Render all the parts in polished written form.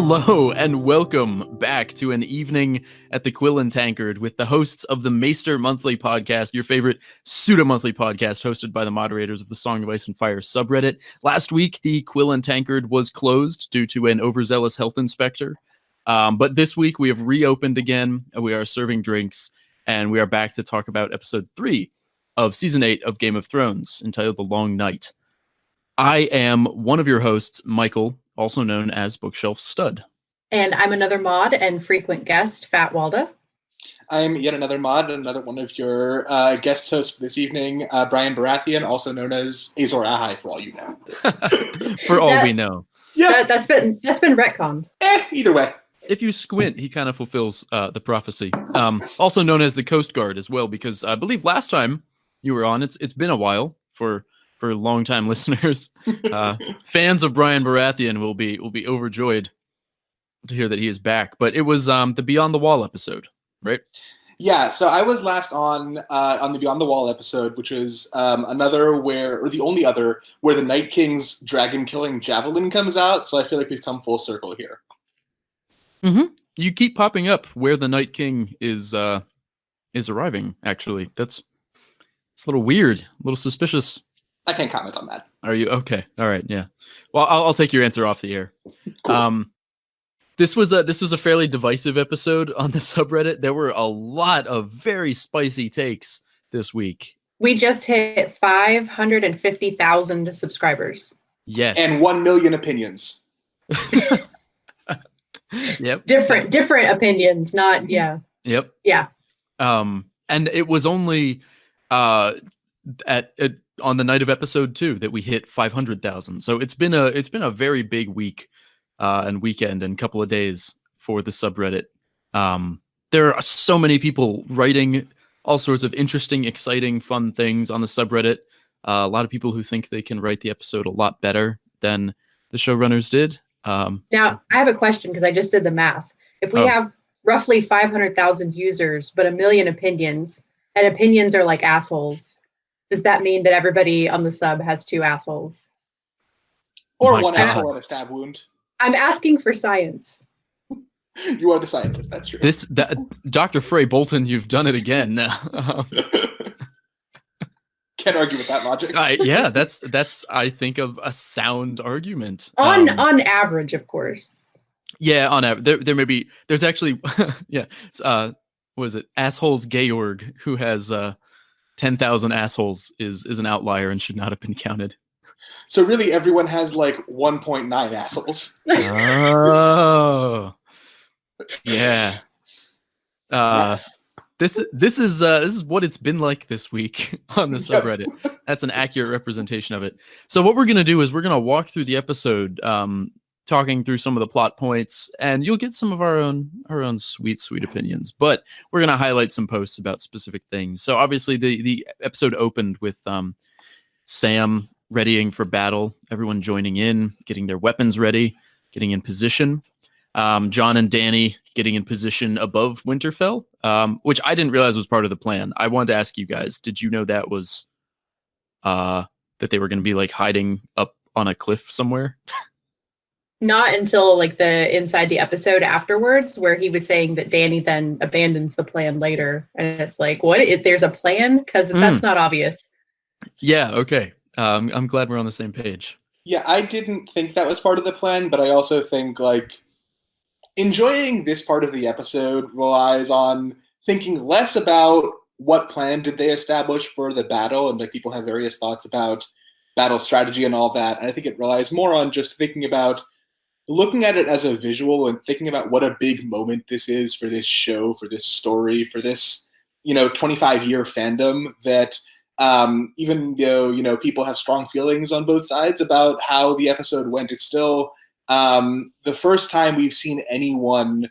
Hello and welcome back to an evening at the Quill and Tankard with the hosts of the Maesters Monthly Podcast, your favorite pseudo-monthly podcast hosted by the moderators of the Song of Ice and Fire subreddit. Last week, the Quill and Tankard was closed due to an overzealous health inspector. But this week, we have reopened again. We are serving drinks, and we are back to talk about episode 3 of season 8 of Game of Thrones, entitled The Long Night. I am one of your hosts, Michael, also known as Bookshelf Stud. And I'm another mod and frequent guest, Fat Walda. I'm yet another mod, another one of your guest hosts for this evening, Brian Baratheon, also known as asoiaf, for all you know. For all we know. Yeah, that's been retconned. Either way. If you squint, he kind of fulfills the prophecy. Also known as the Coast Guard as well, because I believe last time you were on, it's been a while for long-time listeners. Fans of Brian Baratheon will be overjoyed to hear that he is back. But it was the Beyond the Wall episode, right? Yeah, so I was last on the Beyond the Wall episode, which is the only other where the Night King's dragon-killing javelin comes out. So I feel like we've come full circle here. Mm-hmm. You keep popping up where the Night King is arriving. Actually, it's a little weird, a little suspicious. I can't comment on that. Are you okay? All right, yeah. Well, I'll take your answer off the air. Cool. This was a fairly divisive episode on the subreddit. There were a lot of very spicy takes this week. We just hit 550,000 subscribers. Yes, and 1 million opinions. Yep. Different opinions, not yeah. Yep. Yeah. And it was only on the night of episode 2 that we hit 500,000. So it's been a very big week and weekend and couple of days for the subreddit. There are so many people writing all sorts of interesting, exciting, fun things on the subreddit. A lot of people who think they can write the episode a lot better than the showrunners did. Now, I have a question because I just did the math. If we have roughly 500,000 users, but 1 million opinions, and opinions are like assholes, does that mean that everybody on the sub has 2 assholes? Or one asshole and a stab wound? I'm asking for science. You are the scientist, that's true. Dr. Frey Bolton, you've done it again. Can't argue with that logic. Yeah, that's I think of a sound argument. On average, of course. Yeah, on average. There may be. There's actually, yeah. What is it? Assholes Georg, who has 10,000 assholes, is an outlier and should not have been counted. So really, everyone has like 1.9 assholes. Oh, yeah. This is what it's been like this week on the subreddit. That's an accurate representation of it. So what we're gonna do is we're gonna walk through the episode, talking through some of the plot points, and you'll get some of our own sweet opinions. But we're gonna highlight some posts about specific things. So obviously the episode opened with Sam readying for battle, everyone joining in, getting their weapons ready, getting in position. Jon and Dany getting in position above Winterfell, which I didn't realize was part of the plan. I wanted to ask you guys, did you know that was that they were going to be like hiding up on a cliff somewhere? Not until like the inside the episode afterwards, where he was saying that Dany then abandons the plan later, and it's like, what? If there's a plan? Because that's not obvious. Yeah. Okay. I'm glad we're on the same page. Yeah, I didn't think that was part of the plan, but I also think like enjoying this part of the episode relies on thinking less about what plan did they establish for the battle, and like people have various thoughts about battle strategy and all that. And I think it relies more on just thinking about looking at it as a visual and thinking about what a big moment this is for this show, for this story, for this 25-year fandom that. Even though, people have strong feelings on both sides about how the episode went, it's still the first time we've seen anyone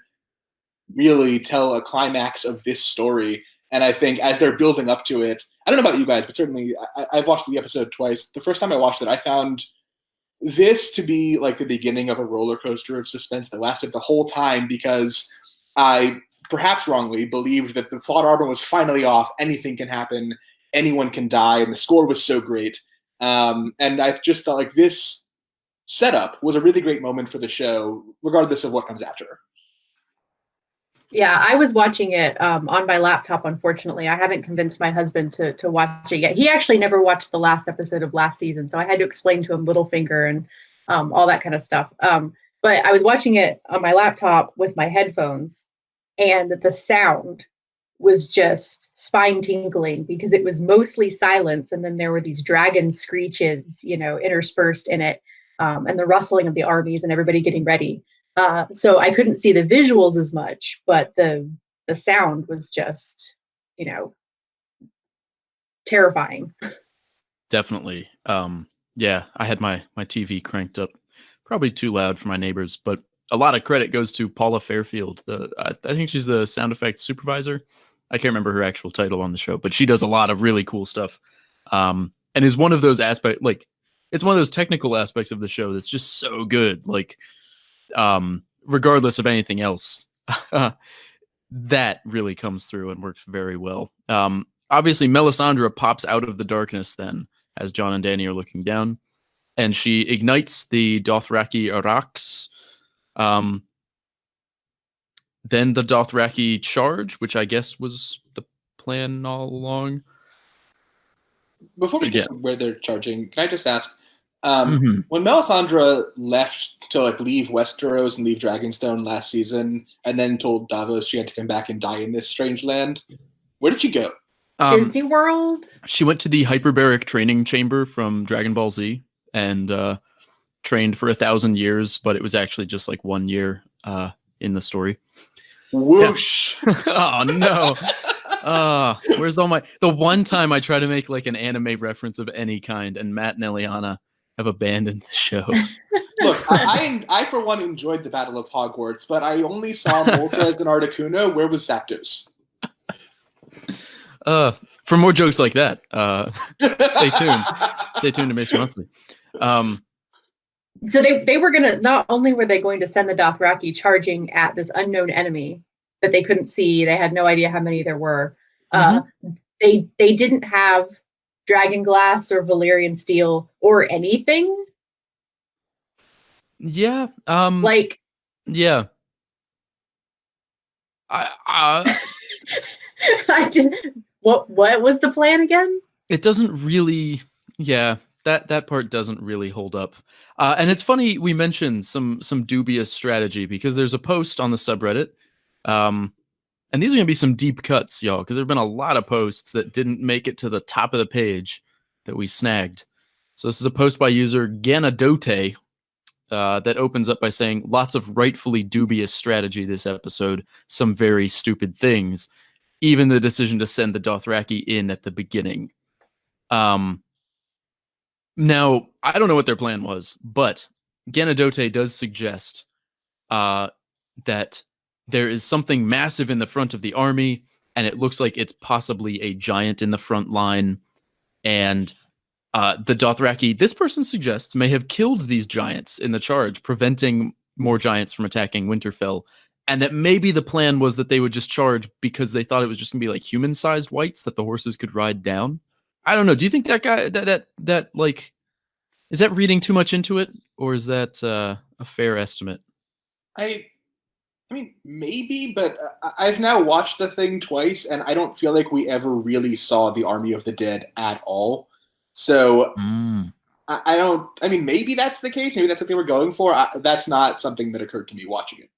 really tell a climax of this story. And I think as they're building up to it, I don't know about you guys, but certainly I've watched the episode twice. The first time I watched it, I found this to be like the beginning of a roller coaster of suspense that lasted the whole time, because I, perhaps wrongly, believed that the plot armor was finally off, anything can happen, anyone can die, and the score was so great. And I just thought like this setup was a really great moment for the show, regardless of what comes after. Yeah, I was watching it on my laptop, unfortunately. I haven't convinced my husband to watch it yet. He actually never watched the last episode of last season, so I had to explain to him Littlefinger and all that kind of stuff. But I was watching it on my laptop with my headphones, and the sound was just spine tingling because it was mostly silence, and then there were these dragon screeches, interspersed in it, and the rustling of the armies and everybody getting ready. So I couldn't see the visuals as much, but the sound was just, terrifying. Definitely. Yeah, I had my TV cranked up probably too loud for my neighbors, but a lot of credit goes to Paula Fairfield. I think she's the sound effects supervisor. I can't remember her actual title on the show, but she does a lot of really cool stuff. And is one of those aspects, like, it's one of those technical aspects of the show that's just so good. Like, regardless of anything else, that really comes through and works very well. Obviously, Melisandre pops out of the darkness then, as Jon and Dany are looking down, and she ignites the Dothraki Araks. Then the Dothraki charge, which I guess was the plan all along. Before we get to where they're charging, can I just ask, Mm-hmm. when Melisandre left to leave Westeros and leave Dragonstone last season, and then told Davos she had to come back and die in this strange land, where did she go? Disney World? She went to the hyperbaric training chamber from Dragon Ball Z and trained for 1,000 years, but it was actually just like 1 year in the story. Whoosh! Yeah. Oh no! Where's all my? The one time I try to make like an anime reference of any kind, and Matt and Eliana have abandoned the show. Look, I for one enjoyed the Battle of Hogwarts, but I only saw Moltres and Articuno. Where was Zapdos? For more jokes like that, stay tuned. Stay tuned to Maester Monthly. So they were gonna, not only were they going to send the Dothraki charging at this unknown enemy that they couldn't see, they had no idea how many there were. They didn't have dragon glass or Valyrian steel or anything. Yeah. Yeah. I did. What was the plan again? It doesn't really. Yeah, that part doesn't really hold up. And it's funny we mentioned some dubious strategy because there's a post on the subreddit. And these are going to be some deep cuts, y'all, because there have been a lot of posts that didn't make it to the top of the page that we snagged. So this is a post by user Ganadote that opens up by saying, lots of rightfully dubious strategy this episode, some very stupid things, even the decision to send the Dothraki in at the beginning. Now, I don't know what their plan was, but Ganadote does suggest that there is something massive in the front of the army, and it looks like it's possibly a giant in the front line. And the Dothraki, this person suggests, may have killed these giants in the charge, preventing more giants from attacking Winterfell. And that maybe the plan was that they would just charge because they thought it was just going to be like human-sized wights that the horses could ride down. I don't know. Do you think that guy, that like, is that reading too much into it? Or is that a fair estimate? I mean, maybe, but I've now watched the thing twice, and I don't feel like we ever really saw the Army of the Dead at all. So I don't. I mean, maybe that's the case. Maybe that's what they were going for. That's not something that occurred to me watching it.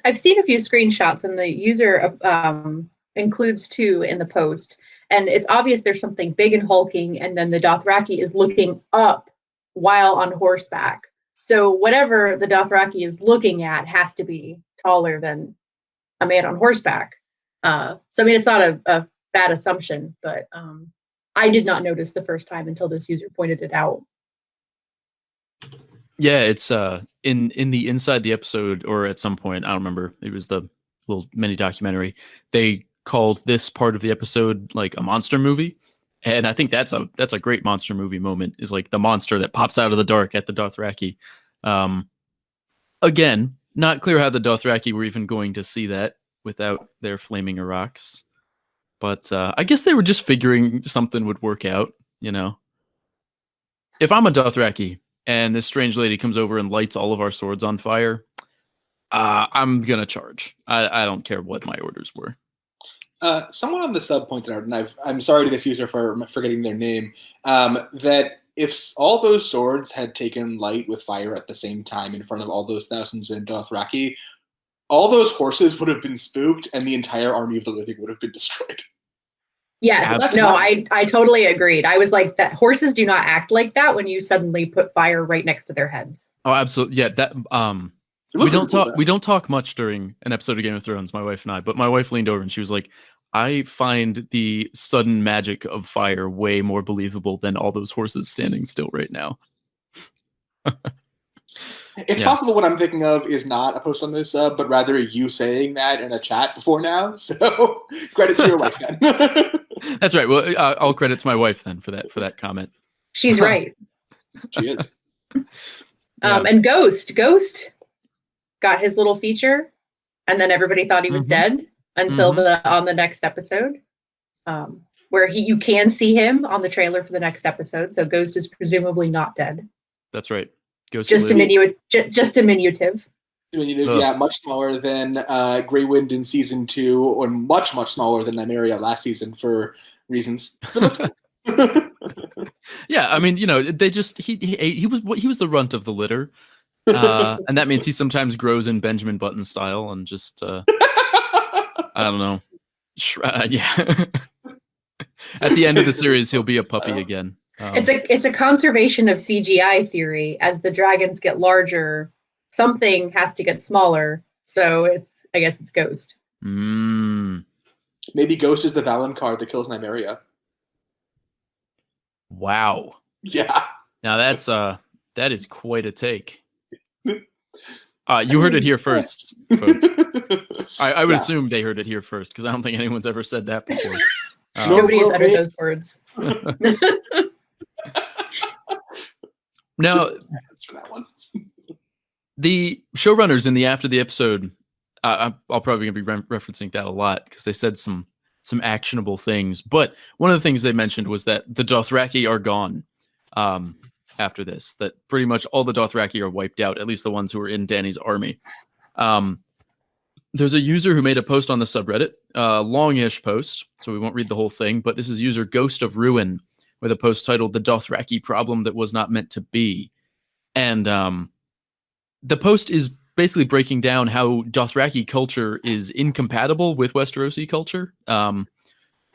I've seen a few screenshots, and the user includes 2 in the post, and it's obvious there's something big and hulking, and then the Dothraki is looking up while on horseback. So whatever the Dothraki is looking at has to be taller than a man on horseback. So I mean, it's not a bad assumption, but I did not notice the first time until this user pointed it out. Yeah, it's in the inside the episode, or at some point, I don't remember. It was the little mini documentary. They called this part of the episode like a monster movie, and I think that's a great monster movie moment. Is like the monster that pops out of the dark at the Dothraki. Again, not clear how the Dothraki were even going to see that without their flaming Araks. But I guess they were just figuring something would work out, you know. If I'm a Dothraki, and this strange lady comes over and lights all of our swords on fire, I'm gonna charge. I don't care what my orders were. Someone on the sub pointed out, and I'm sorry to this user for forgetting their name, that if all those swords had taken light with fire at the same time in front of all those thousands in Dothraki, all those horses would have been spooked, and the entire army of the living would have been destroyed. Yes, no, I totally agreed. I was like, that horses do not act like that when you suddenly put fire right next to their heads. Oh, absolutely. Yeah, that we don't talk much during an episode of Game of Thrones, my wife and I, but my wife leaned over and she was like, I find the sudden magic of fire way more believable than all those horses standing still right now. It's possible what I'm thinking of is not a post on this sub, but rather you saying that in a chat before now. So credit to your wife then. That's right. Well, I'll credit to my wife then for that comment. She's right. She is. And Ghost got his little feature, and then everybody thought he was dead until on the next episode, where you can see him on the trailer for the next episode. So Ghost is presumably not dead. That's right. Ghost just diminutive. Yeah, much smaller than Grey Wind in season 2, or much smaller than Nymeria last season for reasons. Yeah, I mean, they just he was the runt of the litter, and that means he sometimes grows in Benjamin Button style and just I don't know. Yeah. At the end of the series, he'll be a puppy again. It's a conservation of CGI theory. As the dragons get larger, something has to get smaller. So I guess it's Ghost. Maybe Ghost is the Valonqar that kills Nymeria. Wow. Yeah. Now that is quite a take. You heard it here first, folks. I would assume they heard it here first, because I don't think anyone's ever said that before. Nobody has uttered those words. Now, for that one. The showrunners in the after the episode, I'll probably be referencing that a lot because they said some actionable things. But one of the things they mentioned was that the Dothraki are gone after this. That pretty much all the Dothraki are wiped out, at least the ones who were in Dany's army. There's a user who made a post on the subreddit, longish post, so we won't read the whole thing. But this is user Ghost of Ruin with a post titled "The Dothraki Problem That Was Not Meant to Be," and the post is basically breaking down how Dothraki culture is incompatible with Westerosi culture.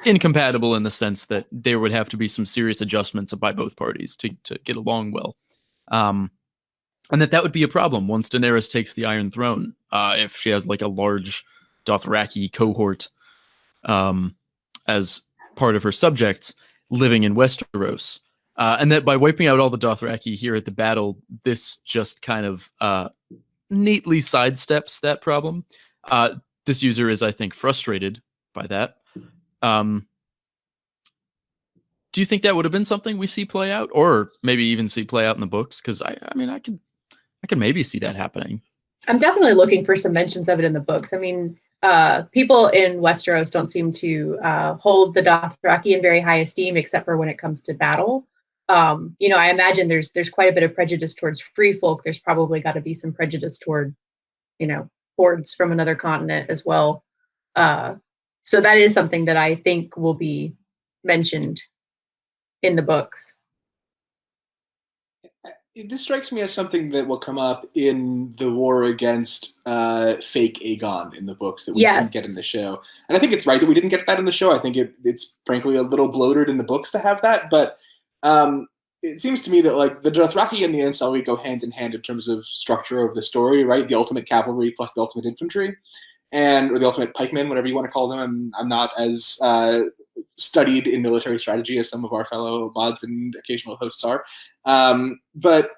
Incompatible in the sense that there would have to be some serious adjustments by both parties to get along well. And that would be a problem once Daenerys takes the Iron Throne, if she has like a large Dothraki cohort as part of her subjects living in Westeros. And that by wiping out all the Dothraki here at the battle, this just kind of neatly sidesteps that problem. This user is, I think, frustrated by that. Do you think that would have been something we see play out, or maybe even see play out in the books? Because I mean, I could maybe see that happening. I'm definitely looking for some mentions of it in the books. I mean, people in Westeros don't seem to hold the Dothraki in very high esteem, except for when it comes to battle. I imagine there's quite a bit of prejudice towards free folk. There's probably got to be some prejudice toward, hordes from another continent as well. So that is something that I think will be mentioned in the books. This strikes me as something that will come up in the war against fake Aegon in the books that we didn't get in the show. And I think it's right that we didn't get that in the show. I think it's frankly a little bloated in the books to have that. But it seems to me that like the Dothraki and the Unsullied go hand in hand in terms of structure of the story, right? The ultimate cavalry plus the ultimate infantry, or the ultimate pikemen, whatever you want to call them. I'm not as studied in military strategy as some of our fellow mods and occasional hosts are. But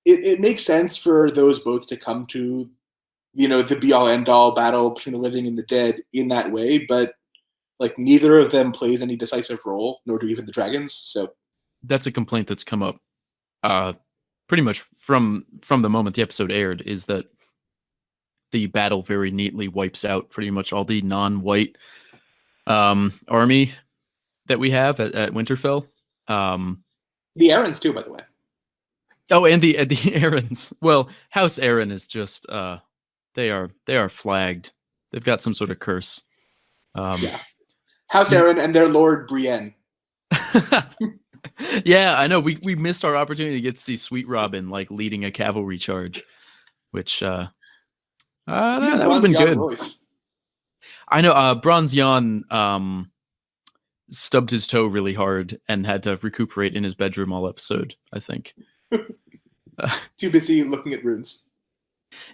it makes sense for those both to come to, the be-all end-all battle between the living and the dead in that way. But like neither of them plays any decisive role, nor do even the dragons. So that's a complaint that's come up pretty much from the moment the episode aired, is that the battle very neatly wipes out pretty much all the non-white army that we have at Winterfell. The Arryns too, by the way. Oh, and the Aarons. Well, House Aaron is just they are flagged. They've got some sort of curse. Yeah. House Aaron and their Lord Brienne. Yeah, I know. We missed our opportunity to get to see Sweet Robin like leading a cavalry charge, which that would have been good. Voice. I know. Bronze Jan stubbed his toe really hard and had to recuperate in his bedroom all episode, I think. Too busy looking at runes.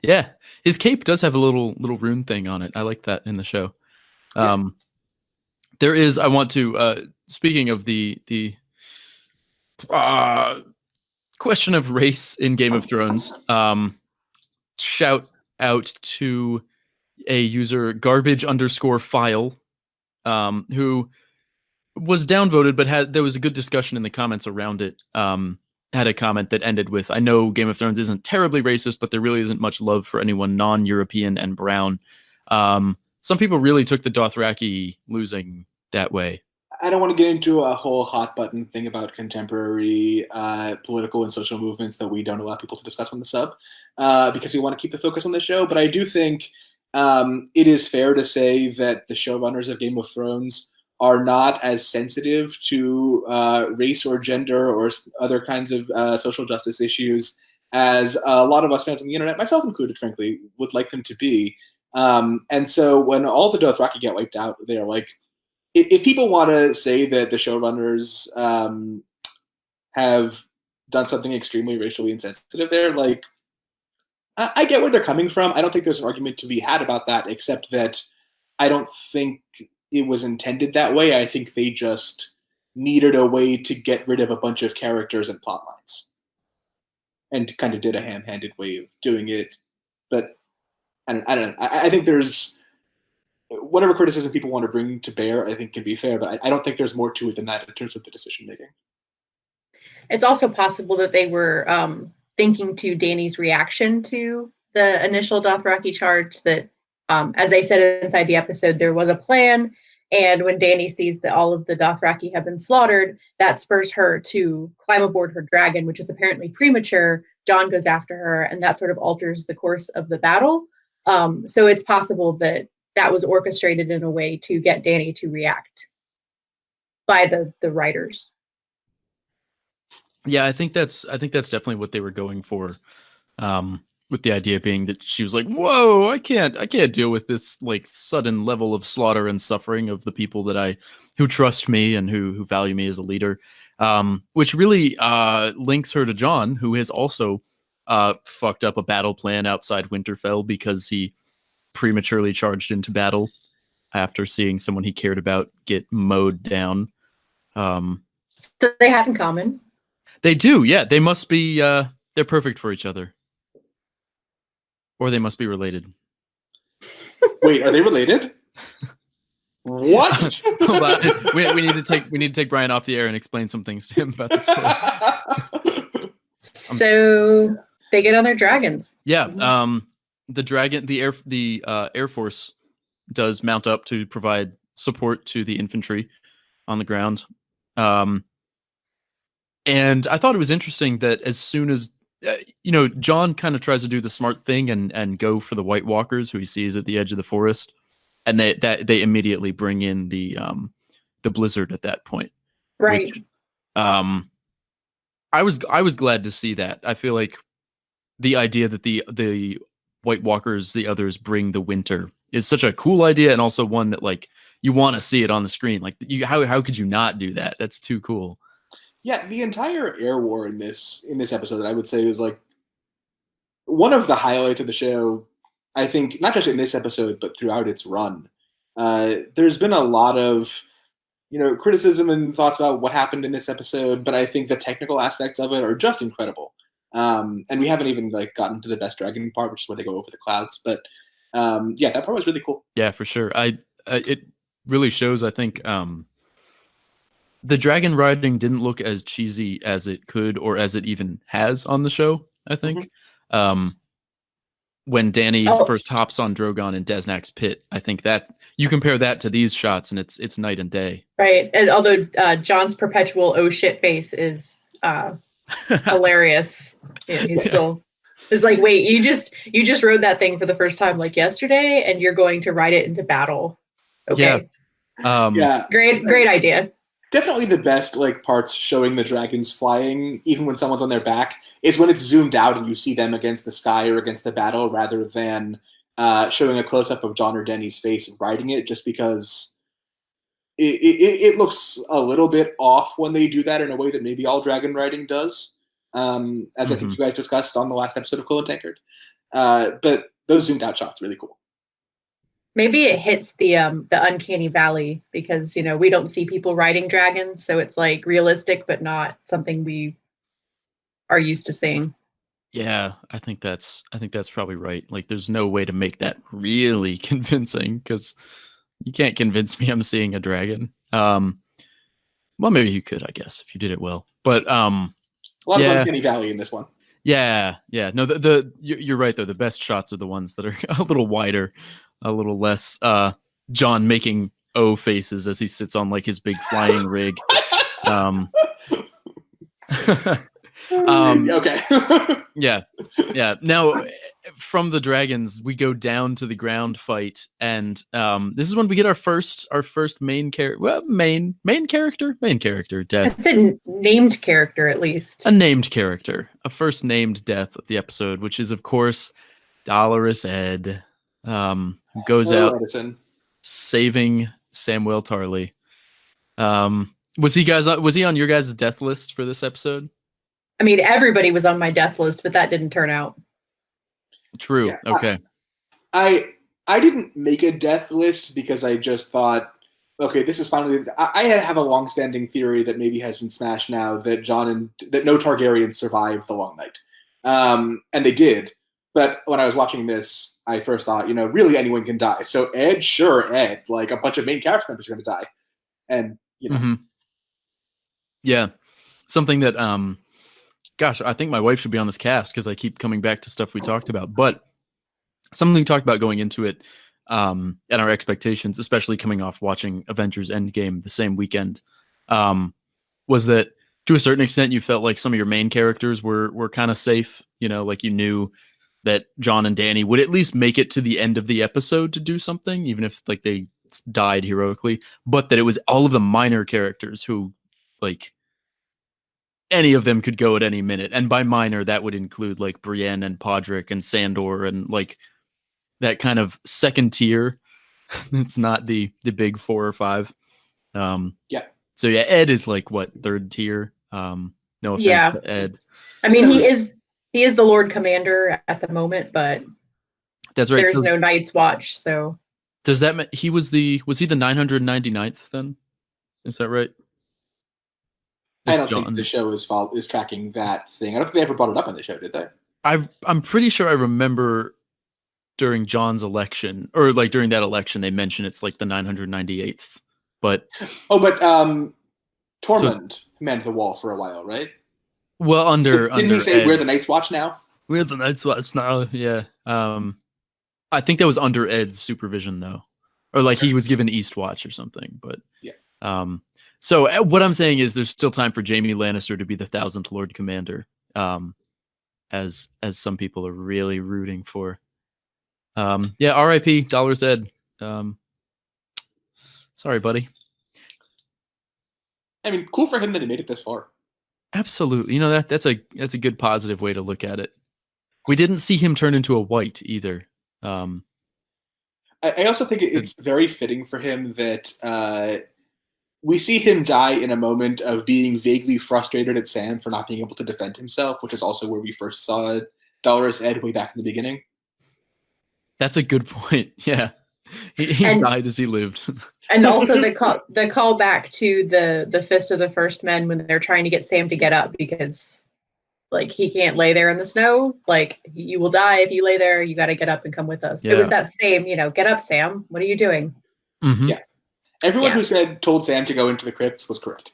Yeah, his cape does have a little rune thing on it. I like that in the show. There is. I want to. Speaking of the question of race in Game of Thrones, shout out to a user garbage_file, who was downvoted, but there was a good discussion in the comments around it. Had a comment that ended with, I know Game of Thrones isn't terribly racist, but there really isn't much love for anyone non-European and brown. Some people really took the Dothraki losing that way. I don't want to get into a whole hot button thing about contemporary political and social movements that we don't allow people to discuss on the sub, because we want to keep the focus on the show. But I do think it is fair to say that the showrunners of Game of Thrones are not as sensitive to race or gender or other kinds of social justice issues as a lot of us fans on the internet, myself included, frankly, would like them to be. And so when all the Dothraki get wiped out, they're like, if people want to say that the showrunners have done something extremely racially insensitive there, like, I get where they're coming from. I don't think there's an argument to be had about that, except that I don't think it was intended that way. I think they just needed a way to get rid of a bunch of characters and plot lines, and kind of did a ham-handed way of doing it. But I don't know. I think there's whatever criticism people want to bring to bear, I think can be fair, but I don't think there's more to it than that in terms of the decision making. It's also possible that they were thinking to Dany's reaction to the initial Dothraki charge, that as I said inside the episode, there was a plan, and when Dany sees that all of the Dothraki have been slaughtered, that spurs her to climb aboard her dragon, which is apparently premature. Jon goes after her, and that sort of alters the course of the battle. So it's possible that that was orchestrated in a way to get Dany to react by the writers. Yeah, I think that's definitely what they were going for. With the idea being that she was like, "Whoa, I can't deal with this like sudden level of slaughter and suffering of the people who trust me and who value me as a leader," which really links her to Jon, who has also fucked up a battle plan outside Winterfell because he prematurely charged into battle after seeing someone he cared about get mowed down. So they had in common. They do, yeah. They must be. They're perfect for each other. Or they must be related. Wait, are they related? What? we need to take Brian off the air and explain some things to him about the story. So they get on their dragons. Yeah. The dragon, the Air Force does mount up to provide support to the infantry on the ground. And I thought it was interesting that as soon as Jon kind of tries to do the smart thing and go for the White Walkers who he sees at the edge of the forest, and they immediately bring in the blizzard at that point. Right. Which, I was glad to see that. I feel like the idea that the White Walkers, the others, bring the winter is such a cool idea, and also one that like you want to see it on the screen. Like how could you not do that? That's too cool. Yeah, the entire air war in this episode, I would say, is like one of the highlights of the show. I think not just in this episode, but throughout its run. There's been a lot of criticism and thoughts about what happened in this episode, but I think the technical aspects of it are just incredible. And we haven't even like gotten to the best dragon part, which is where they go over the clouds. But yeah, that part was really cool. Yeah, for sure. It really shows. I think. The dragon riding didn't look as cheesy as it could or as it even has on the show, I think. Mm-hmm. When Dany first hops on Drogon in Desnak's pit, I think that you compare that to these shots and it's night and day. Right. And although Jon's perpetual oh shit face is Hilarious. Yeah, he's still. It's like, wait, you just rode that thing for the first time like yesterday, and you're going to ride it into battle. Okay. Yeah. Great idea. Definitely the best like parts showing the dragons flying, even when someone's on their back, is when it's zoomed out and you see them against the sky or against the battle, rather than showing a close up of John or Denny's face riding it, just because it looks a little bit off when they do that in a way that maybe all dragon riding does, as I think you guys discussed on the last episode of Quill and Tankard. But those zoomed out shots really cool. Maybe it hits the uncanny valley because we don't see people riding dragons, so it's like realistic but not something we are used to seeing. Yeah, I think that's probably right. Like, there's no way to make that really convincing because you can't convince me I'm seeing a dragon. Well, maybe you could, I guess, if you did it well. But a lot of uncanny valley in this one. Yeah. No, you're right though. The best shots are the ones that are a little wider, a little less John making O faces as he sits on like his big flying rig. Okay. Yeah. Now, from the dragons, we go down to the ground fight, and this is when we get our first main character. Well, main character death. It's a named character, at least. A named character, a first named death of the episode, which is of course Dolorous Ed, who goes out saving Samuel Tarly. Was he on your guys' death list for this episode? I mean, everybody was on my death list, but that didn't turn out. True. Yeah. Okay. I didn't make a death list because I just thought, okay, this is finally. I have a long-standing theory that maybe has been smashed now that that no Targaryens survived the Long Night, and they did. But when I was watching this, I first thought, really anyone can die. So Ed, like a bunch of main cast members are going to die, and Yeah, something that gosh, I think my wife should be on this cast because I keep coming back to stuff we talked about. But something we talked about going into it, and our expectations, especially coming off watching Avengers Endgame the same weekend, was that to a certain extent you felt like some of your main characters were kind of safe. Like you knew that John and Dany would at least make it to the end of the episode to do something, even if like they died heroically. But that it was all of the minor characters who, like, any of them could go at any minute. And by minor, that would include like Brienne and Podrick and Sandor and like that kind of second tier. It's not the big 4 or 5. Yeah. So yeah, Ed is like what, third tier? No offense to Ed. I mean, he is the Lord Commander at the moment, but that's right. There's no Night's Watch. So does that mean was he the 999th then? Is that right? I don't think the show is tracking that thing. I don't think they ever brought it up on the show, did they? I'm pretty sure I remember during John's election, or like during that election, they mentioned it's like the 998th. But Tormund manned the wall for a while, right? Well, didn't he say Ed, we're the Night's Watch now? We're the Night's Watch now. Yeah. I think that was under Ed's supervision though, or like he was given East Watch or something. But yeah. So what I'm saying is there's still time for Jaime Lannister to be the 1000th Lord Commander, as some people are really rooting for. Yeah, R.I.P. Dolorous Ed. Sorry, buddy. I mean, cool for him that he made it this far. Absolutely. That's a good positive way to look at it. We didn't see him turn into a white either. I also think it's very fitting for him that we see him die in a moment of being vaguely frustrated at Sam for not being able to defend himself, which is also where we first saw Dolorous Ed way back in the beginning. That's a good point. Yeah. He died as he lived. And also the call back to the Fist of the First Men when they're trying to get Sam to get up because like he can't lay there in the snow. Like you will die if you lay there. You got to get up and come with us. Yeah. It was that same, get up, Sam. What are you doing? Mm-hmm. Yeah. Everyone who told Sam to go into the crypts was correct.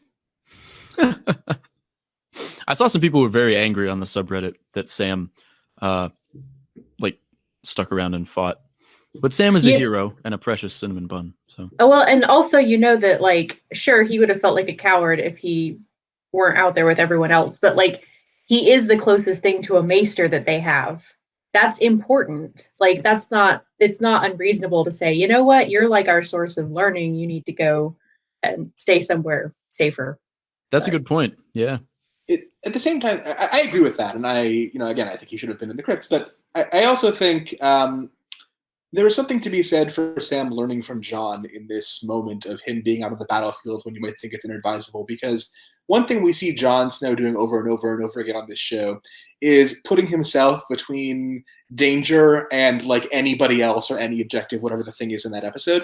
I saw some people who were very angry on the subreddit that Sam stuck around and fought. But Sam is a hero and a precious cinnamon bun. So and also that sure he would have felt like a coward if he weren't out there with everyone else, but like he is the closest thing to a maester that they have. That's important. Like, it's not unreasonable to say, you know what, you're like our source of learning. You need to go and stay somewhere safer. That's a good point. Yeah. At the same time, I agree with that. And again, I think he should have been in the crypts, but I also think there is something to be said for Sam learning from John in this moment of him being out of the battlefield when you might think it's inadvisable, because one thing we see Jon Snow doing over and over and over again on this show is putting himself between danger and like anybody else or any objective, whatever the thing is in that episode.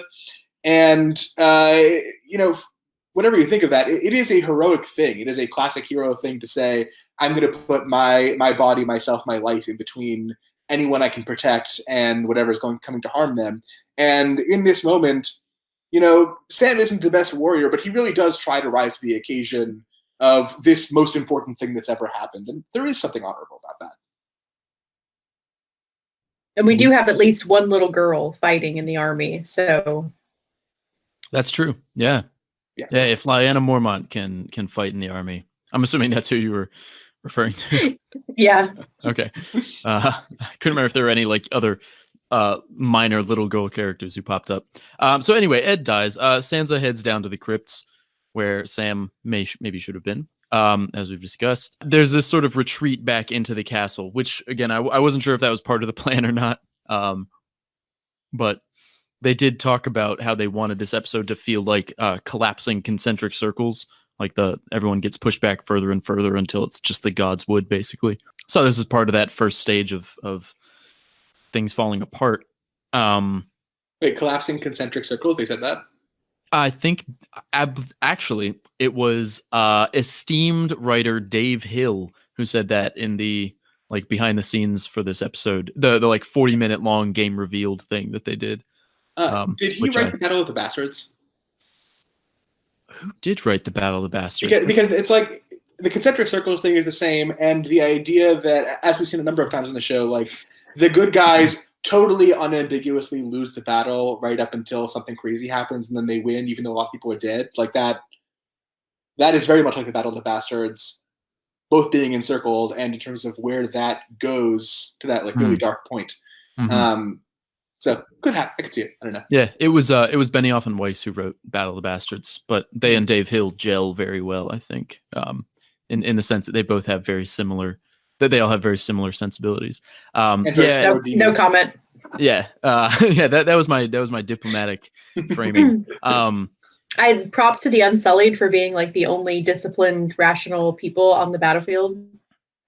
And, whatever you think of that, it is a heroic thing. It is a classic hero thing to say, I'm going to put my body, myself, my life in between anyone I can protect and whatever is coming to harm them. And in this moment, Sam isn't the best warrior, but he really does try to rise to the occasion of this most important thing that's ever happened. And there is something honorable about that. And we do have at least one little girl fighting in the army, so. That's true. Yeah. Yeah, if Lyanna Mormont can fight in the army. I'm assuming that's who you were referring to. Yeah. Okay. I couldn't remember if there were any like other minor little girl characters who popped up. So anyway, Ed dies. Sansa heads down to the crypts where Sam maybe should have been, as we've discussed. There's this sort of retreat back into the castle, which again, I wasn't sure if that was part of the plan or not. But they did talk about how they wanted this episode to feel like collapsing concentric circles, like everyone gets pushed back further and further until it's just the God's Wood, basically. So this is part of that first stage of things falling apart. Wait, collapsing concentric circles? They said that? I think actually it was esteemed writer Dave Hill who said that in the like behind the scenes for this episode, the like 40-minute long game revealed thing that they did. Did he write the Battle of the Bastards? Who did write the Battle of the Bastards? Because it's like the concentric circles thing is the same, and the idea that, as we've seen a number of times on the show, like the good guys totally unambiguously lose the battle right up until something crazy happens, and then they win, even though a lot of people are dead. Like that is very much like the Battle of the Bastards, both being encircled, and in terms of where that goes to that like really dark point. Mm-hmm. So could happen. I could see it. I don't know. Yeah, it was Benioff and Weiss who wrote Battle of the Bastards, but they and Dave Hill gel very well, I think, in the sense that they both have very similar. That they all have very similar sensibilities. No comment. Yeah, that was my diplomatic framing. I props to the Unsullied for being like the only disciplined, rational people on the battlefield.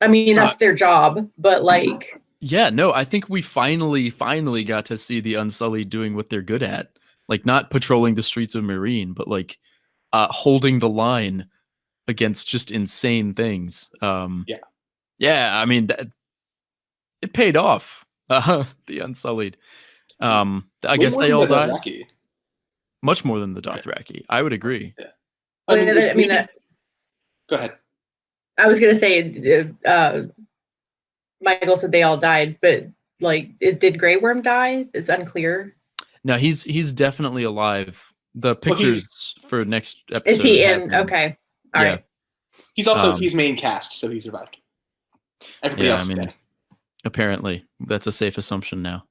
I mean, that's their job, but like. Yeah, no, I think we finally got to see the Unsullied doing what they're good at, like not patrolling the streets of Meereen, but like holding the line against just insane things. Yeah, I mean, it paid off. The Unsullied. I guess they all died. Dothraki. Much more than the Dothraki. I would agree. Yeah. Go ahead. I was going to say, Michael said they all died, but like, did Grey Worm die? It's unclear. No, he's definitely alive. The pictures for next episode. Is he in? Okay. All right. He's also he's main cast, so he survived. Everybody else is dead. Apparently, that's a safe assumption now.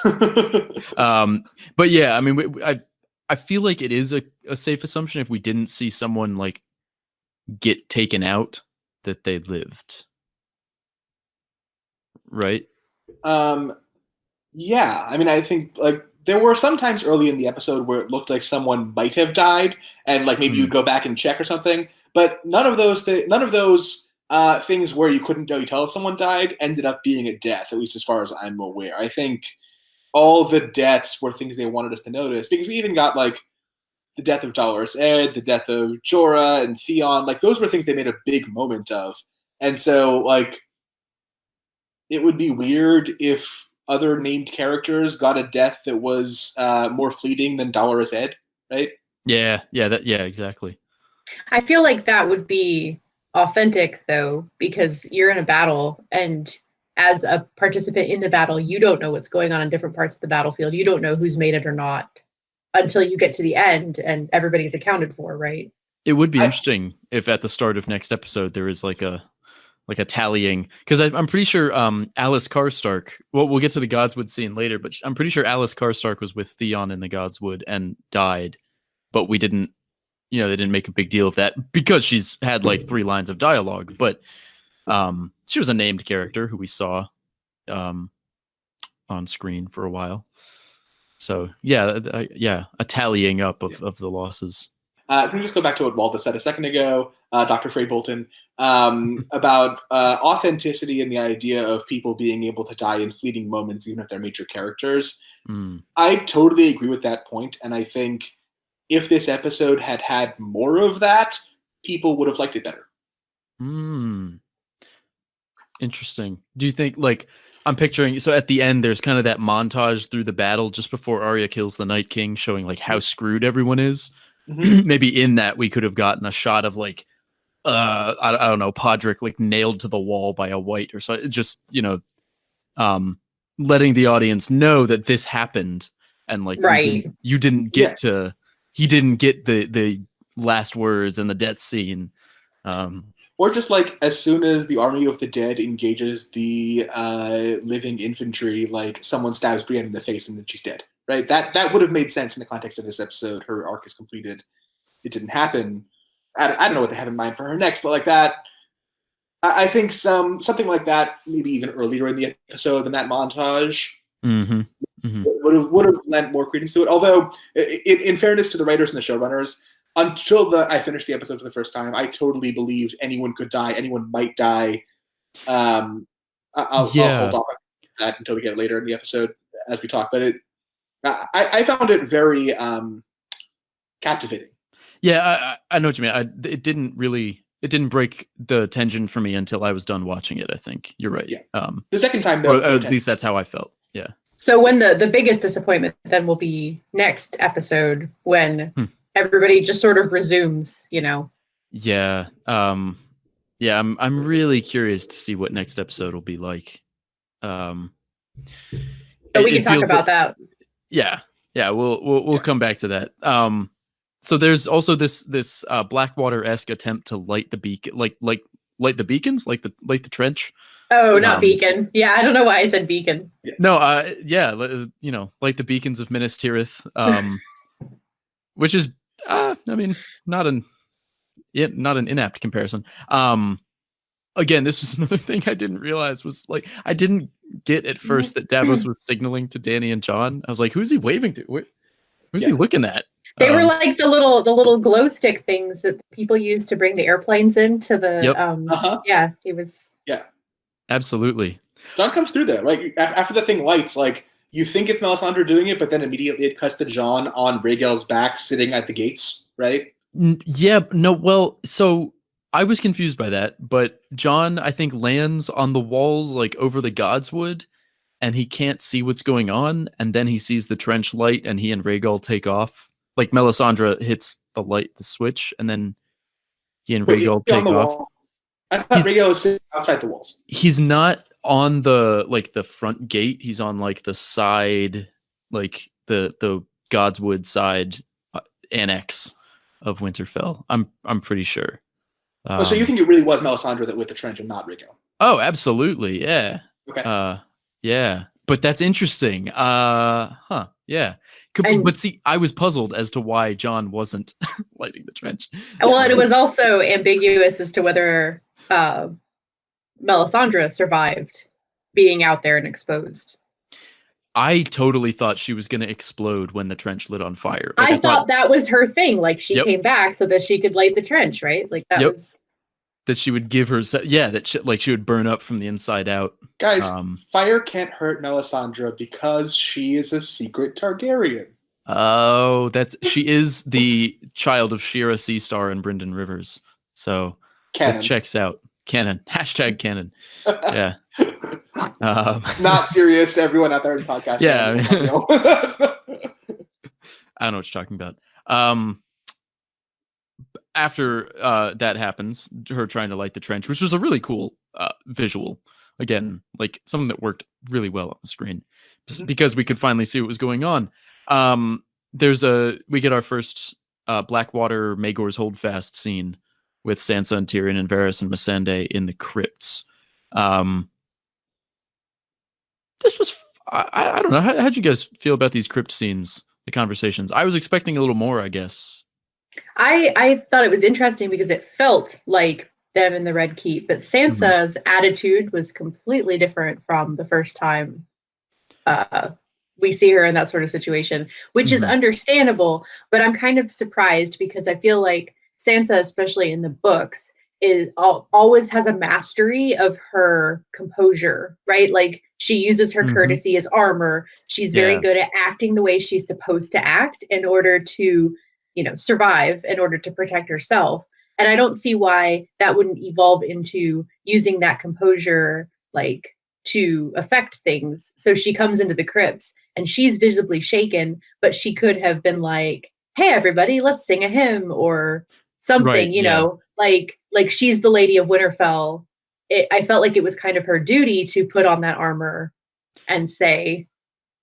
But yeah, I mean, I feel like it is a safe assumption if we didn't see someone like get taken out that they lived, right? Yeah, I mean, I think like there were some times early in the episode where it looked like someone might have died, and like maybe you'd go back and check or something. But none of those things where you couldn't really tell if someone died ended up being a death, at least as far as I'm aware. I think all the deaths were things they wanted us to notice, because we even got like the death of Dolorous Ed, the death of Jorah and Theon. Like those were things they made a big moment of. And so like it would be weird if other named characters got a death that was more fleeting than Dolorous Ed, right? Yeah, exactly. I feel like that would be authentic though, because you're in a battle, and as a participant in the battle, you don't know what's going on in different parts of the battlefield. You don't know who's made it or not until you get to the end and everybody's accounted for, right? It would be interesting if at the start of next episode there is like a tallying, because I'm pretty sure Alice Karstark. Well, we'll get to the Godswood scene later, but I'm pretty sure Alice Karstark was with Theon in the Godswood and died, but we didn't. They didn't make a big deal of that because she's had like 3 lines of dialogue, but she was a named character who we saw on screen for a while. So yeah, a tallying up of the losses. Can we just go back to what Walda said a second ago, Dr. Frey Bolton, about authenticity and the idea of people being able to die in fleeting moments, even if they're major characters. I totally agree with that point, and I think if this episode had had more of that, people would have liked it better. Interesting. Do you think, like, I'm picturing, so at the end, there's kind of that montage through the battle just before Arya kills the Night King, showing like how screwed everyone is. Maybe in that we could have gotten a shot of like, I don't know, Podrick like nailed to the wall by a white or so. Just, letting the audience know that this happened, and like, you didn't get to. He didn't get the last words and the death scene. Or just like as soon as the army of the dead engages the living infantry, like someone stabs Brienne in the face and then she's dead. Right? That would have made sense in the context of this episode. Her arc is completed. It didn't happen. I don't know what they have in mind for her next, but like that, I think something like that, maybe even earlier in the episode than that montage. Would have lent more credence to it. Although, in fairness to the writers and the showrunners, until I finished the episode for the first time, I totally believed anyone could die, anyone might die. I'll hold off on that until we get later in the episode as we talk. But I found it very captivating. Yeah, I know what you mean. It didn't break the tension for me until I was done watching it. I think you're right. Yeah. The second time, though, at least that's how I felt. Yeah. So when the biggest disappointment then will be next episode when everybody just sort of resumes, Yeah. I'm really curious to see what next episode will be like. But we can talk about that. Yeah. We'll come back to that. So there's also this Blackwater-esque attempt to light the beacon, like light the beacons, like the trench. Oh, not beacon. Yeah, I don't know why I said beacon. No, like the beacons of Minas Tirith, which is, not an inapt comparison. Again, this was another thing I didn't realize was like, I didn't get at first that Davos was signaling to Dany and Jon. I was like, who's he waving to? Who's he looking at? They were like the little glow stick things that people use to bring the airplanes into the. Yeah, he was. Yeah. Absolutely. Jon comes through there, right? After the thing lights, like, you think it's Melisandre doing it, but then immediately it cuts to Jon on Rhaegal's back sitting at the gates, right? Yeah, no, well, so I was confused by that, but Jon, I think, lands on the walls, like, over the Godswood, and he can't see what's going on, and then he sees the trench light, and he and Rhaegal take off. Like, Melisandre hits the switch, and then he and Rhaegal take off. I thought Rhaegal was sitting outside the walls. He's not on the front gate. He's on like the side, like the Godswood side annex of Winterfell. I'm pretty sure. So you think it really was Melisandre that with the trench and not Rhaegal? Oh, absolutely, yeah. Okay. Yeah, but that's interesting. Yeah. But see, I was puzzled as to why Jon wasn't lighting the trench. Well, and it was also ambiguous as to whether Melisandre survived being out there and exposed. I totally thought she was going to explode when the trench lit on fire. Like, I thought that was her thing. Like, she came back so that she could light the trench, right? Like, that was... That she would give her... Yeah, that she would burn up from the inside out. Guys, fire can't hurt Melisandre because she is a secret Targaryen. Oh, she is the child of Shira Seastar and Brynden Rivers. So, canon. That checks out. Canon. #canon. Yeah. Not serious to everyone out there in the podcast. Yeah. I don't know what you're talking about. After that happens, her trying to light the trench, which was a really cool visual. Again, like something that worked really well on the screen because we could finally see what was going on. We get our first Blackwater Maegor's Holdfast scene with Sansa and Tyrion and Varys and Missandei in the crypts. This was I don't know. How'd you guys feel about these crypt scenes, the conversations? I was expecting a little more, I guess. I thought it was interesting because it felt like them in the Red Keep, but Sansa's attitude was completely different from the first time we see her in that sort of situation, which is understandable. But I'm kind of surprised because I feel like Sansa, especially in the books, always has a mastery of her composure, right? Like she uses her courtesy as armor. She's very good at acting the way she's supposed to act in order to, survive, in order to protect herself. And I don't see why that wouldn't evolve into using that composure, like, to affect things. So she comes into the crypts and she's visibly shaken, but she could have been like, hey, everybody, let's sing a hymn or something, like she's the Lady of Winterfell. I felt like it was kind of her duty to put on that armor and say,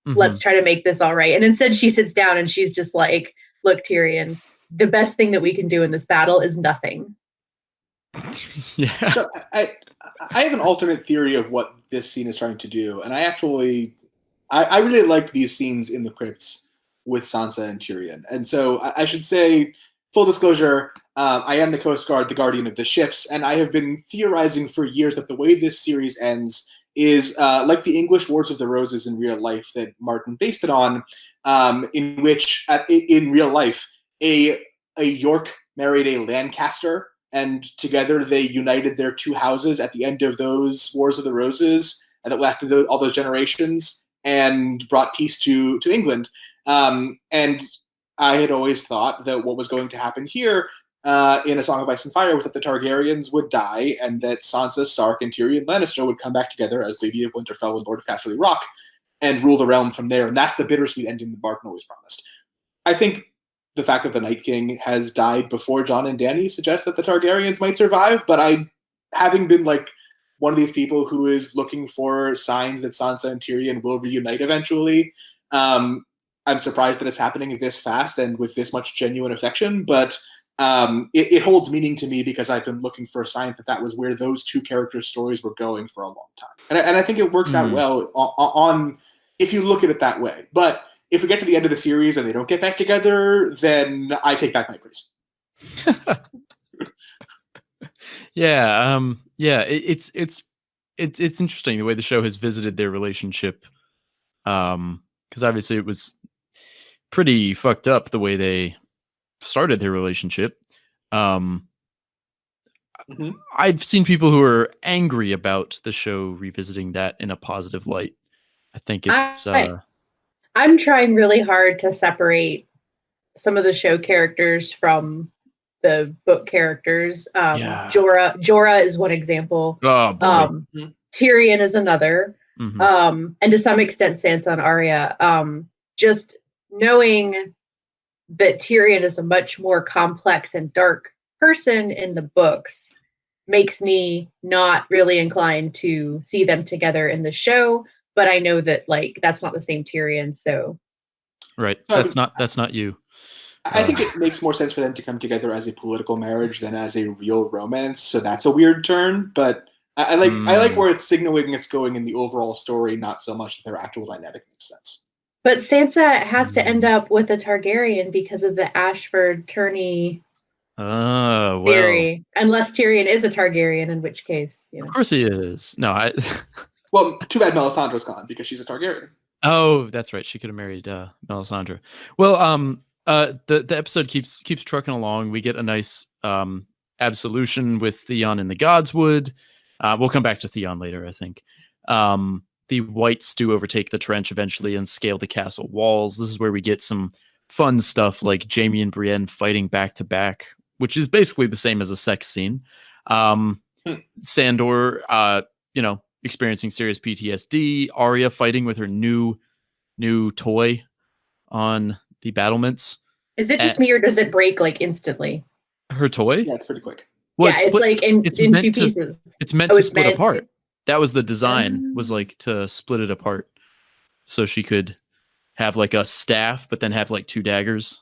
let's try to make this all right. And instead she sits down and she's just like, look, Tyrion, the best thing that we can do in this battle is nothing. Yeah. So I have an alternate theory of what this scene is trying to do. And I really like these scenes in the crypts with Sansa and Tyrion. And so I should say, full disclosure, I am the Coast Guard, the guardian of the ships, and I have been theorizing for years that the way this series ends is like the English Wars of the Roses in real life that Martin based it on, in which, in real life, a York married a Lancaster, and together they united their two houses at the end of those Wars of the Roses, and that lasted all those generations, and brought peace to England. And I had always thought that what was going to happen here in A Song of Ice and Fire was that the Targaryens would die, and that Sansa Stark and Tyrion Lannister would come back together as Lady of Winterfell and Lord of Casterly Rock and rule the realm from there. And that's the bittersweet ending that Martin always promised. I think the fact that the Night King has died before Jon and Dany suggests that the Targaryens might survive, but having been like one of these people who is looking for signs that Sansa and Tyrion will reunite eventually, I'm surprised that it's happening this fast and with this much genuine affection, but it holds meaning to me because I've been looking for signs that was where those two characters' stories were going for a long time. And I think it works out well on if you look at it that way. But if we get to the end of the series and they don't get back together, then I take back my praise. It's interesting the way the show has visited their relationship, because obviously it was pretty fucked up the way they started their relationship. I've seen people who are angry about the show revisiting that in a positive light. I think it's I'm trying really hard to separate some of the show characters from the book characters. Jorah is one example. Oh, boy. Tyrion is another. And to some extent Sansa and Arya. Just knowing that Tyrion is a much more complex and dark person in the books makes me not really inclined to see them together in the show. But I know that that's not the same Tyrion, so right. That's not you. I think it makes more sense for them to come together as a political marriage than as a real romance. So that's a weird turn, but I like where it's signaling it's going in the overall story, not so much that their actual dynamic makes sense. But Sansa has to end up with a Targaryen because of the Ashford Turney theory, unless Tyrion is a Targaryen, in which case, of course he is. No, Well, too bad Melisandre's gone because she's a Targaryen. Oh, that's right. She could have married Melisandre. Well, the episode keeps trucking along. We get a nice absolution with Theon in the Godswood. We'll come back to Theon later, I think. The Whites do overtake the trench eventually and scale the castle walls. This is where we get some fun stuff like Jaime and Brienne fighting back to back, which is basically the same as a sex scene. Sandor, experiencing serious PTSD. Arya fighting with her new toy on the battlements. Is it just me or does it break instantly? Her toy? Yeah, it's pretty quick. Well, it's in two pieces. It's meant to split apart. That was the design, was to split it apart. So she could have a staff, but then have two daggers.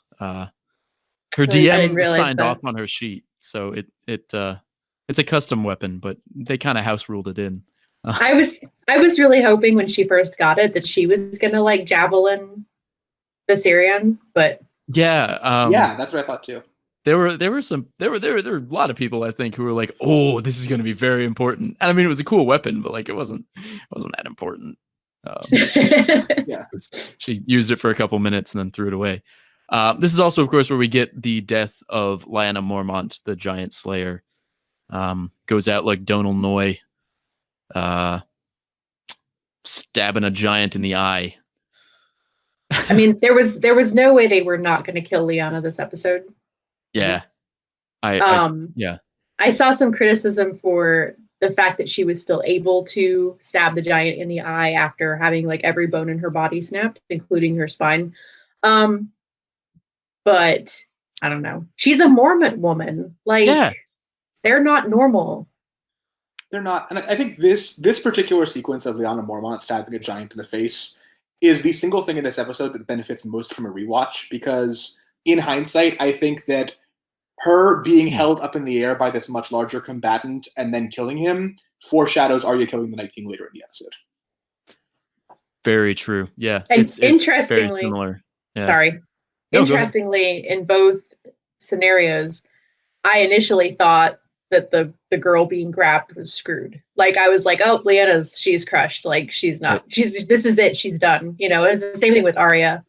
Her I didn't DM realize signed that. off on her sheet, so it's a custom weapon, but they kind of house ruled it in. I was really hoping when she first got it that she was gonna like javelin the Syrian, but yeah, Yeah, that's what I thought too. there were a lot of people I think who were like, oh, this is going to be very important. And I mean, it was a cool weapon, but like it wasn't that important. Yeah. She used it for a couple minutes and then threw it away. This is also, of course, where we get the death of Lyanna Mormont, the giant slayer. Goes out like Donal Noy, stabbing a giant in the eye. I mean, there was no way they were not going to kill Lyanna this episode. Yeah. I saw some criticism for the fact that she was still able to stab the giant in the eye after having like every bone in her body snapped, including her spine. But I don't know. She's a Mormon woman. Like, they're not normal. They're not. And I think this particular sequence of Lyanna Mormont stabbing a giant in the face is the single thing in this episode that benefits most from a rewatch, because in hindsight, I think that her being held up in the air by this much larger combatant and then killing him foreshadows Arya killing the Night King later in the episode. Very true. Yeah. And it's interestingly, very similar. Yeah. Sorry. No, interestingly, in both scenarios, I initially thought that the girl being grabbed was screwed. Like, I was like, oh, she's crushed. Like, she's not, this is it. She's done. You know, it was the same thing with Arya,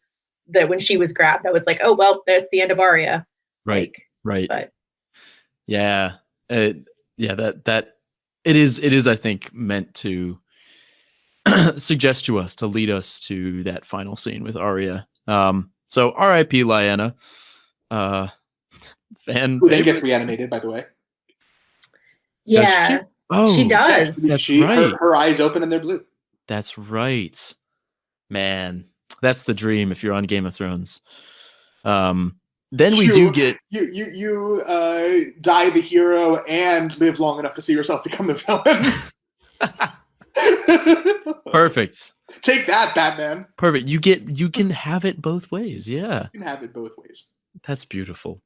that when she was grabbed, I was like, oh, well, that's the end of Arya. Right. Like, right. But yeah. That it is, I think, meant to suggest to us, to lead us to that final scene with Arya. So R.I.P. Lyanna. Who then gets reanimated, by the way. Yeah. She does. That's right. Her eyes open and they're blue. That's right. Man, that's the dream if you're on Game of Thrones. Then we do get you die the hero and live long enough to see yourself become the villain. Perfect. Take that, Batman. Perfect. You can have it both ways. Yeah. You can have it both ways. That's beautiful.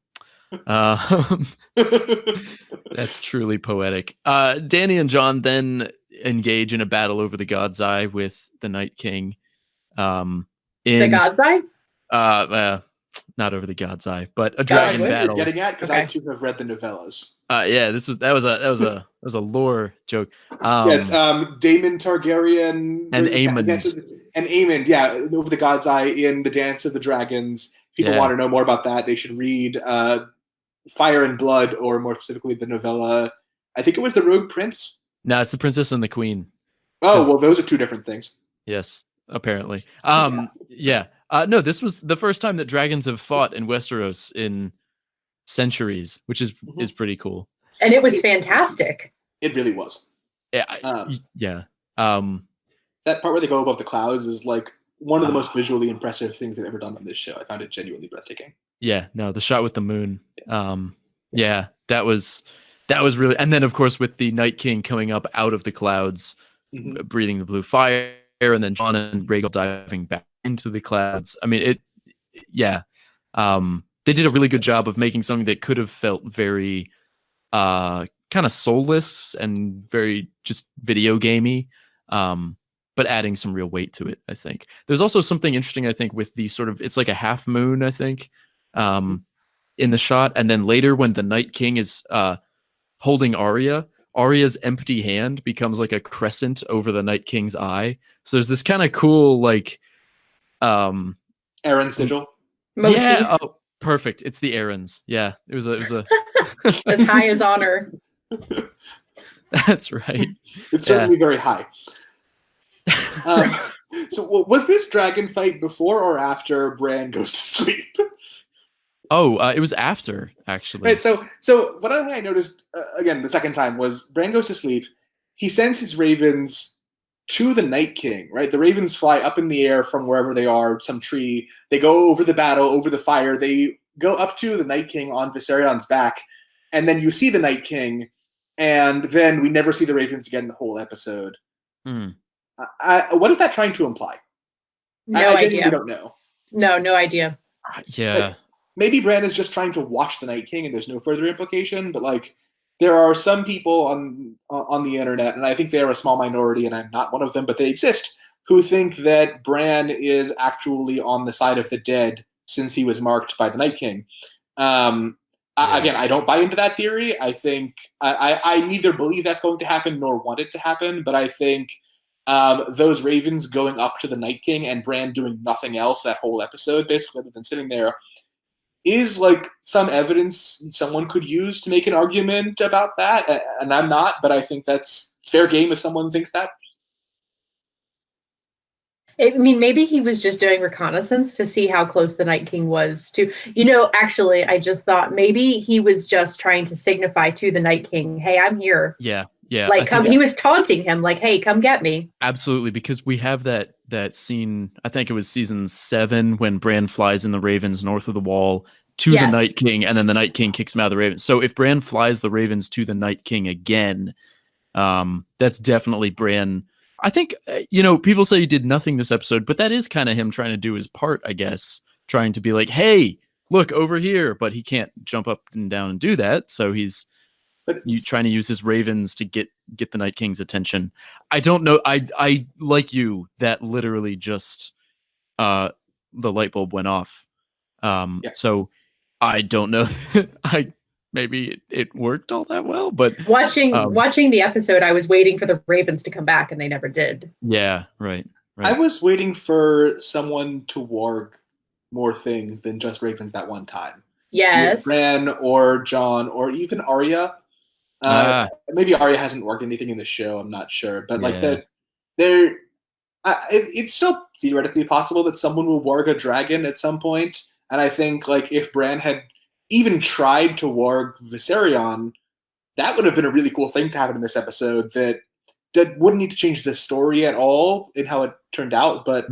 That's truly poetic. Dany and Jon then engage in a battle over the God's Eye with the Night King. The God's Eye? Not over the God's Eye, but a dragon battle. Getting at, because I too have read the novellas. Yeah, that was a lore joke. It's Daemon Targaryen and Aemond. And Aemond, yeah, over the God's Eye in the Dance of the Dragons. People want to know more about that. They should read Fire and Blood, or more specifically the novella. I think it was The Rogue Prince. No, it's The Princess and the Queen. Oh, well, those are two different things. Yes, apparently. Yeah. No, this was the first time that dragons have fought in Westeros in centuries, which is pretty cool. And it was fantastic. It really was. Yeah. That part where they go above the clouds is like one of the most visually impressive things they've ever done on this show. I found it genuinely breathtaking. Yeah, no, the shot with the moon. Yeah, that was really, and then of course with the Night King coming up out of the clouds, breathing the blue fire, and then Jon and Rhaegal diving back into the clouds. I mean, they did a really good job of making something that could have felt very kind of soulless and very just video gamey, but adding some real weight to it, I think. There's also something interesting, I think, with the sort of, it's like a half moon, I think, in the shot. And then later when the Night King is holding Arya's empty hand becomes like a crescent over the Night King's eye. So there's this kind of cool, like... Aaron sigil. Motif. Yeah, oh, perfect. It's the Aarons. Yeah, it was a as high as honor. That's right. It's certainly very high. So was this dragon fight before or after Bran goes to sleep? Oh, it was after, actually. Right. So one other thing I noticed again the second time was Bran goes to sleep. He sends his ravens to the Night King. Right. The ravens fly up in the air from wherever they are, some tree. They go over the battle, over the fire. They go up to the Night King on Viserion's back, and then you see the Night King, and then we never see the ravens again the whole episode. What is that trying to imply? No I idea. genuinely don't know. No idea. Yeah. maybe Bran is just trying to watch the Night King and there's no further implication, but like there are some people on the internet, and I think they are a small minority, and I'm not one of them, but they exist, who think that Bran is actually on the side of the dead since he was marked by the Night King. Again, I don't buy into that theory. I think I neither believe that's going to happen nor want it to happen, but I think those ravens going up to the Night King and Bran doing nothing else that whole episode, basically, other than sitting there, is like some evidence someone could use to make an argument about that. And I'm not, but I think that's fair game if someone thinks that. I mean, maybe he was just doing reconnaissance to see how close the Night King was to, actually, I just thought maybe he was just trying to signify to the Night King, hey, I'm here. Yeah. Yeah. Like, he was taunting him, like, hey, come get me. Absolutely. Because we have that scene, I think it was season 7, when Bran flies in the ravens north of the wall to the Night King, and then the Night King kicks him out of the ravens. So if Bran flies the ravens to the Night King again, that's definitely Bran. I think, people say he did nothing this episode, but that is kind of him trying to do his part, I guess, trying to be like, hey, look over here, but he can't jump up and down and do that. So he's trying to use his ravens to get the Night King's attention. I don't know. I like you, that literally just the light bulb went off. So I don't know. Maybe it worked all that well, but watching the episode, I was waiting for the ravens to come back, and they never did. Yeah, right. I was waiting for someone to warg more things than just ravens that one time. Yes, Bran or Jon or even Arya. Maybe Arya hasn't warged anything in the show. I'm not sure, but like that, it's still theoretically possible that someone will warg a dragon at some point. And I think like if Bran had even tried to warg Viserion, that would have been a really cool thing to happen in this episode that wouldn't need to change the story at all in how it turned out, but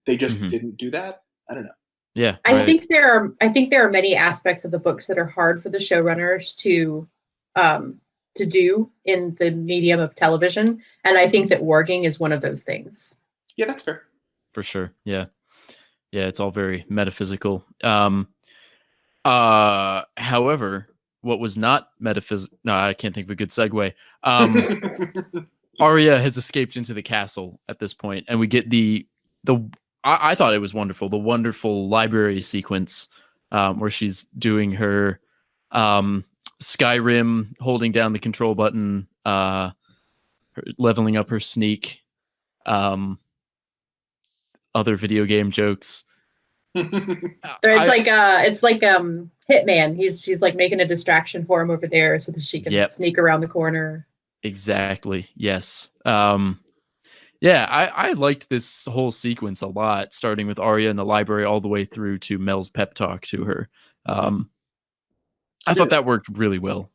they just didn't do that. I don't know. Yeah. I think there are many aspects of the books that are hard for the showrunners to do in the medium of television. And I think that warging is one of those things. Yeah, that's fair. For sure. Yeah. Yeah, it's all very metaphysical. However, what was not metaphysical... No, I can't think of a good segue. Arya has escaped into the castle at this point, and we get I thought it was wonderful, the wonderful library sequence where she's doing her Skyrim, holding down the control button, leveling up her sneak, other video game jokes. It's like Hitman. She's like making a distraction for him over there so that she can sneak around the corner. Exactly. Yes. I liked this whole sequence a lot, starting with Arya in the library all the way through to Mel's pep talk to her. I thought that worked really well.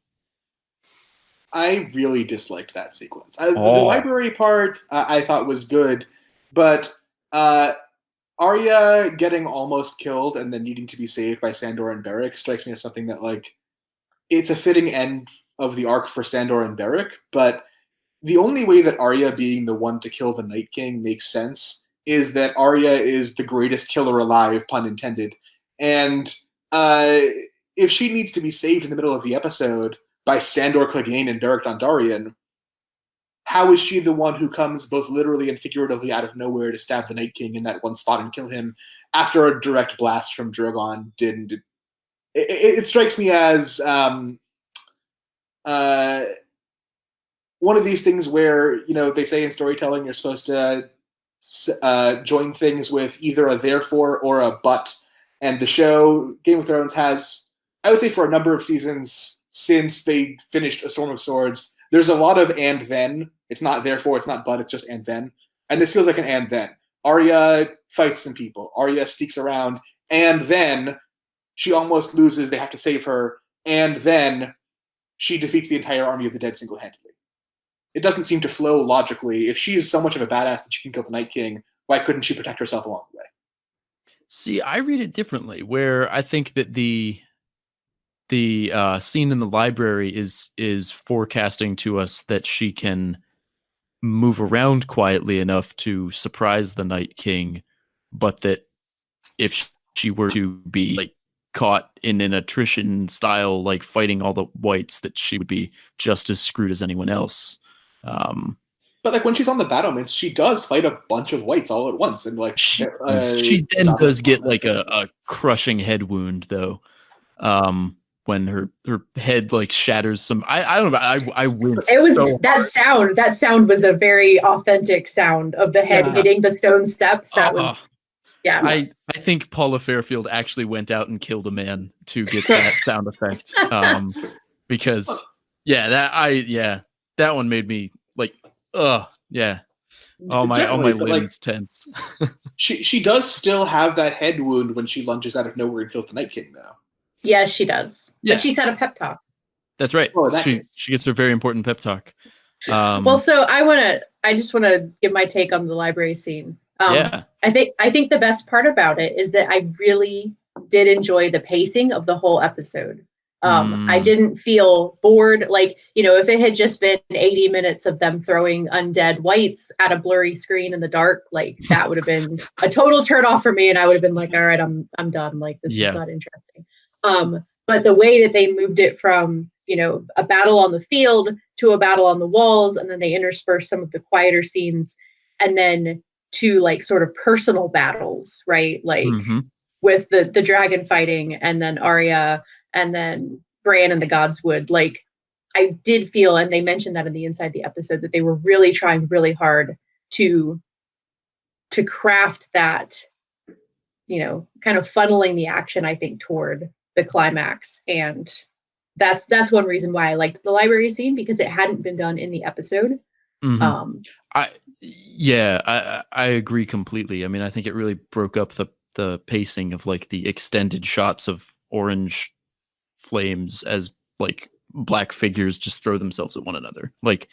I really disliked that sequence. The library part I thought was good, but Arya getting almost killed and then needing to be saved by Sandor and Beric strikes me as something that, like, it's a fitting end of the arc for Sandor and Beric, but the only way that Arya being the one to kill the Night King makes sense is that Arya is the greatest killer alive, pun intended. And if she needs to be saved in the middle of the episode by Sandor Clegane and Beric Dondarrion, how is she the one who comes both literally and figuratively out of nowhere to stab the Night King in that one spot and kill him after a direct blast from Drogon didn't? It strikes me as one of these things where, they say in storytelling you're supposed to join things with either a therefore or a but. And the show, Game of Thrones, has, I would say for a number of seasons since they finished A Storm of Swords, there's a lot of and then. It's not therefore, it's not but, it's just and then. And this feels like an and then. Arya fights some people. Arya sneaks around. And then she almost loses. They have to save her. And then she defeats the entire army of the dead single-handedly. It doesn't seem to flow logically. If she's so much of a badass that she can kill the Night King, why couldn't she protect herself along the way? See, I read it differently, where I think that the scene in the library is forecasting to us that she can move around quietly enough to surprise the Night King, but that if she were to be like caught in an attrition style, like fighting all the whites, that she would be just as screwed as anyone else. But like when she's on the battlements, she does fight a bunch of whites all at once, and like she then does get like a crushing head wound though. When her head like shatters some, I don't know, I winced. It was so that sound was a very authentic sound of the head hitting the stone steps. That was I think Paula Fairfield actually went out and killed a man to get that sound effect. Because that one made me like oh my limbs tense. She does still have that head wound when she lunges out of nowhere and kills the Night King though. Yes, she does. Yeah. But she's had a pep talk. That's right. She gets her very important pep talk. Well, so I just want to give my take on the library scene. I think the best part about it is that I really did enjoy the pacing of the whole episode. I didn't feel bored. Like, if it had just been 80 minutes of them throwing undead whites at a blurry screen in the dark, like that would have been a total turn off for me. And I would have been like, all right, I'm done. Like, this is not interesting. But the way that they moved it from, a battle on the field to a battle on the walls, and then they interspersed some of the quieter scenes, and then to like sort of personal battles, right? Like with the dragon fighting, and then Arya, and then Bran and the Godswood. Like I did feel, and they mentioned that in the inside the episode, that they were really trying really hard to craft that, kind of funneling the action, I think, toward the climax. And that's one reason why I liked the library scene, because it hadn't been done in the episode. I agree completely. I mean, I think it really broke up the pacing of like the extended shots of orange flames as like black figures just throw themselves at one another. Like,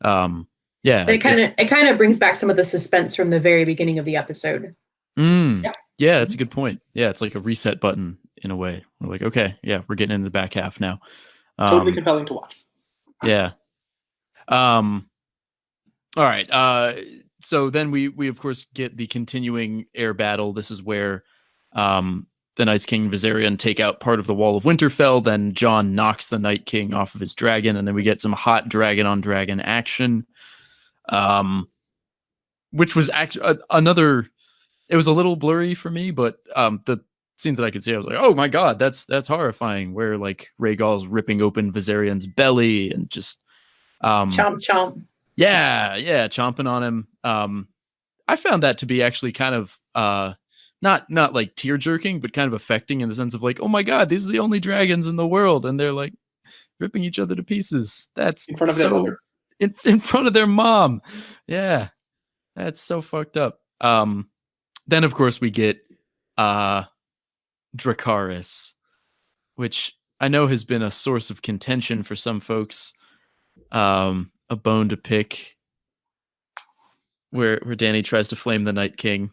it kind of brings back some of the suspense from the very beginning of the episode. Yeah, that's a good point. Yeah, it's like a reset button in a way. We're like, okay, we're getting into the back half now. Totally compelling to watch. Yeah. All right. So then we of course get the continuing air battle. This is where the Night King and Viserion take out part of the Wall of Winterfell. Then Jon knocks the Night King off of his dragon, and then we get some hot dragon on dragon action. Which was actually another. It was a little blurry for me, but the scenes that I could see, I was like, "Oh my god, that's horrifying!" Where like Rhaegal's ripping open Viserion's belly and just chomp chomp. Yeah, chomping on him. I found that to be actually kind of not like tear jerking, but kind of affecting in the sense of like, oh my god, these are the only dragons in the world, and they're like ripping each other to pieces. That's in front of their mother. In front of their mom. Yeah, that's so fucked up. Then of course we get Dracarys, which I know has been a source of contention for some folks. A bone to pick, where Dany tries to flame the Night King.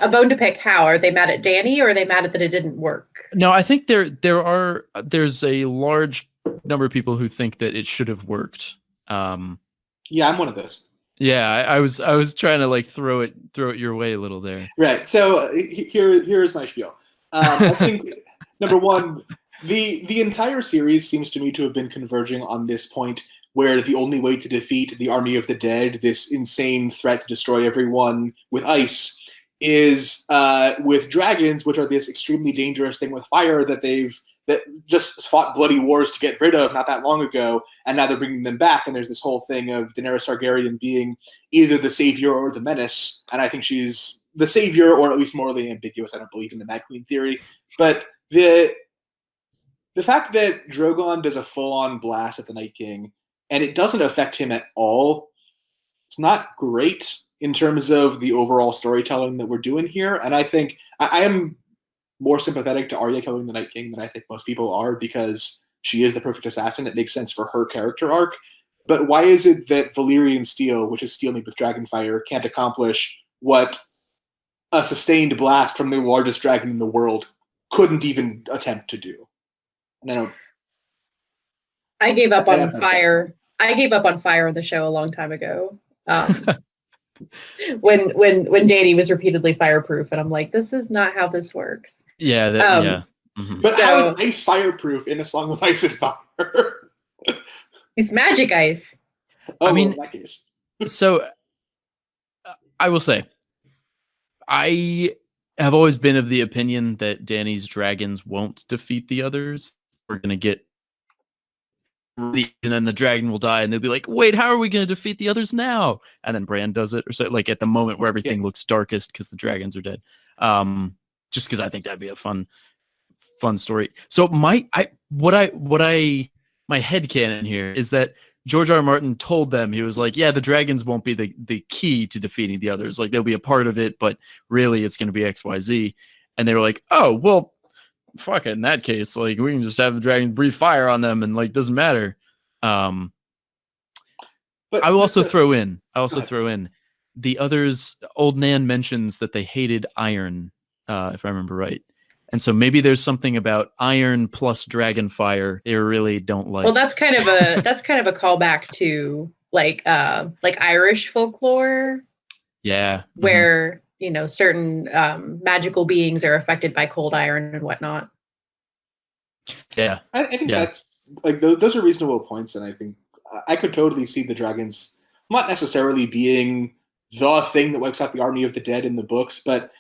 A bone to pick. How are they mad at Dany, or are they mad at that it didn't work? No, I think there's a large number of people who think that it should have worked. I'm one of those. Yeah, I was trying to like throw it your way a little there. Right. So here's my spiel. I think number one, the entire series seems to me to have been converging on this point, where the only way to defeat the army of the dead, this insane threat to destroy everyone with ice, is with dragons, which are this extremely dangerous thing with fire that just fought bloody wars to get rid of not that long ago, and now they're bringing them back. And there's this whole thing of Daenerys Targaryen being either the savior or the menace, and I think she's the savior, or at least morally ambiguous. I don't believe in the Mad Queen theory, but the fact that Drogon does a full-on blast at the Night King, and it doesn't affect him at all, it's not great in terms of the overall storytelling that we're doing here. And I think I am more sympathetic to Arya killing the Night King than I think most people are, because she is the perfect assassin. It makes sense for her character arc. But why is it that Valyrian steel, which is steel made with dragonfire, can't accomplish what a sustained blast from the largest dragon in the world couldn't even attempt to do? And I gave up on fire. I gave up on fire on the show a long time ago. When Dany was repeatedly fireproof, and I'm like, this is not how this works. Yeah. But So- how is ice fireproof in A Song of Ice and Fire? It's magic ice. Oh, I mean- in that case. So I will say, I have always been of the opinion that Danny's dragons won't defeat the others. We're gonna get, and then the dragon will die, and they'll be like, "Wait, how are we gonna defeat the others now?" And then Bran does it, or so, like at the moment where everything looks darkest because the dragons are dead. Just because I think that'd be a fun story. So my headcanon here is that George R. R. Martin told them, he was like, yeah, the dragons won't be the key to defeating the others. Like, they'll be a part of it, but really it's going to be XYZ. And they were like, oh, well, fuck it. In that case, like, we can just have the dragons breathe fire on them and, like, doesn't matter. But I will also so- throw in, ahead. the others, Old Nan mentions that they hated iron, if I remember right. And so maybe there's something about iron plus dragon fire they really don't like. Well, that's kind of a callback to like Irish folklore, yeah. where certain magical beings are affected by cold iron and whatnot. Yeah. I think that's like those are reasonable points, and I think I could totally see the dragons not necessarily being the thing that wipes out the army of the dead in the books, but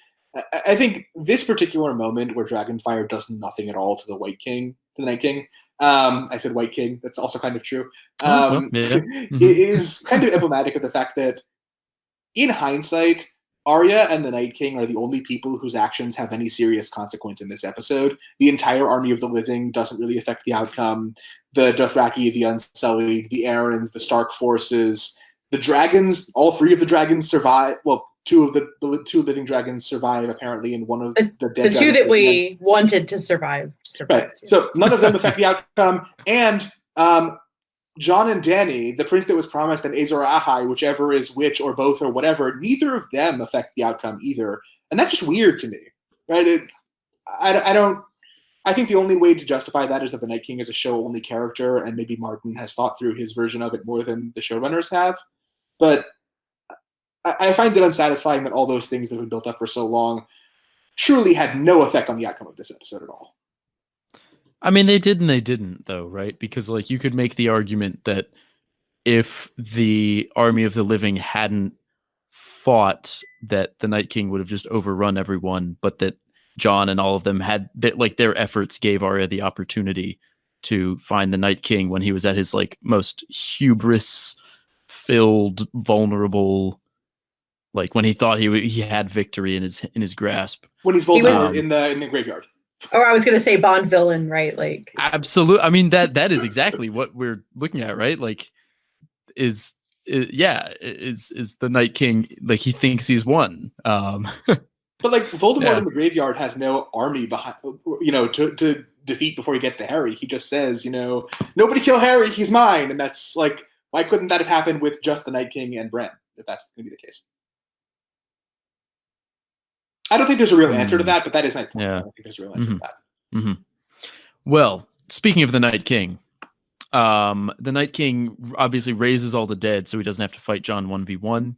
I think this particular moment where Dragonfire does nothing at all to the Night King. I said White King. That's also kind of true. Is kind of emblematic of the fact that, in hindsight, Arya and the Night King are the only people whose actions have any serious consequence in this episode. The entire army of the living doesn't really affect the outcome. The Dothraki, the Unsullied, the Arryns, the Stark forces, the dragons. All three of the dragons survive. Well, two of the two living dragons survive, apparently, and one of the dead. The two that we wanted to survive. Right. Too. So none of them affect the outcome. And Jon and Dany, the prince that was promised, and Azor Ahai, whichever is which or both or whatever, neither of them affect the outcome either. And that's just weird to me. Right? I think the only way to justify that is that the Night King is a show-only character, and maybe Martin has thought through his version of it more than the showrunners have. But I find it unsatisfying that all those things that have been built up for so long truly had no effect on the outcome of this episode at all. I mean, they did and they didn't, though, right? Because, like, you could make the argument that if the army of the living hadn't fought, that the Night King would have just overrun everyone, but that Jon and all of them had, that, like, their efforts gave Arya the opportunity to find the Night King when he was at his, like, most hubris-filled, vulnerable, like, when he thought he had victory in his grasp. When he's Voldemort in the graveyard. Or I was going to say Bond villain, right? Like, absolutely. I mean, that is exactly what we're looking at, right? Like, is the Night King, like, he thinks he's won. But like, Voldemort in the graveyard has no army behind, to defeat before he gets to Harry. He just says, nobody kill Harry, he's mine. And that's like, why couldn't that have happened with just the Night King and Bran, if that's going to be the case? I don't think there's a real answer to that, but that is my point. Yeah. I don't think there's a real answer to that. Mm-hmm. Well, speaking of the Night King, the Night King obviously raises all the dead, so he doesn't have to fight Jon 1v1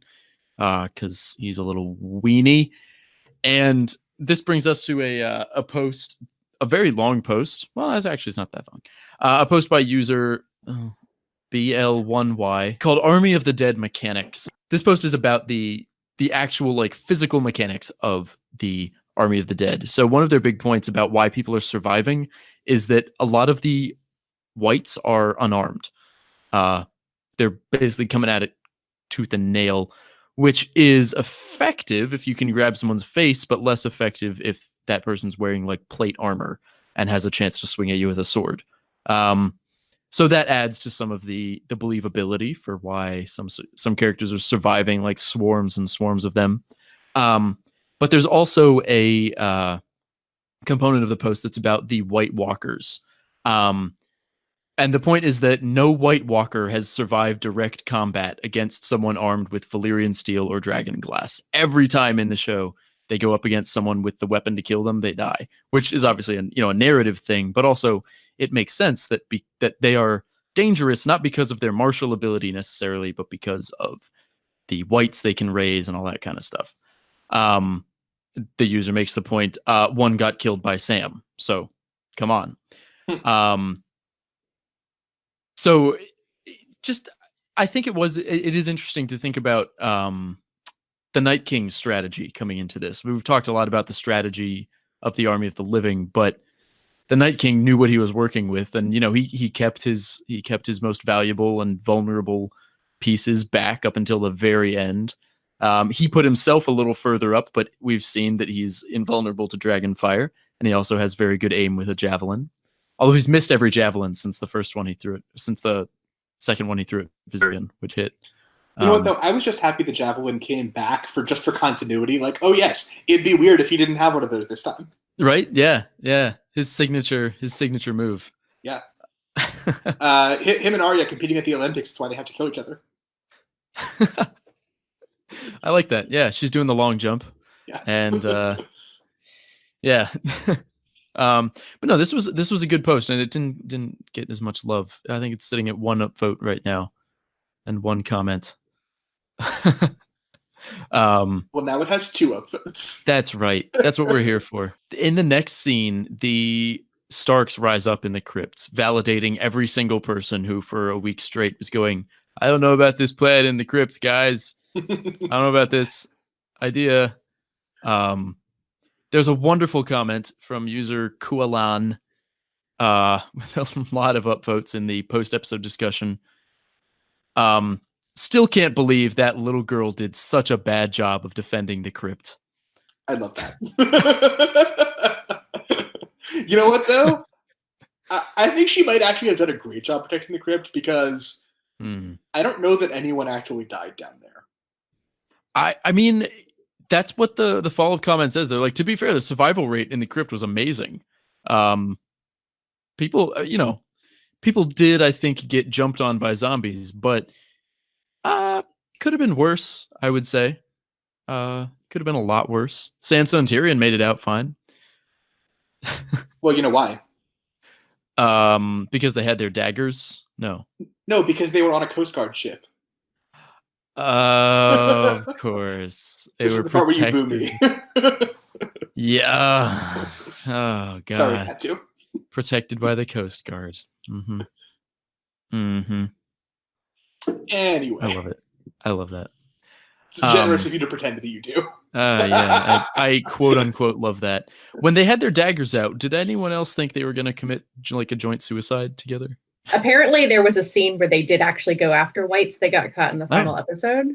because he's a little weenie. And this brings us to a post, a very long post. Well, it's not that long. A post by user BL1Y called Army of the Dead Mechanics. This post is about the actual, like, physical mechanics of the Army of the Dead. So one of their big points about why people are surviving is that a lot of the whites are unarmed. They're basically coming at it tooth and nail, which is effective if you can grab someone's face, but less effective if that person's wearing, like, plate armor and has a chance to swing at you with a sword. So that adds to some of the believability for why some characters are surviving, like swarms and swarms of them. But there's also a component of the post that's about the White Walkers. And the point is that no White Walker has survived direct combat against someone armed with Valyrian steel or dragon glass. Every time in the show they go up against someone with the weapon to kill them, they die, which is obviously a narrative thing, but also it makes sense that that they are dangerous, not because of their martial ability necessarily, but because of the whites they can raise and all that kind of stuff. The user makes the point, one got killed by Sam. So Come on. So just, I think it is interesting to think about the Night King's strategy coming into this. We've talked a lot about the strategy of the Army of the Living, but the Night King knew what he was working with, and he kept his most valuable and vulnerable pieces back up until the very end. He put himself a little further up, but we've seen that he's invulnerable to dragon fire, and he also has very good aim with a javelin. Although he's missed every javelin since the second one he threw at Viserion, which hit. You know what, though? I was just happy the javelin came back for continuity. Like, oh yes, it'd be weird if he didn't have one of those this time. Right? Yeah. His signature move. Yeah. Him and Arya competing at the Olympics. That's why they have to kill each other. I like that. Yeah, she's doing the long jump. Yeah. And yeah. But no, this was a good post, and it didn't get as much love. I think it's sitting at 1 upvote right now, and 1 comment. Well, now it has 2 upvotes. That's right. That's what we're here for. In the next scene, the Starks rise up in the crypts, validating every single person who for a week straight was going, I don't know about this plan in the crypts, guys. I don't know about this idea. There's a wonderful comment from user Kualan with a lot of upvotes in the post-episode discussion. Still can't believe that little girl did such a bad job of defending the crypt. I love that. You know what, though? I think she might actually have done a great job protecting the crypt, because I don't know that anyone actually died down there. I mean, that's what the follow-up comment says. They're like, to be fair, the survival rate in the crypt was amazing. People did, I think, get jumped on by zombies, but could have been worse, I would say. Could have been a lot worse. Sansa and Tyrion made it out fine. Well, you know why? Because they had their daggers? No, because they were on a Coast Guard ship. Of course. They were protected. Where you boo me. Yeah. Oh, God. Sorry, I had to. Protected by the Coast Guard. Anyway. I love it. I love that. It's generous of you to pretend that you do. Yeah, I quote unquote love that. When they had their daggers out, did anyone else think they were going to commit like a joint suicide together? Apparently, there was a scene where they did actually go after whites. They got caught in the final episode.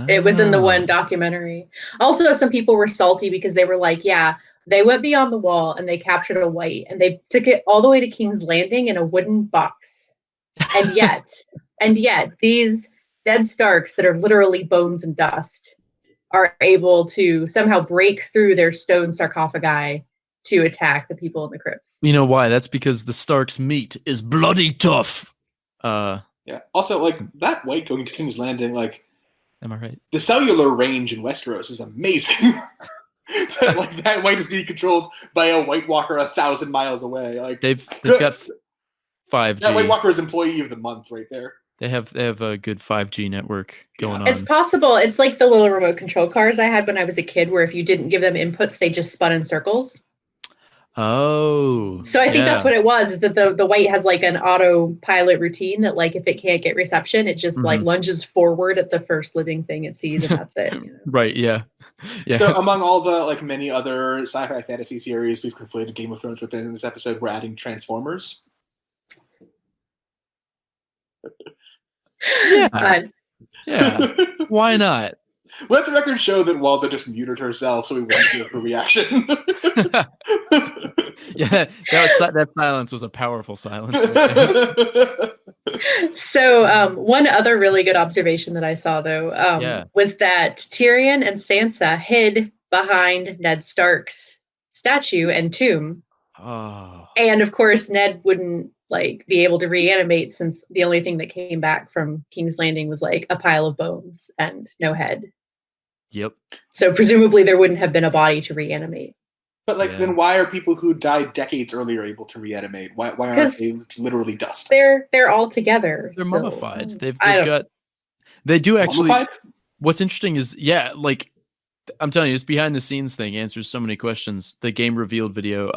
It was in the one documentary. Also, some people were salty because they were like, yeah, they went beyond the wall and they captured a white and they took it all the way to King's Landing in a wooden box. And yet, these dead Starks that are literally bones and dust are able to somehow break through their stone sarcophagi to attack the people in the crypts. You know why? That's because the Stark's meat is bloody tough. Yeah. Also, like, that white going to King's Landing, like, am I right? The cellular range in Westeros is amazing. that white is being controlled by a White Walker 1,000 miles away. Like, they've got 5G. That White Walker is Employee of the Month right there. They have a good 5G network going on. It's possible. It's like the little remote control cars I had when I was a kid, where if you didn't give them inputs, they just spun in circles. Oh. So I think that's what it was, is that the white has like an autopilot routine that, like, if it can't get reception, it just like lunges forward at the first living thing it sees, and that's it. You know? Right, yeah. So among all the like many other sci-fi fantasy series we've conflated Game of Thrones with in this episode, we're adding Transformers. Yeah. Yeah. Why not? Let the record show that Walda just muted herself so we wouldn't hear her reaction. Yeah, that silence was a powerful silence. Right. So one other really good observation that I saw, though, was that Tyrion and Sansa hid behind Ned Stark's statue and tomb. Oh. And of course, Ned wouldn't be able to reanimate, since the only thing that came back from King's Landing was like a pile of bones and no head. Yep. So presumably there wouldn't have been a body to reanimate. But then why are people who died decades earlier able to reanimate? Why aren't they literally dust? They're all together. They're still. mummified. They do actually. Mummified? What's interesting is, I'm telling you, this behind the scenes thing answers so many questions. The game revealed video.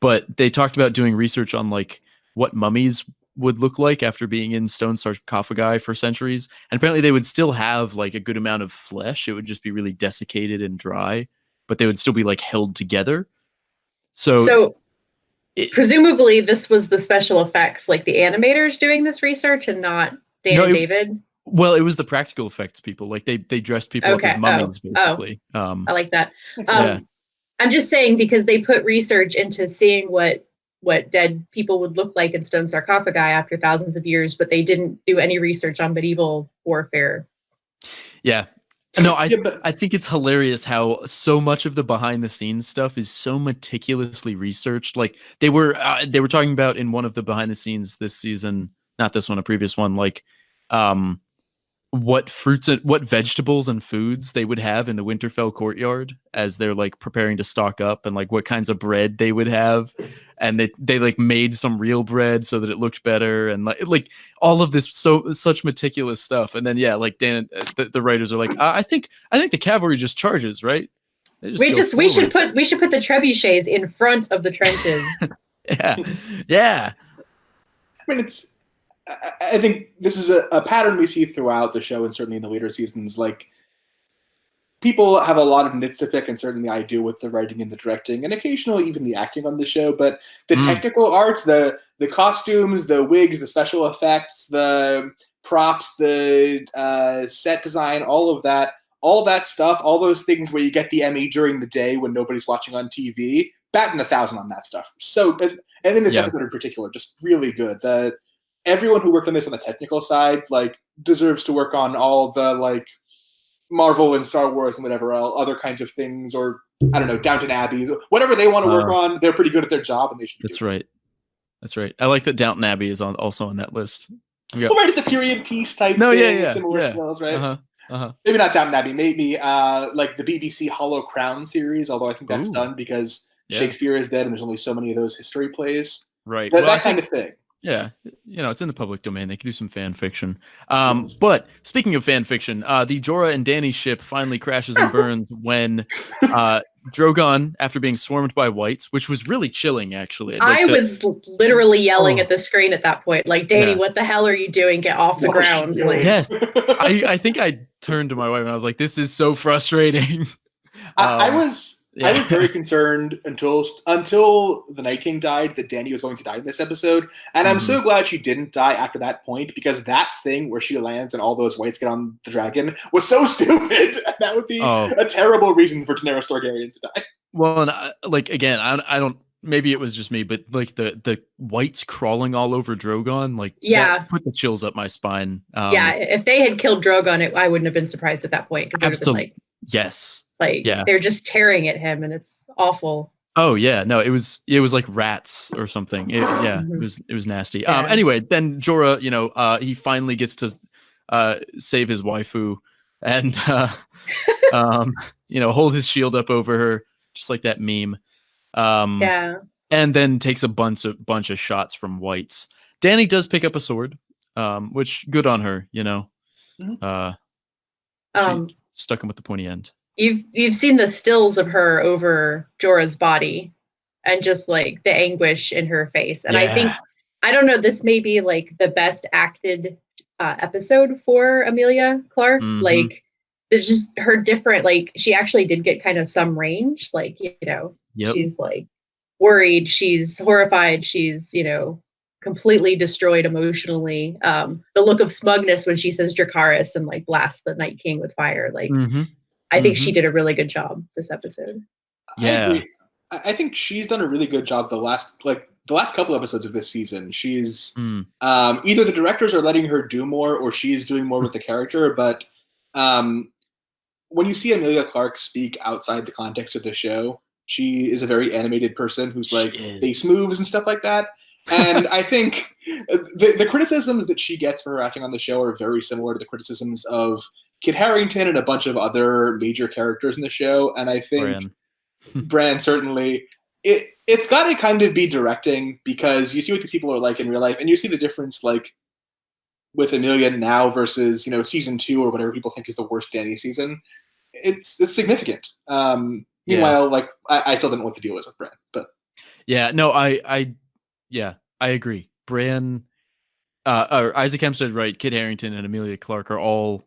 but they talked about doing research on like what mummies would look like after being in stone sarcophagi for centuries. And apparently they would still have like a good amount of flesh. It would just be really desiccated and dry, but they would still be like held together. So presumably this was the special effects, like the animators doing this research and not Dan and David. Well, it was the practical effects people. Like they dressed people up as mummies, basically. I like that. I'm just saying because they put research into seeing what dead people would look like in stone sarcophagi after thousands of years, but they didn't do any research on medieval warfare. Yeah. No, I think it's hilarious how so much of the behind the scenes stuff is so meticulously researched. Like they were talking about in one of the behind the scenes this season, not this one, a previous one, like what fruits and what vegetables and foods they would have in the Winterfell courtyard as they're like preparing to stock up, and like what kinds of bread they would have, and they like made some real bread so that it looked better, and like all of this such meticulous stuff. And then like Dan, the writers are like, I think the cavalry just charges, right? We should put the trebuchets in front of the trenches. yeah. I mean, I think this is a pattern we see throughout the show, and certainly in the later seasons. Like, people have a lot of nits to pick, and certainly I do with the writing and the directing, and occasionally even the acting on the show. But the technical arts, the costumes, the wigs, the special effects, the props, the set design, all of that stuff, all those things where you get the Emmy during the day when nobody's watching on TV, batting 1,000 on that stuff. So, and in this episode in particular, just really good. Everyone who worked on this on the technical side, like, deserves to work on all the, like, Marvel and Star Wars and whatever other kinds of things, or, I don't know, Downton Abbey, whatever they want to work on. They're pretty good at their job, and they should. That's right. I like that Downton Abbey is also on that list. Well, right, it's a period piece type thing. Similar smells, right? Maybe not Downton Abbey. Maybe like the BBC Hollow Crown series, although I think that's done because Shakespeare is dead and there's only so many of those history plays. Right. That kind of thing. Yeah, it's in the public domain. They can do some fan fiction. But speaking of fan fiction, the Jorah and Dany ship finally crashes and burns when Drogon, after being swarmed by whites, which was really chilling, actually. I was literally yelling at the screen at that point, like, Dany, what the hell are you doing? Get off the ground. Like, yes. I think I turned to my wife and I was like, this is so frustrating. I was very concerned until the Night King died that Dany was going to die in this episode, and I'm so glad she didn't die after that point, because that thing where she lands and all those whites get on the dragon was so stupid. That would be a terrible reason for Daenerys Targaryen to die. Well, and I don't. Maybe it was just me, but like the whites crawling all over Drogon, like that put the chills up my spine. If they had killed Drogon, I wouldn't have been surprised at that point, because absolutely. Yes. They're just tearing at him, and it's awful. Oh yeah, no, it was like rats or something. It was nasty. Yeah. Anyway, then Jorah, he finally gets to save his waifu, and hold his shield up over her, just like that meme. And then takes a bunch of shots from whites. Dany does pick up a sword, which good on her. She stuck him with the pointy end. You've seen the stills of her over Jorah's body, and just like the anguish in her face. And I think, I don't know, this may be like the best acted episode for Emilia Clarke. Like, it's just her different, like, she actually did get kind of some range. Like, she's like worried, she's horrified, she's, completely destroyed emotionally. The look of smugness when she says Dracarys and like blasts the Night King with fire. Like, I think she did a really good job this episode. Yeah. I think she's done a really good job the last couple episodes of this season. She's either the directors are letting her do more, or she's doing more with the character. But when you see Emilia Clarke speak outside the context of the show, she is a very animated person who's like face moves and stuff like that. And I think the criticisms that she gets for her acting on the show are very similar to the criticisms of Kit Harington and a bunch of other major characters in the show. And I think Bran certainly, it's got to kind of be directing, because you see what the people are like in real life, and you see the difference, like, with Emilia now versus, season 2 or whatever people think is the worst Dany season. It's significant. Meanwhile, like, I still didn't know what the deal was with Bran, but. Yeah, no, yeah, I agree. Bran, or Isaac Hempstead, right? Kit Harington and Amelia Clark are all.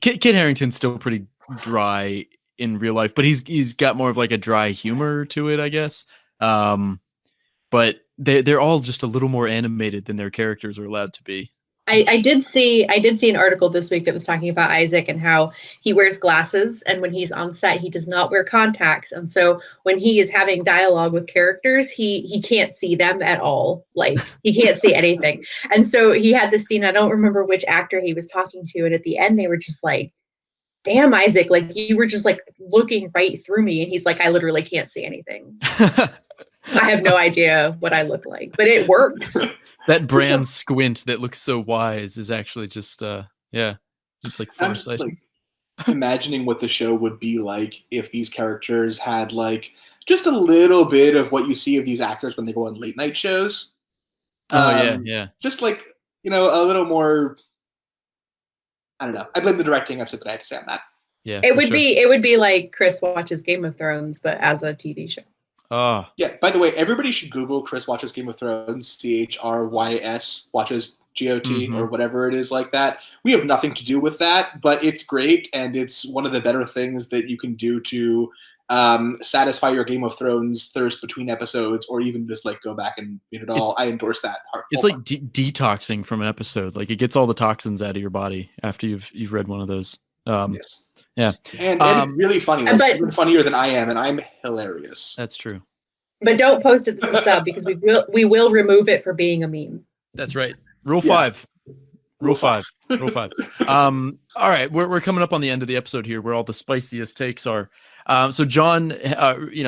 Kit Harington's still pretty dry in real life, but he's got more of like a dry humor to it, I guess. But they're all just a little more animated than their characters are allowed to be. I did see an article this week that was talking about Isaac and how he wears glasses, and when he's on set he does not wear contacts, and so when he is having dialogue with characters he can't see them at all, like he can't see anything. And so he had this scene, I don't remember which actor he was talking to, and at the end they were just like, damn, Isaac, like you were just like looking right through me, and he's like, I literally can't see anything. I have no idea what I look like, but it works. That Bran squint that looks so wise is actually just it's like foresight. Like imagining what the show would be like if these characters had like just a little bit of what you see of these actors when they go on late night shows. Yeah. Just like, a little more. I don't know. I blame the directing. I've said what I had to say on that. Yeah, it would be like Chris watches Game of Thrones, but as a TV show. Oh. Yeah, by the way, everybody should Google Chris watches Game of Thrones, CHRYS watches GOT, or whatever it is like that. We have nothing to do with that, but it's great, and it's one of the better things that you can do to satisfy your Game of Thrones thirst between episodes, or even just like go back and read it all. I endorse that. It's like detoxing from an episode. Like it gets all the toxins out of your body after you've read one of those. Yes. Yeah, and it's really funny, like, even funnier than I am, and I'm hilarious. That's true. But don't post it to the sub because we will remove it for being a meme. That's right. Rule 5. Rule 5. Rule 5. All right, we're coming up on the end of the episode here, where all the spiciest takes are. So Jon,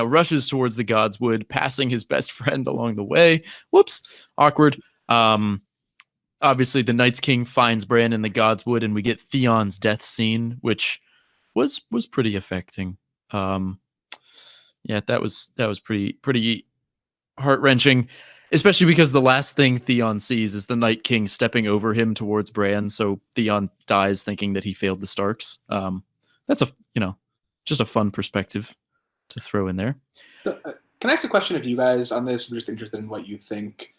rushes towards the Godswood, passing his best friend along the way. Whoops, awkward. Obviously, the Night's King finds Bran in the Godswood, and we get Theon's death scene, which was pretty affecting. That was pretty heart-wrenching, especially because the last thing Theon sees is the Night King stepping over him towards Bran, so Theon dies thinking that he failed the Starks. That's just a fun perspective to throw in there. So, can I ask a question of you guys on this? I'm just interested in what you think.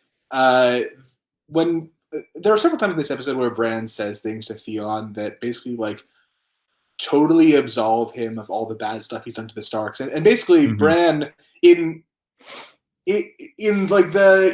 When there are several times in this episode where Bran says things to Theon that basically like totally absolve him of all the bad stuff he's done to the Starks, and basically Bran in like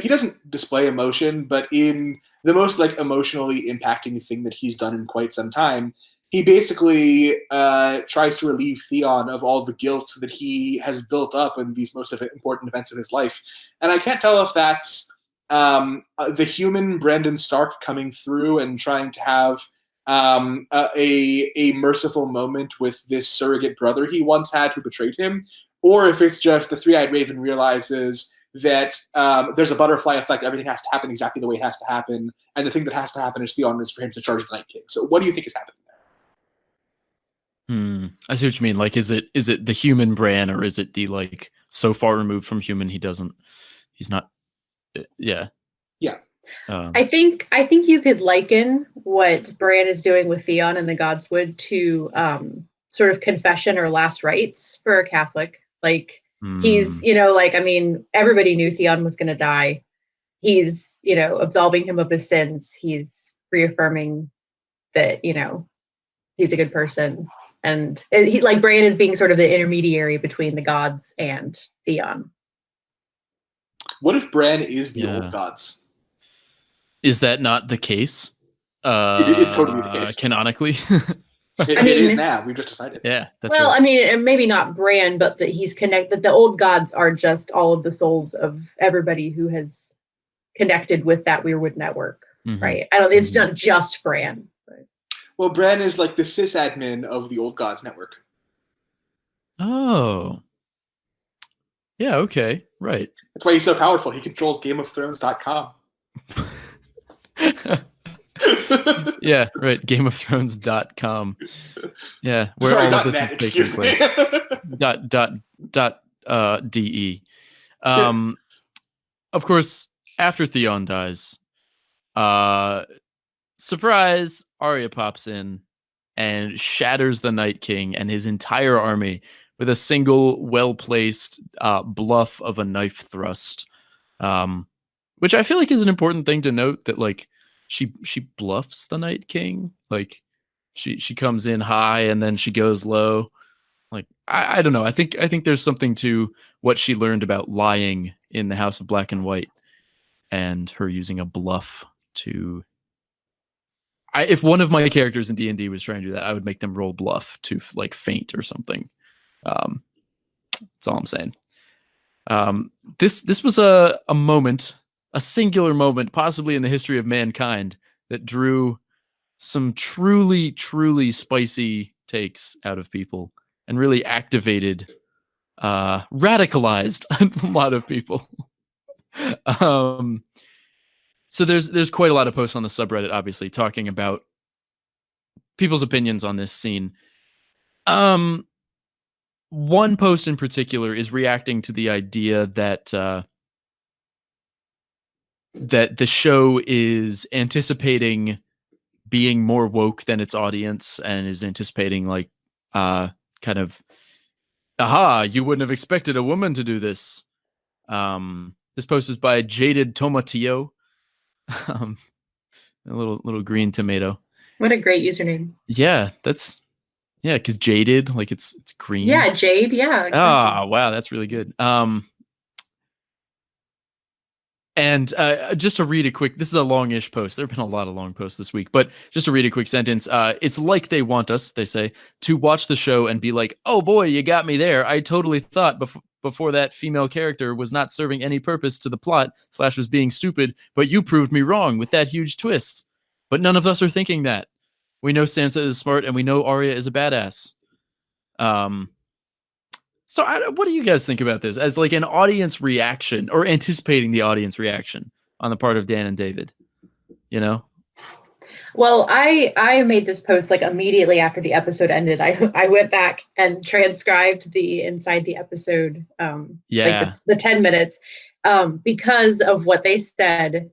he doesn't display emotion, but in the most like emotionally impacting thing that he's done in quite some time, he basically tries to relieve Theon of all the guilt that he has built up in these most important events of his life. And I can't tell if that's the human Brandon Stark coming through and trying to have a merciful moment with this surrogate brother he once had who betrayed him, or if it's just the Three-Eyed Raven realizes that there's a butterfly effect, everything has to happen exactly the way it has to happen, and the thing that has to happen is Theon is for him to charge the Night King. So what do you think is happening there? I see what you mean. Like, is it the human Bran, or is it the like so far removed from human he's not? Yeah. I think you could liken what Bran is doing with Theon and the Godswood to sort of confession or last rites for a Catholic. Like he's, everybody knew Theon was going to die. He's, absolving him of his sins. He's reaffirming that, he's a good person. And he, like, Bran is being sort of the intermediary between the gods and Theon. What if Bran is the old gods? Is that not the case? It's totally the case. Canonically. It is now. We've just decided. Yeah. Maybe not Bran, but that he's connected. The old gods are just all of the souls of everybody who has connected with that Weirwood network, right? I don't. It's not just Bran. But. Well, Bran is like the sysadmin of the old gods network. Oh. Yeah. Okay. Right. That's why he's so powerful. He controls GameOfThrones.com. Yeah, right. GameOfThrones.com. Yeah, where sorry, all of this .net, is taking excuse me. .de. Of course, after Theon dies, surprise, Arya pops in and shatters the Night King and his entire army with a single well-placed bluff of a knife thrust, which I feel like is an important thing to note, that like she bluffs the Night King. Like she comes in high and then she goes low. Like I don't know. I think there's something to what she learned about lying in the House of Black and White, and her using a bluff to. If one of my characters in D&D was trying to do that, I would make them roll bluff to like feint or something. That's all I'm saying. This was a moment, a singular moment, possibly in the history of mankind, that drew some truly, truly spicy takes out of people and really activated, radicalized a lot of people. So there's quite a lot of posts on the subreddit, obviously, talking about people's opinions on this scene. One post in particular is reacting to the idea that that the show is anticipating being more woke than its audience, and is anticipating like kind of, aha, you wouldn't have expected a woman to do this. This post is by Jaded Tomatillo, a little green tomato. What a great username. Yeah, because jaded, like it's green. Yeah, jade. Yeah. Exactly. Oh, wow, that's really good. And just to read a quick, this is a longish post. There have been a lot of long posts this week, but just to read a quick sentence, it's like they want us, they say, to watch the show and be like, oh boy, you got me there. I totally thought before that female character was not serving any purpose to the plot / was being stupid, but you proved me wrong with that huge twist. But none of us are thinking that. We know Sansa is smart, and we know Arya is a badass. So what do you guys think about this as like an audience reaction, or anticipating the audience reaction on the part of Dan and David? You know? Well, I made this post like immediately after the episode ended. I went back and transcribed the inside the episode, like the 10 minutes, because of what they said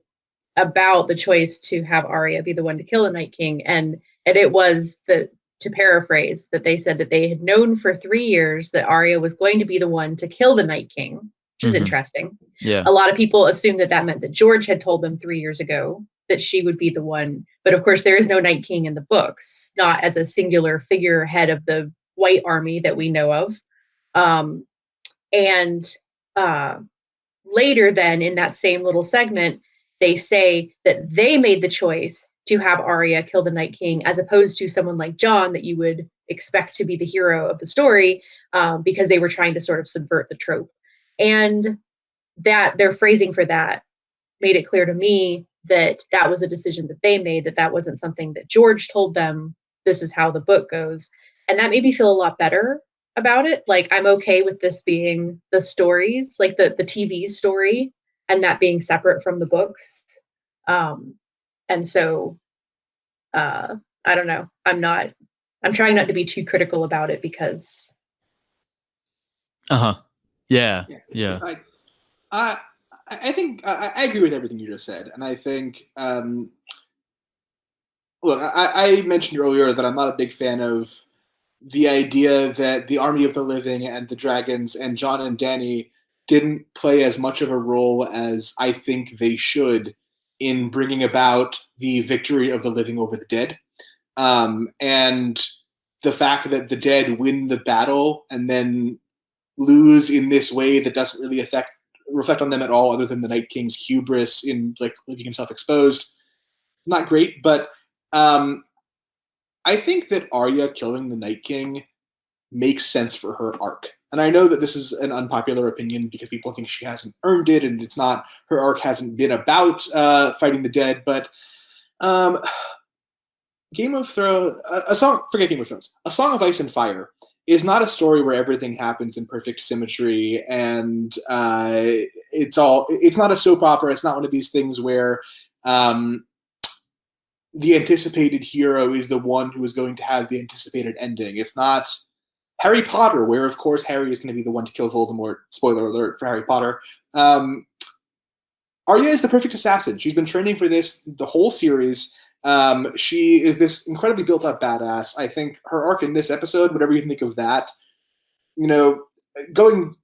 about the choice to have Arya be the one to kill the Night King. And it was to paraphrase, that they said that they had known for 3 years that Arya was going to be the one to kill the Night King, which is interesting. Yeah. A lot of people assumed that meant that George had told them 3 years ago that she would be the one. But of course, there is no Night King in the books, not as a singular figurehead of the White Army that we know of. Later then, in that same little segment, they say that they made the choice to have Arya kill the Night King, as opposed to someone like Jon that you would expect to be the hero of the story, because they were trying to sort of subvert the trope. And that their phrasing for that made it clear to me that that was a decision that they made, that wasn't something that George told them, this is how the book goes. And that made me feel a lot better about it. Like, I'm okay with this being the stories, like the TV story, and that being separate from the books. And so, I don't know. I'm trying not to be too critical about it, because. Yeah. I think I agree with everything you just said. And I think, look, I mentioned earlier that I'm not a big fan of the idea that the Army of the Living and the Dragons and Jon and Dany didn't play as much of a role as I think they should in bringing about the victory of the living over the dead. And the fact that the dead win the battle and then lose in this way that doesn't really reflect on them at all, other than the Night King's hubris in like leaving himself exposed. Not great, but I think that Arya killing the Night King makes sense for her arc. And I know that this is an unpopular opinion because people think she hasn't earned it, and it's not, her arc hasn't been about fighting the dead, but Game of Thrones, forget Game of Thrones, A Song of Ice and Fire is not a story where everything happens in perfect symmetry, and it's not a soap opera. It's not one of these things where the anticipated hero is the one who is going to have the anticipated ending. It's not Harry Potter, where of course Harry is going to be the one to kill Voldemort. Spoiler alert for Harry Potter. Arya is the perfect assassin. She's been training for this the whole series. She is this incredibly built-up badass. I think her arc in this episode, whatever you think of that, going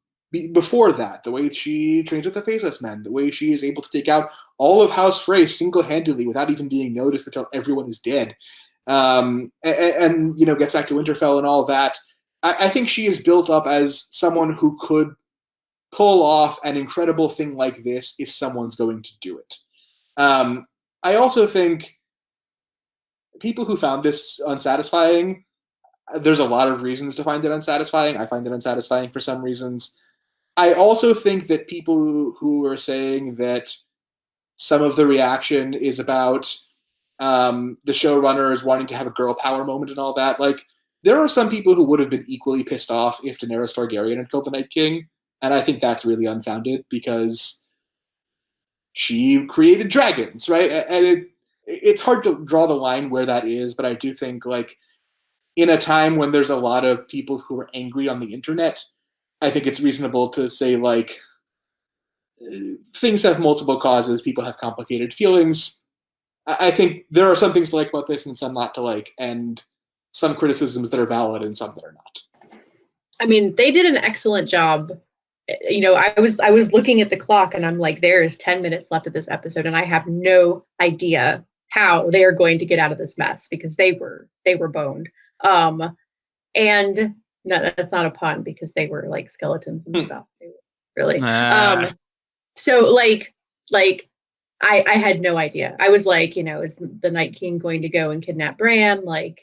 before that, the way she trains with the Faceless Men, the way she is able to take out all of House Frey single-handedly without even being noticed until everyone is dead, and gets back to Winterfell and all that. I think she is built up as someone who could pull off an incredible thing like this if someone's going to do it. I also think people who found this unsatisfying, there's a lot of reasons to find it unsatisfying. I find it unsatisfying for some reasons. I also think that people who are saying that some of the reaction is about the showrunners wanting to have a girl power moment and all that. Like, there are some people who would have been equally pissed off if Daenerys Targaryen had killed the Night King, and I think that's really unfounded because she created dragons, right? And it's hard to draw the line where that is, but I do think, like, in a time when there's a lot of people who are angry on the internet, I think it's reasonable to say, like, things have multiple causes, people have complicated feelings. I think there are some things to like about this and some not to like, and some criticisms that are valid and some that are not. I mean, they did an excellent job. I was looking at the clock and I'm like, there is 10 minutes left of this episode, and I have no idea how they are going to get out of this mess because they were boned. And no, that's not a pun because they were like skeletons and stuff. They were really. So like I had no idea. I was like, is the Night King going to go and kidnap Bran? Like,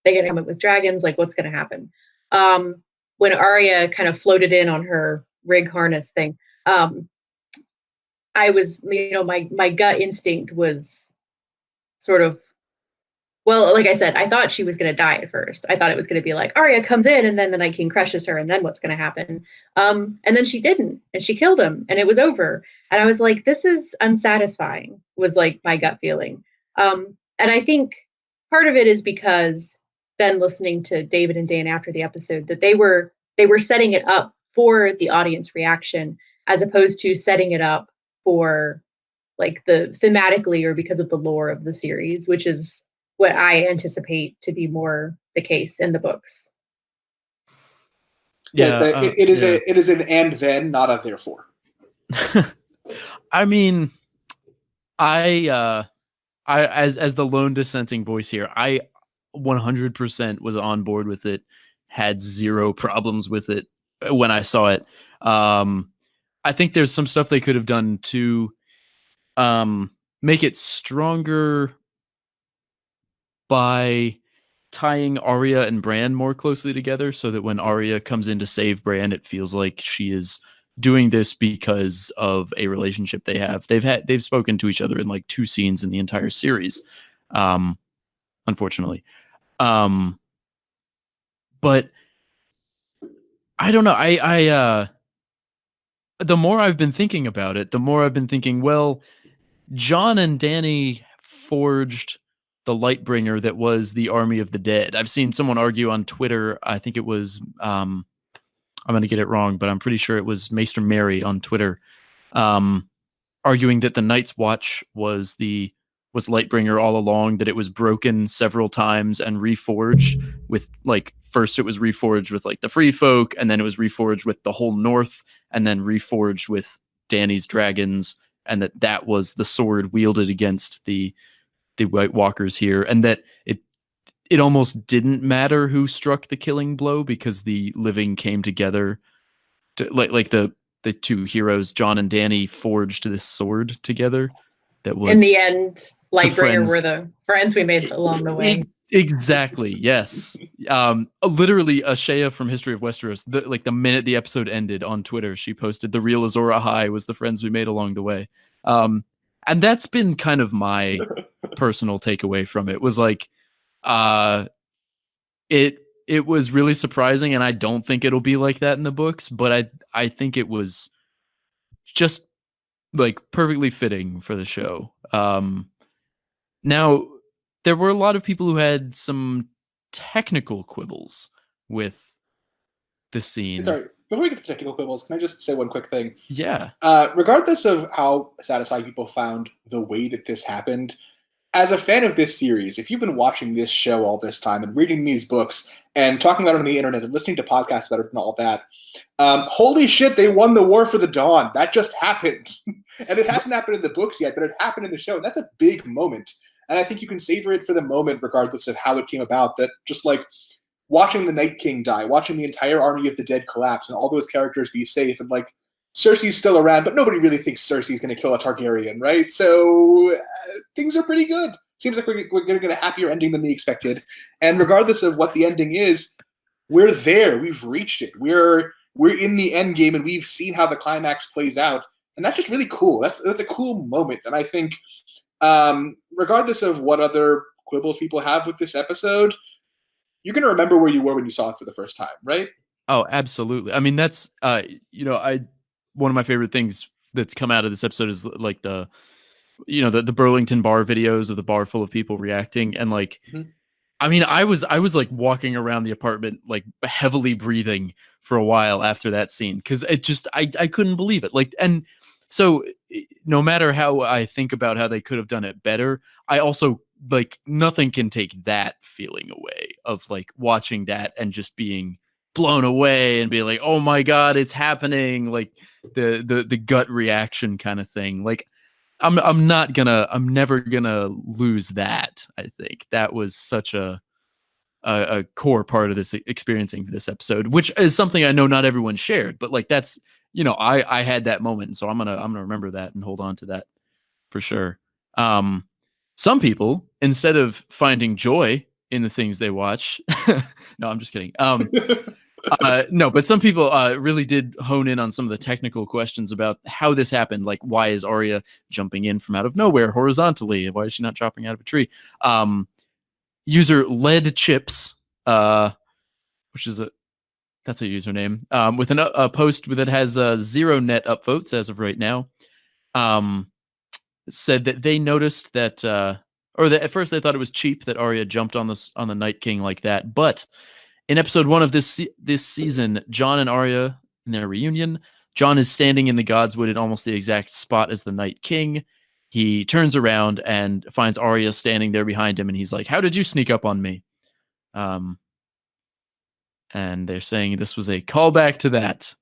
they gonna come up with dragons? Like, what's gonna happen? When Arya kind of floated in on her rig harness thing, I was, my gut instinct was sort of, well, like I said, I thought she was going to die at first. I thought it was going to be like Arya comes in and then the Night King crushes her and then what's going to happen? And then she didn't, and she killed him and it was over. And I was like, this is unsatisfying, was like my gut feeling. And I think part of it is because then listening to David and Dan after the episode, that they were setting it up for the audience reaction as opposed to setting it up for like the thematically or because of the lore of the series, which is what I anticipate to be more the case in the books. Yeah, it is an and then, not a therefore. I mean, I as the lone dissenting voice here, I 100% was on board with it, had zero problems with it when I saw it. I think there's some stuff they could have done to make it stronger by tying Arya and Bran more closely together so that when Arya comes in to save Bran, it feels like she is doing this because of a relationship they have. They've spoken to each other in like 2 scenes in the entire series. Unfortunately. But I don't know. I the more I've been thinking about it, the more I've been thinking, well, Jon and Dany forged the Lightbringer that was the army of the dead. I've seen someone argue on Twitter, I think it was, I'm going to get it wrong, but I'm pretty sure it was Maester Mary on Twitter, arguing that the Night's Watch was Lightbringer all along, that it was broken several times and reforged with, like, first it was reforged with like the Free Folk, and then it was reforged with the whole North, and then reforged with Dany's dragons, and that was the sword wielded against the White Walkers here, and that it almost didn't matter who struck the killing blow because the living came together to, like the 2 heroes, Jon and Dany, forged this sword together. That was, in the end, Lightbringer were the friends we made along the way. Exactly. Yes. Literally, Ashea from History of Westeros, the minute the episode ended on Twitter, she posted the real Azor Ahai was the friends we made along the way. And that's been kind of my personal takeaway from it, was like, it was really surprising, and I don't think it'll be like that in the books, but I think it was just like perfectly fitting for the show. Now, there were a lot of people who had some technical quibbles with the scene. Sorry, before we get to technical quibbles, can I just say one quick thing? Yeah. Regardless of how satisfying people found the way that this happened, as a fan of this series, if you've been watching this show all this time and reading these books and talking about it on the internet and listening to podcasts about it and all that, holy shit, they won the War for the Dawn. That just happened. And it hasn't happened in the books yet, but it happened in the show. And that's a big moment. And I think you can savor it for the moment, regardless of how it came about. That just like watching the Night King die, watching the entire army of the dead collapse, and all those characters be safe, and like Cersei's still around, but nobody really thinks Cersei's going to kill a Targaryen, right? So things are pretty good. Seems like we're going to get a happier ending than we expected. And regardless of what the ending is, we're there. We've reached it. We're in the end game, and we've seen how the climax plays out. And that's just really cool. That's a cool moment. And I think regardless of what other quibbles people have with this episode, you're going to remember where you were when you saw it for the first time, right? Oh, absolutely. I mean, that's, one of my favorite things that's come out of this episode is like the Burlington bar videos of the bar full of people reacting. And like, I mean, I was like walking around the apartment, like heavily breathing for a while after that scene. Cause it just, I couldn't believe it. Like, and so no matter how I think about how they could have done it better, I also like nothing can take that feeling away of like watching that and just being blown away and be like, oh my God, it's happening. Like the gut reaction kind of thing. Like I'm never gonna lose that. I think that was such a core part of this experiencing this episode, which is something I know not everyone shared, but like that's, I had that moment. And so I'm gonna remember that and hold on to that for sure. Some people, instead of finding joy in the things they watch, no, I'm just kidding. No, but some people really did hone in on some of the technical questions about how this happened. Like, why is Arya jumping in from out of nowhere horizontally? Why is she not dropping out of a tree? User Lead Chips, which is that's a username, with a post that has 0 net upvotes as of right now, said that they noticed that, or that at first they thought it was cheap that Arya jumped on the Night King like that, but in episode 1 of this season, Jon and Arya in their reunion, Jon is standing in the Godswood in almost the exact spot as the Night King. He turns around and finds Arya standing there behind him, and he's like, "How did you sneak up on me?" And they're saying this was a callback to that.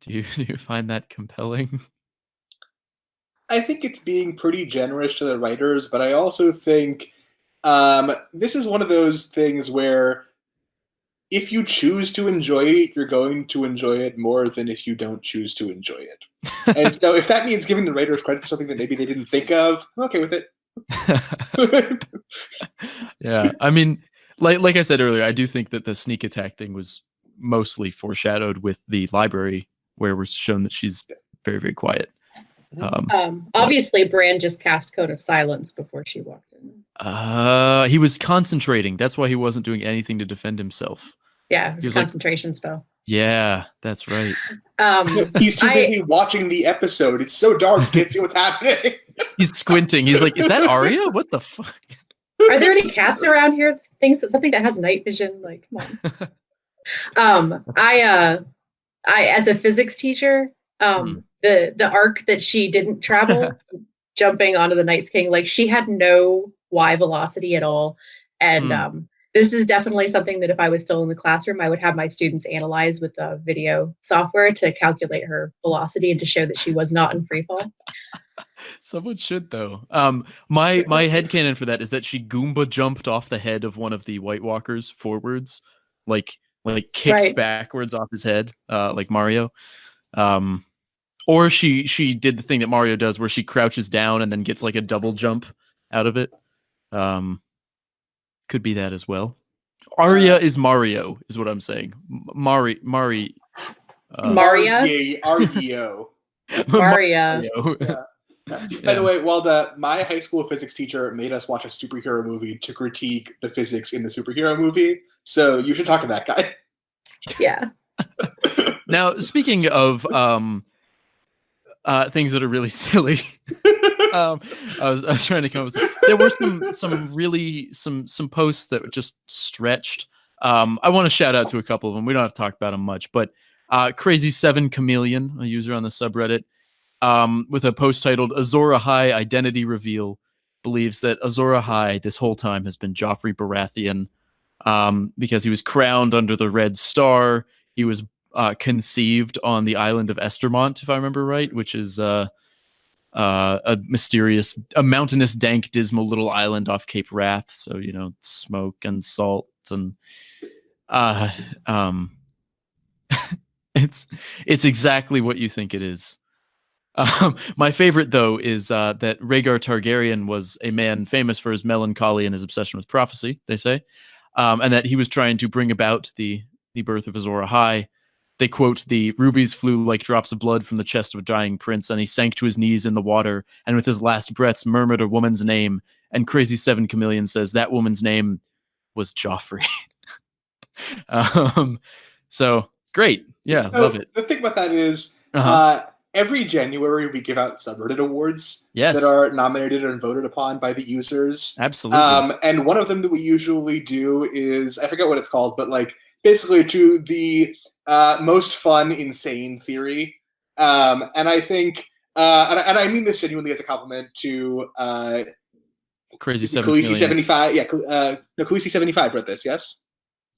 Do you find that compelling? I think it's being pretty generous to the writers, but I also think this is one of those things where if you choose to enjoy it, you're going to enjoy it more than if you don't choose to enjoy it. And so if that means giving the writers credit for something that maybe they didn't think of, I'm okay with it. Yeah, I mean, like I said earlier, I do think that the sneak attack thing was mostly foreshadowed with the library, where we're shown that she's very, very quiet. Obviously, Bran just cast Code of Silence before she walked in. He was concentrating. That's why he wasn't doing anything to defend himself. Yeah, it was a concentration spell. Yeah, that's right. He's too busy watching the episode. It's so dark, you can't see what's happening. He's squinting. He's like, "Is that Arya? What the fuck?" Are there any cats around here? Something that has night vision? Like, come on. I as a physics teacher, the arc that she didn't travel, jumping onto the Night King, like she had no Y velocity at all, and this is definitely something that if I was still in the classroom, I would have my students analyze with video software to calculate her velocity and to show that she was not in free fall. Someone should, though. My headcanon for that is that she Goomba jumped off the head of one of the White Walkers forwards, like kicked backwards off his head, like Mario. Or she did the thing that Mario does where she crouches down and then gets like a double jump out of it. Could be that as well. Arya is Mario, is what I'm saying. Mario. Maria. By the way, Walda, my high school physics teacher made us watch a superhero movie to critique the physics in the superhero movie. So you should talk to that guy. Yeah. Now, speaking of things that are really silly, I was trying to come up with there were some posts that were just stretched. I want to shout out to a couple of them. We don't have to talk about them much, but Crazy7 Chameleon, a user on the subreddit, with a post titled Azor Ahai Identity Reveal, believes that Azor Ahai this whole time has been Joffrey Baratheon, because he was crowned under the Red Star. He was conceived on the island of Estermont, if I remember right, which is a mountainous, dank, dismal little island off Cape Wrath. So, you know, smoke and salt and it's exactly what you think it is. My favorite, though, is that Rhaegar Targaryen was a man famous for his melancholy and his obsession with prophecy, they say, and that he was trying to bring about the birth of Azor Ahai. They quote, "The rubies flew like drops of blood from the chest of a dying prince, and he sank to his knees in the water, and with his last breaths murmured a woman's name. And Crazy Seven Chameleon says that woman's name was Joffrey." So great. Yeah, so love it. The thing about that is, every January we give out subreddit awards that are nominated and voted upon by the users. Absolutely. And one of them that we usually do is, I forget what it's called, but like basically to the most fun, insane theory. And I think, and I mean this genuinely as a compliment to Crazy Khaleesi 75. Yeah, no, Khaleesi 75 wrote this. Yes.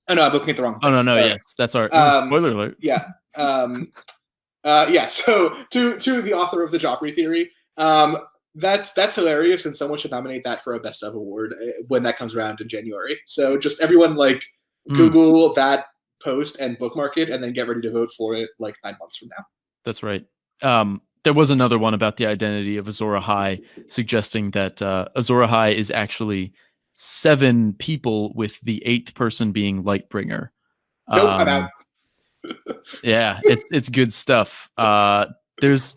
Oh no, I'm looking at the wrong thing. Oh no, yes, that's our spoiler alert. Yeah. Yeah. So to the author of the Joffrey theory, that's hilarious, and someone should nominate that for a best of award when that comes around in January. So just everyone like Google that post and bookmark it, and then get ready to vote for it like 9 months from now. That's right. There was another one about the identity of Azor Ahai, suggesting that Azor Ahai is actually 7 people, with the 8th person being Lightbringer. Nope, I'm out. Yeah, it's good stuff. There's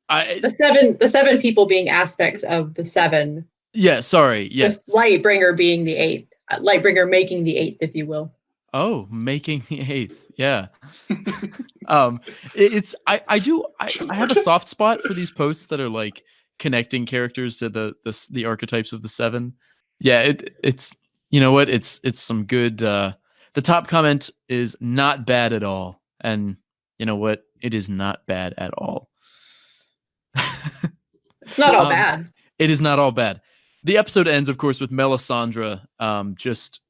the 7 people being aspects of the 7. Yeah, sorry. Yes. With Lightbringer being the 8th. Lightbringer making the 8th, if you will. Oh, making the 8th. Yeah. I have a soft spot for these posts that are like connecting characters to the archetypes of the 7. Yeah, it's you know what? It's some good the top comment is not bad at all. And you know what? It is not bad at all. It's not all bad. It is not all bad. The episode ends, of course, with Melisandre just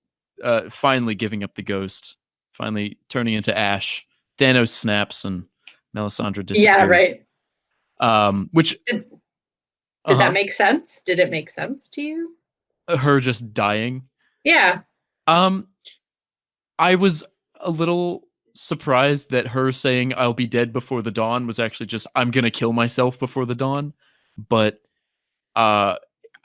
finally giving up the ghost, finally turning into ash. Thanos snaps and Melisandre disappears. Yeah, right. Which did that make sense? Did it make sense to you? Her just dying? Yeah. I was a little surprised that her saying "I'll be dead before the dawn" was actually just "I'm gonna kill myself before the dawn," but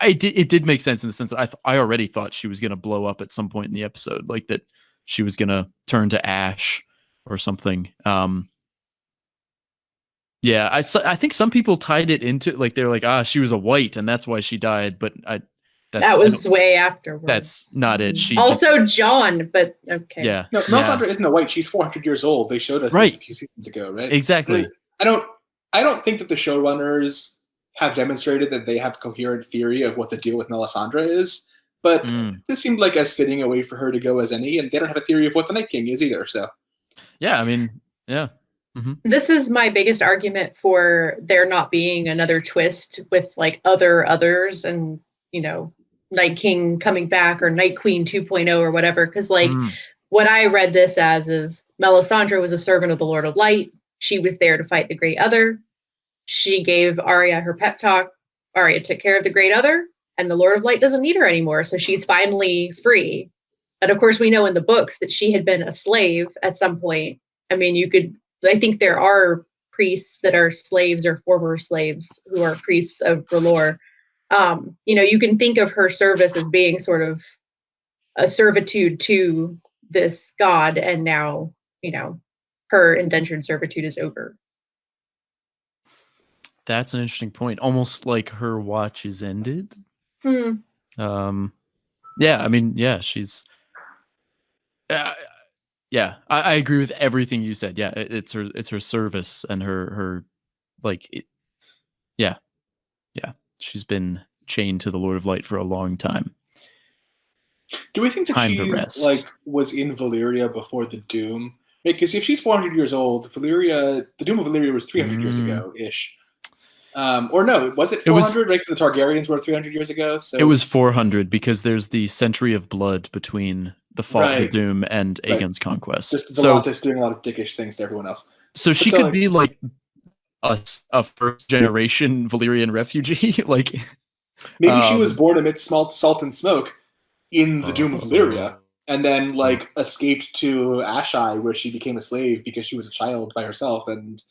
it did make sense in the sense that I already thought she was gonna blow up at some point in the episode, like that she was gonna turn to ash or something. Yeah, I think some people tied it into like they're like, she was a white and that's why she died, but that was way afterwards. That's not it. She also John, but okay. Yeah. No, Melisandre isn't a white. She's 400 years old. They showed us this a few seasons ago, right? Exactly. I don't think that the showrunners have demonstrated that they have a coherent theory of what the deal with Melisandre is, but this seemed like as fitting a way for her to go as any, and they don't have a theory of what the Night King is either. So, yeah, I mean, yeah. Mm-hmm. This is my biggest argument for there not being another twist with like others and, you know, Night King coming back or Night Queen 2.0 or whatever. Because like what I read this as is Melisandre was a servant of the Lord of Light. She was there to fight the Great Other. She gave Arya her pep talk. Arya took care of the Great Other, and the Lord of Light doesn't need her anymore. So she's finally free. And of course, we know in the books that she had been a slave at some point. I mean, I think there are priests that are slaves or former slaves who are priests of R'hllor. You know, you can think of her service as being sort of a servitude to this god, and now, you know, her indentured servitude is over. That's an interesting point. Almost like her watch is ended. Yeah, I mean, yeah, she's. Yeah, I agree with everything you said. Yeah, it's her service and her like, yeah. She's been chained to the Lord of Light for a long time. Do we think that she like was in Valyria before the Doom? Because if she's 400 years old, the Doom of Valyria was 300 years ago ish. Or no, was it 400? Right, because the Targaryens were 300 years ago. So it was 400 because there's the Century of Blood between the Fall of the Doom and Aegon's conquest. Just Volantis doing a lot of dickish things to everyone else. So she could be like a first generation Valyrian refugee. Like maybe she was born amidst salt and smoke in the Doom of Valyria, and then like escaped to Ashai, where she became a slave because she was a child by herself, and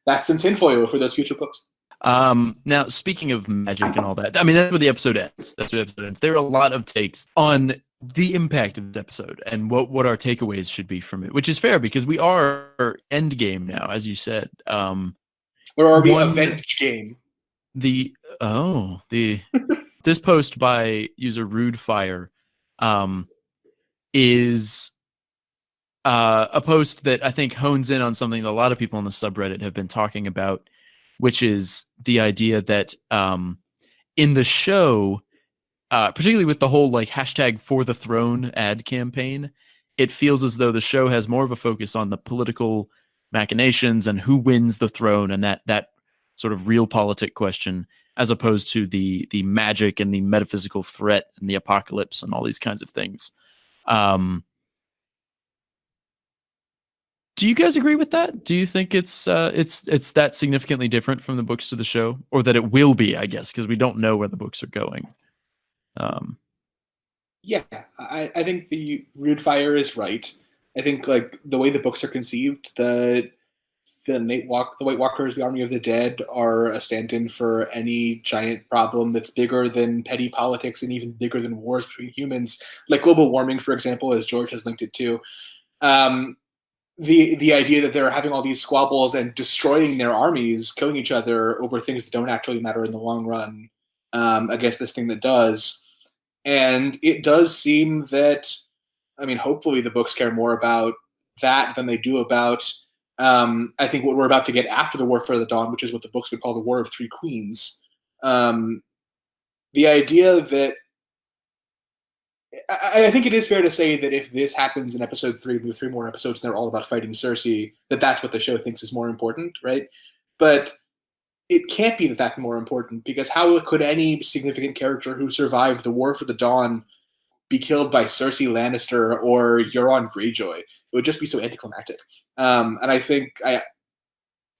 that's some tinfoil for those future books. Now, speaking of magic and all that, I mean, that's where the episode ends. There are a lot of takes on the impact of this episode and what our takeaways should be from it, which is fair because we are end game now, as you said. Or are we Avenge game? This post by user Rudefire is a post that I think hones in on something that a lot of people on the subreddit have been talking about, which is the idea that in the show, particularly with the whole like hashtag for the throne ad campaign, it feels as though the show has more of a focus on the political machinations and who wins the throne and that sort of realpolitik question, as opposed to the magic and the metaphysical threat and the apocalypse and all these kinds of things. Do you guys agree with that? Do you think it's that significantly different from the books to the show, or that it will be? I guess because we don't know where the books are going. Yeah, I think the Rudefire is right. I think like the way the books are conceived, the White Walkers, the Army of the Dead, are a stand-in for any giant problem that's bigger than petty politics and even bigger than wars between humans, like global warming, for example, as George has linked it to. The idea that they're having all these squabbles and destroying their armies, killing each other over things that don't actually matter in the long run, against this thing that does. And it does seem that, I mean, hopefully the books care more about that than they do about, I think, what we're about to get after the Warfare of the Dawn, which is what the books would call the War of Three Queens. The idea that I think it is fair to say that if this happens in episode 3, with 3 more episodes, and they're all about fighting Cersei, that's what the show thinks is more important, right? But it can't be that that's more important, because how could any significant character who survived the War for the Dawn be killed by Cersei Lannister or Euron Greyjoy? It would just be so anticlimactic. And I think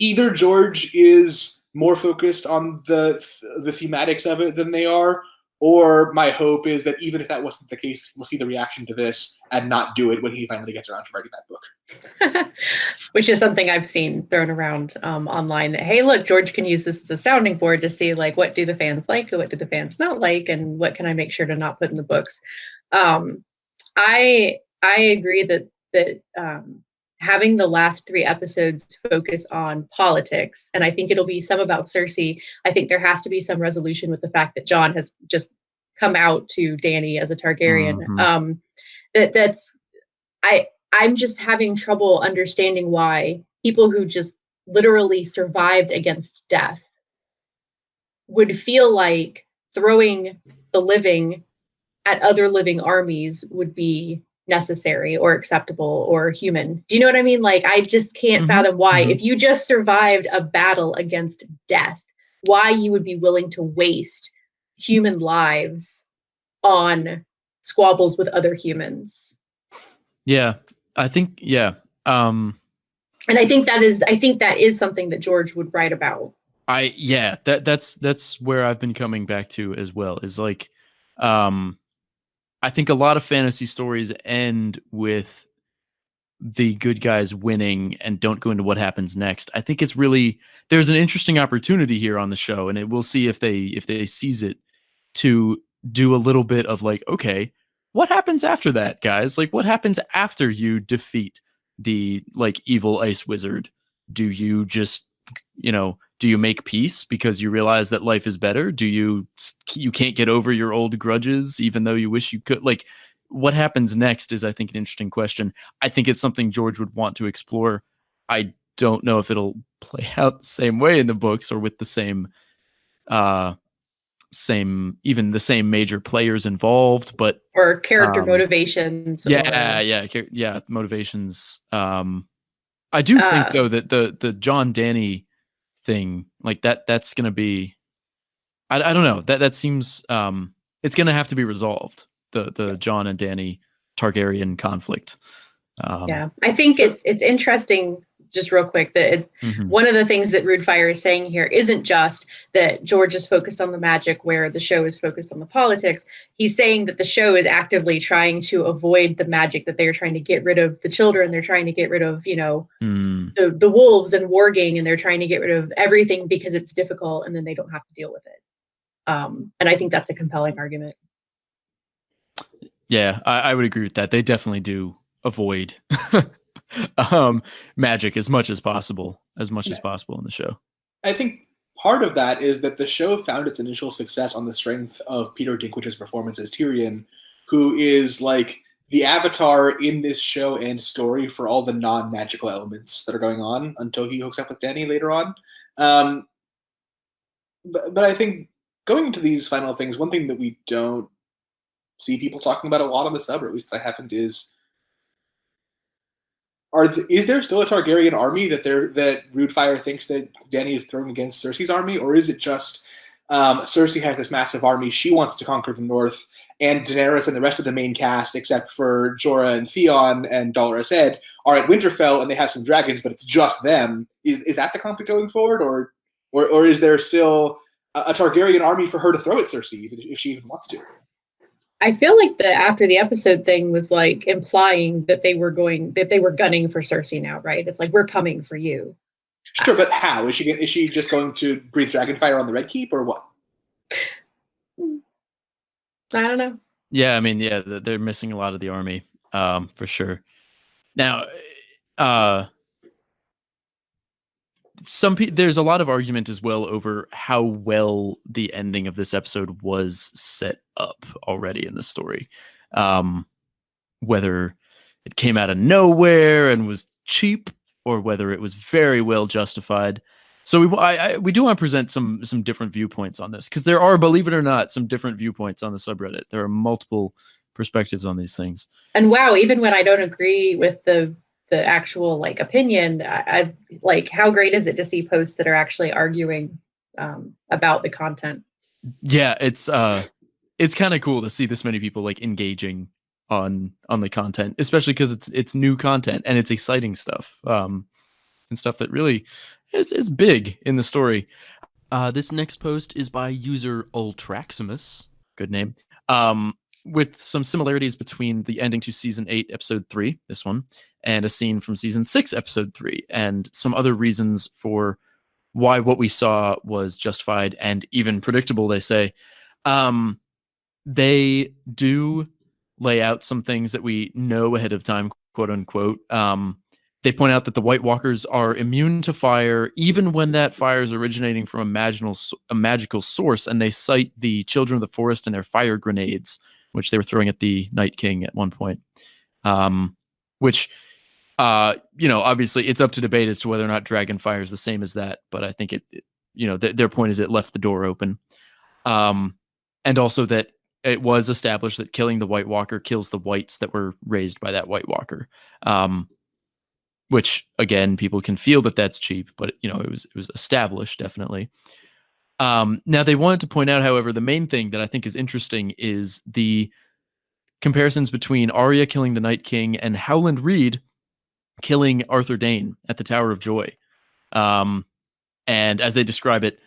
either George is more focused on the thematics of it than they are, or my hope is that even if that wasn't the case, we'll see the reaction to this and not do it when he finally gets around to writing that book. Which is something I've seen thrown around online. That, hey, look, George can use this as a sounding board to see like what do the fans like, what do the fans not like, and what can I make sure to not put in the books. I agree that having the last 3 episodes focus on politics, and I think it'll be some about Cersei. I think there has to be some resolution with the fact that Jon has just come out to Dany as a Targaryen. Mm-hmm. I'm just having trouble understanding why people who just literally survived against death would feel like throwing the living at other living armies would be necessary or acceptable or human. Do you know what I mean? Like, I just can't fathom why, if you just survived a battle against death, why you would be willing to waste human lives on squabbles with other humans. Yeah, I think, yeah. And I think that is something that George would write about. That's where I've been coming back to as well, is like, I think a lot of fantasy stories end with the good guys winning and don't go into what happens next. I think it's really, there's an interesting opportunity here on the show, and we'll see if they seize it, to do a little bit of like, okay, what happens after that, guys? Like, what happens after you defeat the like evil ice wizard? Do you just, do you make peace because you realize that life is better? Do you can't get over your old grudges even though you wish you could? Like, what happens next is, I think, an interesting question. I think it's something George would want to explore. I don't know if it'll play out the same way in the books or with the same major players involved, but or character motivations. Motivations. I do think though that the Jon Dany thing, like that's going to be, I don't know, that seems it's going to have to be resolved, the Jon and Dany Targaryen conflict. Yeah, I think it's interesting, just real quick, that it's one of the things that Rudefire is saying here isn't just that George is focused on the magic where the show is focused on the politics. He's saying that the show is actively trying to avoid the magic, that they're trying to get rid of the children, they're trying to get rid of, the wolves and warging, and they're trying to get rid of everything because it's difficult and then they don't have to deal with it. And I think that's a compelling argument. Yeah, I would agree with that. They definitely do avoid magic as much as possible as in the show. I think part of that is that the show found its initial success on the strength of Peter Dinklage's performance as Tyrion, who is like the avatar in this show and story for all the non-magical elements that are going on until he hooks up with Dany later on. But I think going into these final things, one thing that we don't see people talking about a lot on the sub, or at least that I haven't, is is there still a Targaryen army that Rudefire thinks that Dany is throwing against Cersei's army, or is it just Cersei has this massive army, she wants to conquer the North, and Daenerys and the rest of the main cast, except for Jorah and Theon and Dolorous Edd, are at Winterfell and they have some dragons, but it's just them? Is that the conflict going forward, or is there still a Targaryen army for her to throw at Cersei if she even wants to? I feel like the after the episode thing was like implying that they were gunning for Cersei now, right? It's like, we're coming for you. Sure, but how? Is she just going to breathe dragon fire on the Red Keep, or what? I don't know. Yeah, I mean, yeah, they're missing a lot of the army, for sure. Now, there's a lot of argument as well over how well the ending of this episode was set up already in the story. Whether it came out of nowhere and was cheap, or whether it was very well justified. So we do want to present some different viewpoints on this, because there are, believe it or not, some different viewpoints on the subreddit. There are multiple perspectives on these things. And wow, even when I don't agree with the actual like opinion, I like, how great is it to see posts that are actually arguing about the content? Yeah, it's kind of cool to see this many people like engaging on the content, especially because it's new content and it's exciting stuff, and stuff that really is big in the story. This next post is by user Ultraximus, good name, with some similarities between the ending to season 8 episode 3, this one, and a scene from season 6 episode 3, and some other reasons for why what we saw was justified and even predictable. They say they do lay out some things that we know ahead of time, quote unquote. They point out that the White Walkers are immune to fire, even when that fire is originating from a magical source, and they cite the Children of the Forest and their fire grenades, which they were throwing at the Night King at one point. Which, obviously it's up to debate as to whether or not dragon fire is the same as that, but I think their point is it left the door open. And also that it was established that killing the White Walker kills the whites that were raised by that White Walker. Which, again, people can feel that that's cheap, but it was established, definitely. Now, they wanted to point out, however, the main thing that I think is interesting is the comparisons between Arya killing the Night King and Howland Reed killing Arthur Dayne at the Tower of Joy. And as they describe it,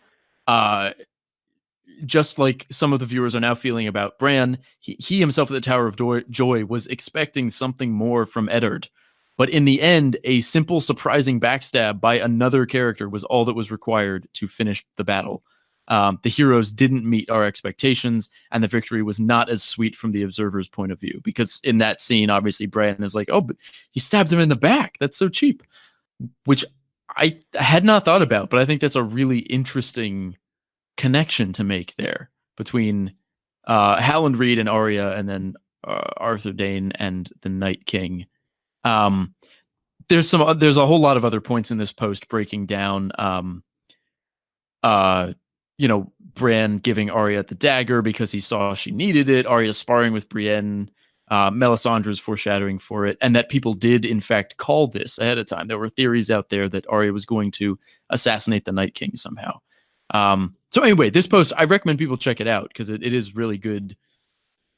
just like some of the viewers are now feeling about Bran, he himself at the Tower of Joy was expecting something more from Eddard. But in the end, a simple, surprising backstab by another character was all that was required to finish the battle. The heroes didn't meet our expectations, and the victory was not as sweet from the observer's point of view. Because in that scene, obviously, Bran is like, oh, but he stabbed him in the back. That's so cheap. Which I had not thought about, but I think that's a really interesting connection to make there between Howland Reed and Arya, and then Arthur Dayne and the Night King. There's a whole lot of other points in this post breaking down, Bran giving Arya the dagger because he saw she needed it. Arya sparring with Brienne Melisandre's foreshadowing for it, and that people did in fact call this ahead of time. There were theories out there that Arya was going to assassinate the Night King somehow. So anyway, this post, I recommend people check it out because it is really good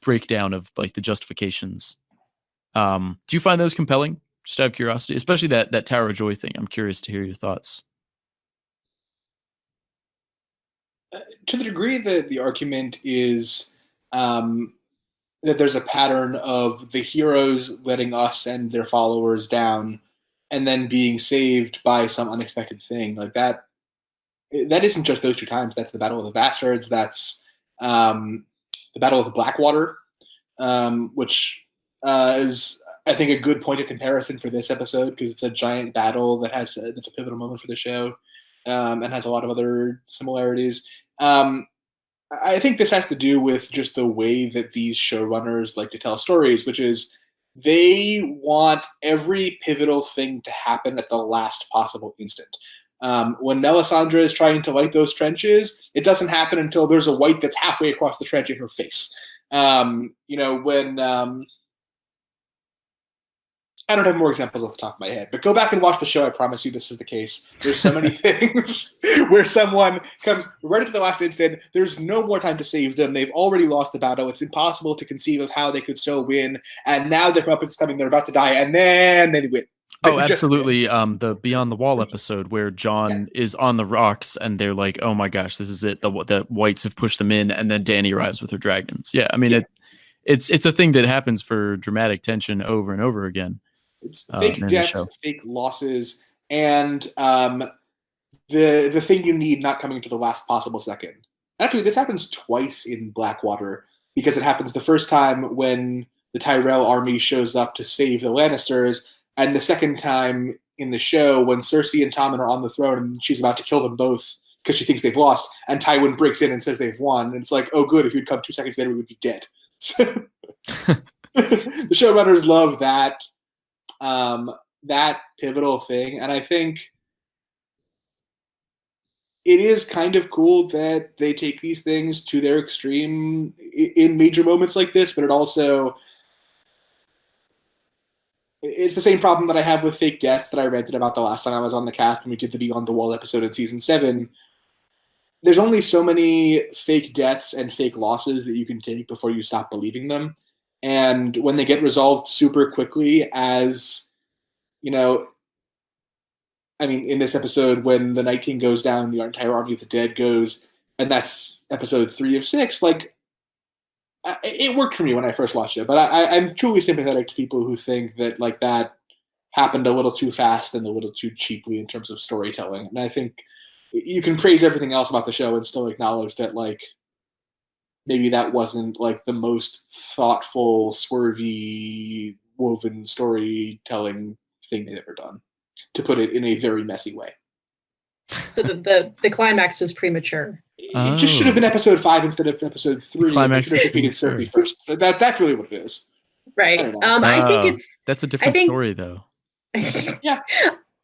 breakdown of like the justifications. Do you find those compelling? Just out of curiosity, especially that Tower of Joy thing. I'm curious to hear your thoughts. To the degree that the argument is that there's a pattern of the heroes letting us and their followers down and then being saved by some unexpected thing, like that isn't just those two times. That's the Battle of the Bastards. That's the Battle of the Blackwater, which is, I think, a good point of comparison for this episode because it's a giant battle that's a pivotal moment for the show, and has a lot of other similarities. I think this has to do with just the way that these showrunners like to tell stories, which is they want every pivotal thing to happen at the last possible instant. When Melisandre is trying to light those trenches, it doesn't happen until there's a wight that's halfway across the trench in her face. When I don't have more examples off the top of my head, but go back and watch the show. I promise you this is the case. There's so many things where someone comes right up to the last instant. There's no more time to save them. They've already lost the battle. It's impossible to conceive of how they could still win. And now their comeuppance is coming. They're about to die, and then they win. Oh, absolutely. The Beyond the Wall episode where Jon is on the rocks and they're like, oh my gosh, this is it. The whites have pushed them in, and then Dany arrives with her dragons. Yeah, I mean, it's a thing that happens for dramatic tension over and over again. It's fake deaths, fake losses, and the thing you need not coming to the last possible second. Actually, this happens twice in Blackwater because it happens the first time when the Tyrell army shows up to save the Lannisters, and the second time in the show when Cersei and Tommen are on the throne and she's about to kill them both because she thinks they've lost, and Tywin breaks in and says they've won, and it's like, oh good, if you'd come 2 seconds later we would be dead. So the showrunners love that pivotal thing, and I think it is kind of cool that they take these things to their extreme in major moments like this, but it's the same problem that I have with fake deaths that I ranted about the last time I was on the cast when we did the Beyond the Wall episode in season 7. There's only so many fake deaths and fake losses that you can take before you stop believing them, and when they get resolved super quickly, as you know, I mean, in this episode, when the Night King goes down, the entire army of the dead goes, and that's episode 3 of 6. Like, it worked for me when I first watched it, but I'm truly sympathetic to people who think that like that happened a little too fast and a little too cheaply in terms of storytelling. And I think you can praise everything else about the show and still acknowledge that like maybe that wasn't like the most thoughtful, swervy, woven storytelling thing they've ever done, to put it in a very messy way. So the climax was premature. It just should have been episode 5 instead of episode 3. They should have defeated Cersei first. That's really what it is. Right. I think that's a different story though. Yeah.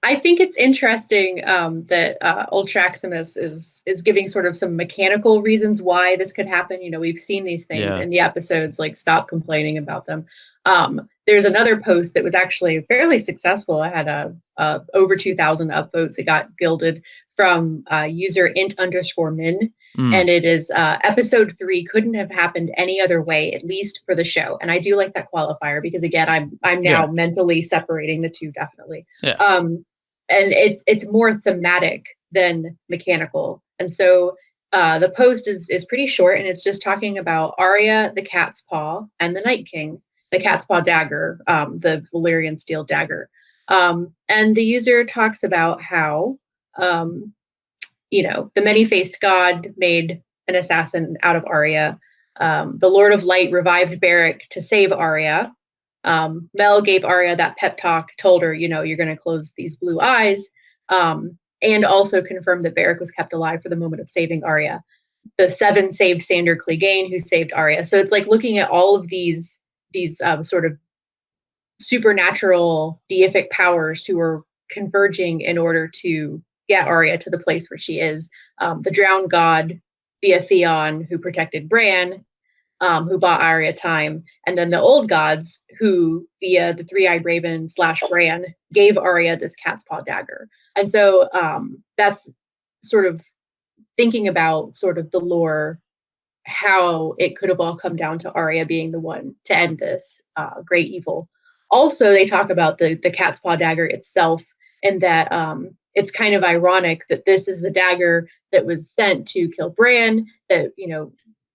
I think it's interesting that Old Traximus is giving sort of some mechanical reasons why this could happen. You know, we've seen these things in the episodes, like stop complaining about them. There's another post that was actually fairly successful. I had over 2,000 upvotes. It got gilded from user int_min. And it is episode 3 couldn't have happened any other way, at least for the show. And I do like that qualifier because again, I'm now mentally separating the two, definitely. Yeah. And it's more thematic than mechanical. And so the post is pretty short, and it's just talking about Arya, the Cat's Paw, and the Night King, the Cat's Paw dagger, the Valyrian steel dagger. And the user talks about how, the many-faced god made an assassin out of Arya. The Lord of Light revived Beric to save Arya. Mel gave Arya that pep talk, told her, you're going to close these blue eyes, and also confirmed that Beric was kept alive for the moment of saving Arya. The 7 saved Sandor Clegane, who saved Arya. So it's like looking at all of these sort of supernatural deific powers who are converging in order to get Arya to the place where she is. The drowned god via Theon, who protected Bran, who bought Arya time, and then the old gods who, via the three-eyed raven / Bran, gave Arya this cat's paw dagger. And so that's sort of thinking about sort of the lore, how it could have all come down to Arya being the one to end this great evil. Also, they talk about the cat's paw dagger itself, and that it's kind of ironic that this is the dagger that was sent to kill Bran, that, you know,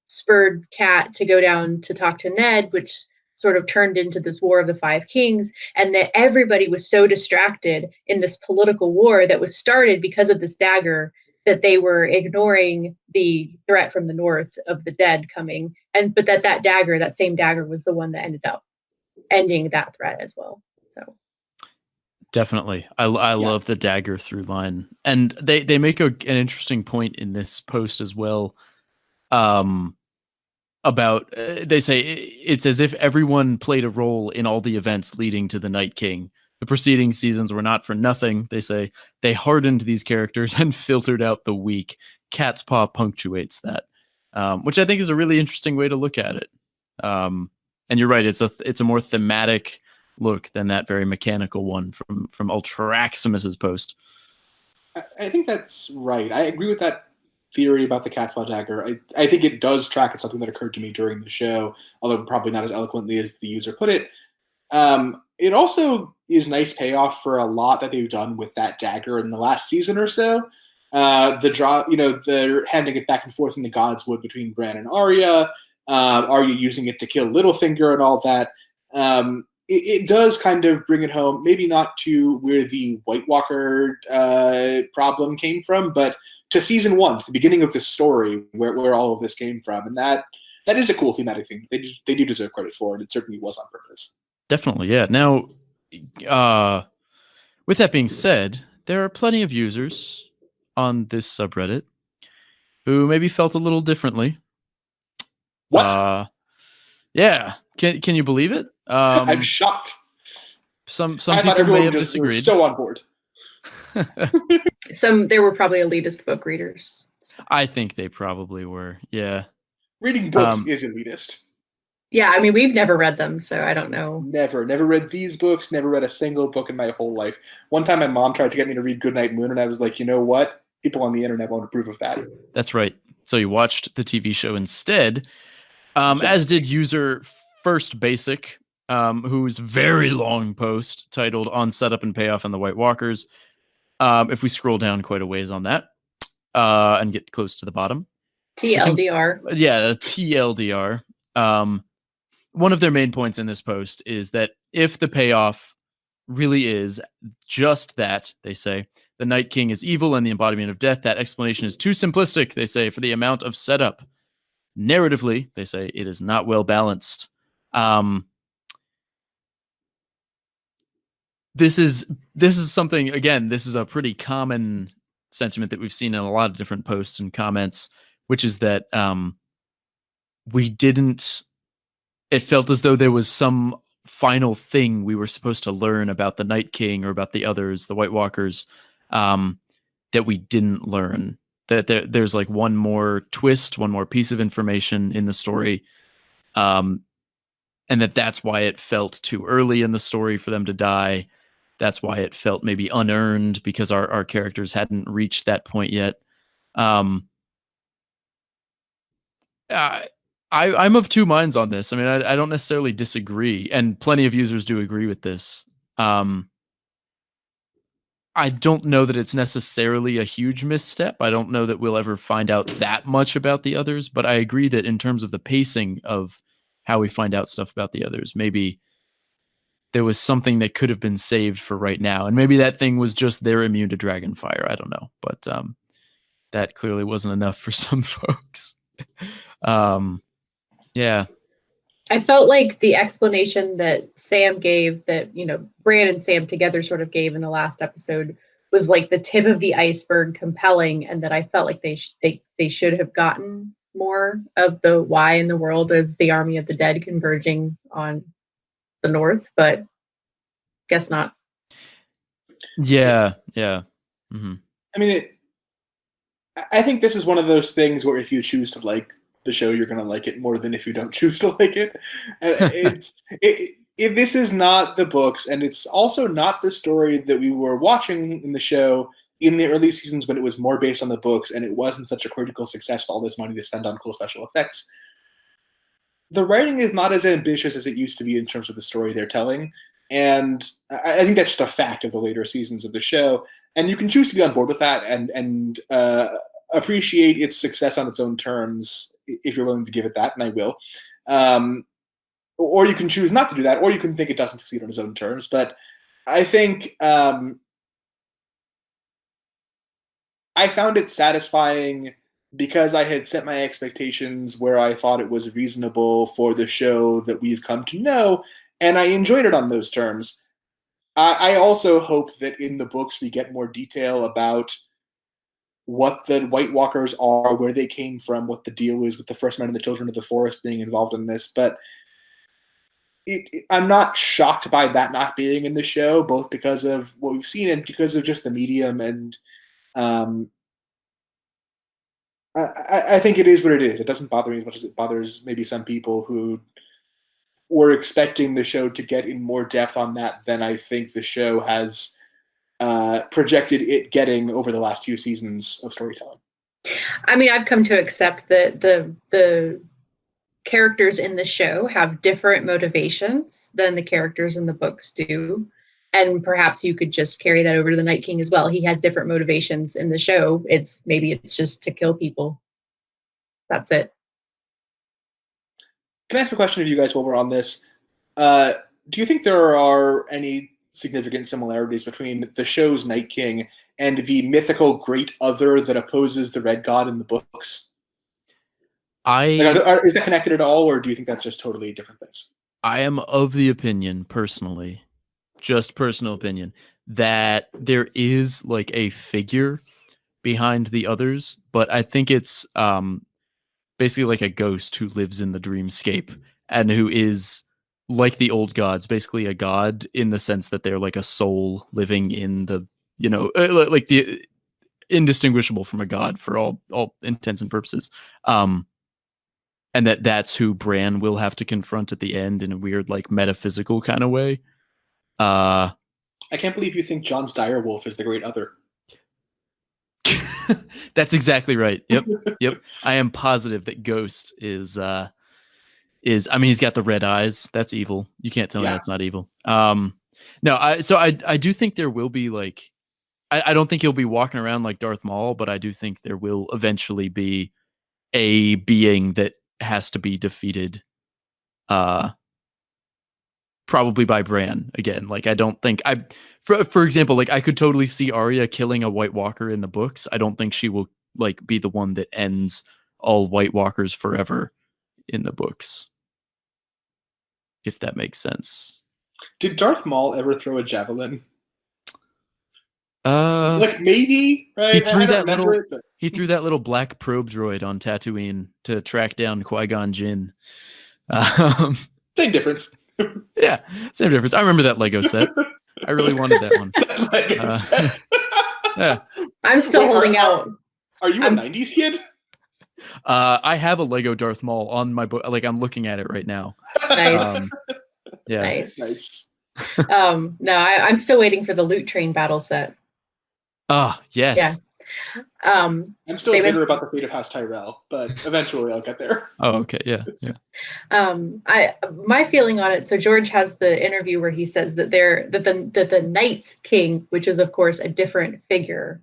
spurred Cat to go down to talk to Ned, which sort of turned into this War of the Five Kings, and that everybody was so distracted in this political war that was started because of this dagger that they were ignoring the threat from the north of the dead coming, but that dagger, that same dagger, was the one that ended up ending that threat as well. So definitely, I love the dagger through line, and they make an interesting point in this post as well. About they say it's as if everyone played a role in all the events leading to the Night King. The preceding seasons were not for nothing. They say they hardened these characters and filtered out the weak. Cat's paw punctuates that, which I think is a really interesting way to look at it. And you're right; it's a more thematic look than that very mechanical one from Ultraximus's post. I think that's right. I agree with that theory about the cat's paw dagger. I think it does track at something that occurred to me during the show, although probably not as eloquently as the user put it. It also is nice payoff for a lot that they've done with that dagger in the last season or so. They're handing it back and forth in the Godswood between Bran and Arya. Arya using it to kill Littlefinger and all that. It does kind of bring it home, maybe not to where the White Walker problem came from, but to season 1, to the beginning of this story, where all of this came from. And that is a cool thematic thing. They do deserve credit for it. It certainly was on purpose. Definitely, yeah. Now, with that being said, there are plenty of users on this subreddit who maybe felt a little differently. What? Yeah. Can you believe it? I'm shocked. Some I people thought everyone may have just disagreed. was so on board. There were probably elitist book readers. I think they probably were. Yeah. Reading books is elitist. Yeah, I mean, we've never read them, so I don't know. Never read these books, never read a single book in my whole life. One time my mom tried to get me to read Goodnight Moon, and I was like, you know what? People on the internet won't approve of that. That's right. So you watched the TV show instead, as did user First Basic, whose very long post titled On Setup and Payoff and the White Walkers. If we scroll down quite a ways on that and get close to the bottom. TLDR. The TLDR. One of their main points in this post is that if the payoff really is just that, they say, the Night King is evil and the embodiment of death, that explanation is too simplistic, they say, for the amount of setup. Narratively, they say, it is not well balanced. This is something, again, this is a pretty common sentiment that we've seen in a lot of different posts and comments, which is that it felt as though there was some final thing we were supposed to learn about the Night King or about the others, the White Walkers, that we didn't learn. That there's like one more twist, one more piece of information in the story, and that's why it felt too early in the story for them to die. That's why it felt maybe unearned, because our characters hadn't reached that point yet. I'm of two minds on this. I mean, I don't necessarily disagree, and plenty of users do agree with this. I don't know that it's necessarily a huge misstep. I don't know that we'll ever find out that much about the others, but I agree that in terms of the pacing of how we find out stuff about the others, maybe there was something that could have been saved for right now, and maybe that thing was just they're immune to Dragonfire. I don't know, but that clearly wasn't enough for some folks. Yeah. I felt like the explanation that Sam gave, that, you know, Bran and Sam together sort of gave in the last episode, was like the tip of the iceberg compelling, and that I felt like they should have gotten more of the why in the world is the army of the dead converging on the north, but guess not. Yeah. Mm-hmm. I mean, I think this is one of those things where if you choose to like the show, you're going to like it more than if you don't choose to like it. This is not the books, and it's also not the story that we were watching in the show in the early seasons when it was more based on the books and it wasn't such a critical success with all this money to spend on cool special effects. The writing is not as ambitious as it used to be in terms of the story they're telling, and I think that's just a fact of the later seasons of the show, and you can choose to be on board with that and appreciate its success on its own terms if you're willing to give it that, and I will. Or you can choose not to do that, or you can think it doesn't succeed on its own terms. But I think I found it satisfying because I had set my expectations where I thought it was reasonable for the show that we've come to know, and I enjoyed it on those terms. I also hope that in the books we get more detail about what the White Walkers are, where they came from, what the deal is with the First Men and the Children of the Forest being involved in this. But I'm not shocked by that not being in the show, both because of what we've seen and because of just the medium. And I think it is what it is. It doesn't bother me as much as it bothers maybe some people who were expecting the show to get in more depth on that than I think the show has projected it getting over the last few seasons of storytelling. I mean, I've come to accept that the characters in the show have different motivations than the characters in the books do. And perhaps you could just carry that over to the Night King as well. He has different motivations in the show. Maybe it's just to kill people. That's it. Can I ask a question of you guys while we're on this? Do you think there are any significant similarities between the show's Night King and the mythical Great Other that opposes the Red God in the books? Is that connected at all, or do you think that's just totally different things? I am of the opinion, personally, just personal opinion, that there is like a figure behind the others, but I think it's basically like a ghost who lives in the dreamscape and who is like the old gods, basically a god in the sense that they're like a soul living in the, like the indistinguishable from a god for all intents and purposes. And that's who Bran will have to confront at the end in a weird, like, metaphysical kind of way. I can't believe you think Jon's direwolf is the Great Other. That's exactly right. Yep. I am positive that Ghost is. I mean, he's got the red eyes. That's evil. You can't tell me that's not evil. No, I do think there will be like, I don't think he'll be walking around like Darth Maul, but I do think there will eventually be a being that has to be defeated, probably by Bran again. Like, I don't think for example, like I could totally see Arya killing a White Walker in the books. I don't think she will like be the one that ends all White Walkers forever in the books, if that makes sense. Did Darth Maul ever throw a javelin? Like maybe, right? He threw that little black probe droid on Tatooine to track down Qui-Gon Jinn. Same difference. Yeah, same difference. I remember that Lego set. I really wanted that one. Lego set. Yeah. I'm still holding out. Are you a 90s kid? I have a Lego Darth Maul on my book. Like, I'm looking at it right now. Nice. Yeah. Nice. No, I'm still waiting for the Loot Train battle set. Ah, yes. Yeah. I'm still bitter about the fate of House Tyrell, but eventually I'll get there. Oh, okay. Yeah. My feeling on it. So George has the interview where he says that the Night King, which is of course a different figure,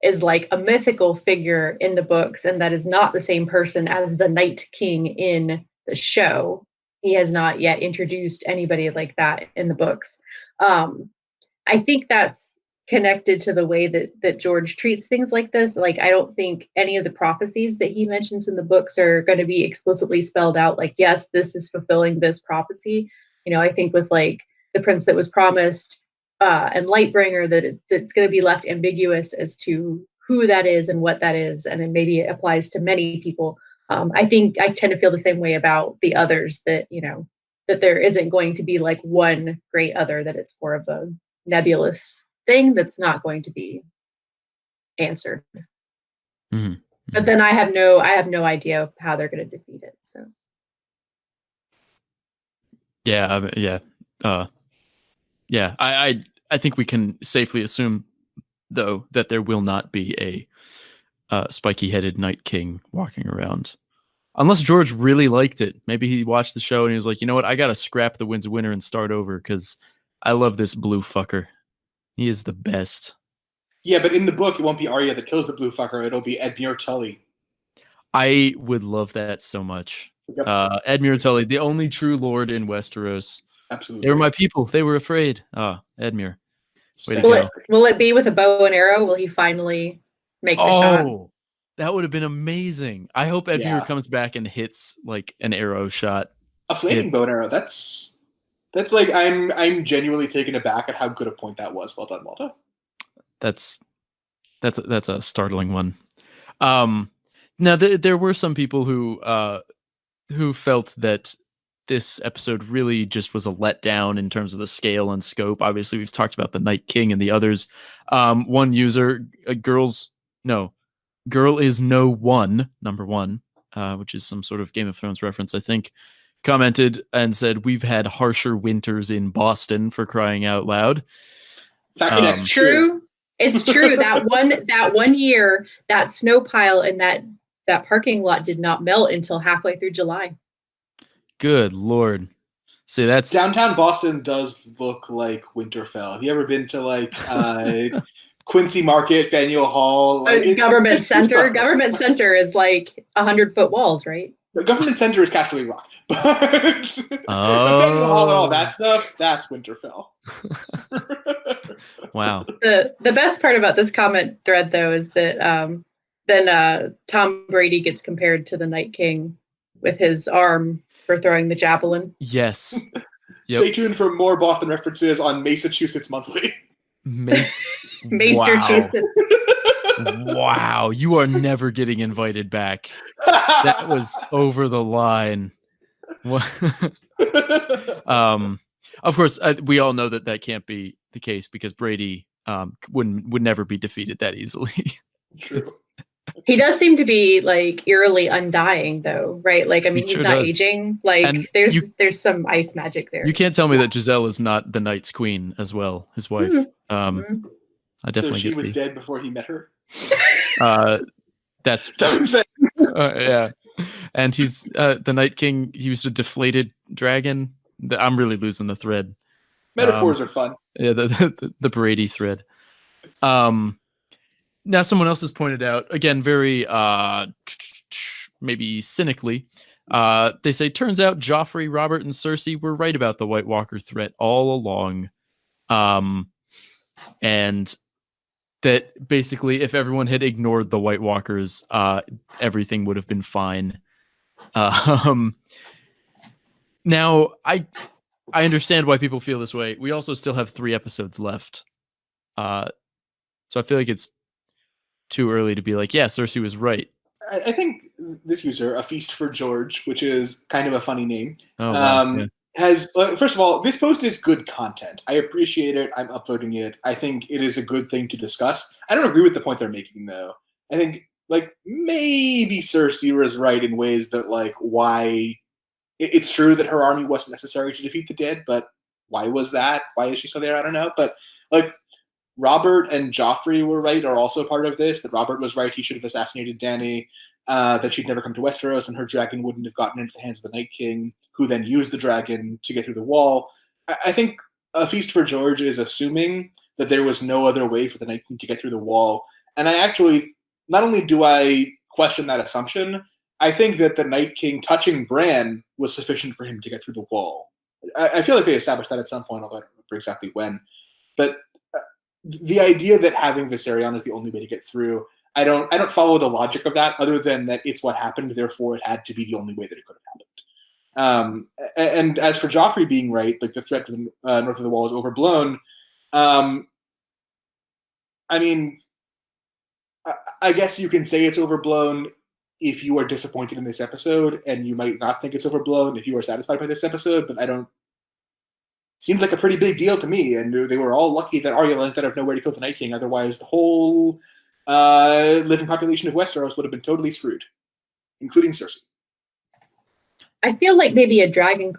is like a mythical figure in the books, and that is not the same person as the Night King in the show. He has not yet introduced anybody like that in the books. I think that's connected to the way that George treats things like this. Like, I don't think any of the prophecies that he mentions in the books are going to be explicitly spelled out. Like, yes, this is fulfilling this prophecy. I think with like the prince that was promised and Lightbringer, that it's going to be left ambiguous as to who that is and what that is, and then maybe it applies to many people. I think I tend to feel the same way about the others, that that there isn't going to be like one great other, that it's more of a nebulous thing that's not going to be answered. Mm-hmm. But then I have no idea how they're going to defeat it. So yeah. I think we can safely assume, though, that there will not be a spiky-headed Night King walking around. Unless George really liked it. Maybe he watched the show and he was like, you know what? I got to scrap the Winds of Winter and start over because I love this blue fucker. He is the best. Yeah, but in the book, it won't be Arya that kills the blue fucker. It'll be Edmure Tully. I would love that so much. Yep. Edmure Tully, the only true lord in Westeros. Absolutely. They were my people. They were afraid. Edmure. Will it be with a bow and arrow? Will he finally make the shot? Oh, that would have been amazing. I hope Edmure comes back and hits like an arrow shot. A flaming bow and arrow. That's like I'm genuinely taken aback at how good a point that was. Well done, Walter. That's a startling one. Now there were some people who felt that this episode really just was a letdown in terms of the scale and scope. Obviously, we've talked about the Night King and the others. One user, Girl is no one, number one, which is some sort of Game of Thrones reference, I think, commented and said, "We've had harsher winters in Boston, for crying out loud." It's true. It's true. that one year, that snow pile in that parking lot did not melt until halfway through July. Good Lord. See, that's downtown Boston does look like Winterfell. Have you ever been to like Quincy Market, Faneuil Hall? Like, Government Center. Government Center is like 100-foot walls, right? The Government Center is Casterly Rock. But Faneuil Hall and all that stuff, that's Winterfell. Wow. The best part about this comment thread, though, is that then Tom Brady gets compared to the Night King with his arm for throwing the javelin. Yes. Yep. Stay tuned for more Boston references on Massachusetts Monthly. Massachusetts. Wow, you are never getting invited back. That was over the line. Of course, we all know that can't be the case because Brady would never be defeated that easily. True. He does seem to be like eerily undying, though, right? Like, I mean, he's not aging. Like, there's some ice magic there. You can't tell me that Giselle is not the Night's Queen as well, his wife. I definitely. So she was dead before he met her. That's what I'm saying. Yeah, and he's the Night King. He was a deflated dragon. I'm really losing the thread. Metaphors are fun. Yeah, the Brady thread. Now, someone else has pointed out, again, very maybe cynically, they say, turns out Joffrey, Robert, and Cersei were right about the White Walker threat all along. And that basically, if everyone had ignored the White Walkers, everything would have been fine. Now, I understand why people feel this way. We also still have 3 episodes left. So I feel like it's too early to be like, yeah, Cersei was right. I think this user, A Feast for George, which is kind of a funny name, has, first of all, this post is good content. I appreciate it. I'm upvoting it. I think it is a good thing to discuss. I don't agree with the point they're making, though. I think, like, maybe Cersei was right in ways that, like, why... It's true that her army wasn't necessary to defeat the dead, but why was that? Why is she still there? I don't know. But, like, Robert and Joffrey were right, are also part of this, that Robert was right, he should have assassinated Dany, that she'd never come to Westeros, and her dragon wouldn't have gotten into the hands of the Night King, who then used the dragon to get through the wall. I think A Feast for George is assuming that there was no other way for the Night King to get through the wall. And I actually, not only do I question that assumption, I think that the Night King touching Bran was sufficient for him to get through the wall. I feel like they established that at some point, although I don't remember exactly when. But the idea that having Viserion is the only way to get through, I don't follow the logic of that, other than that it's what happened, therefore it had to be the only way that it could have happened. And as for Joffrey being right, like the threat to the north of the wall is overblown. I mean, I guess you can say it's overblown if you are disappointed in this episode, and you might not think it's overblown if you are satisfied by this episode, but I don't. Seems like a pretty big deal to me, and they were all lucky that Arya landed out of nowhere to kill the Night King. Otherwise, the whole living population of Westeros would have been totally screwed, including Cersei. I feel like maybe a dragon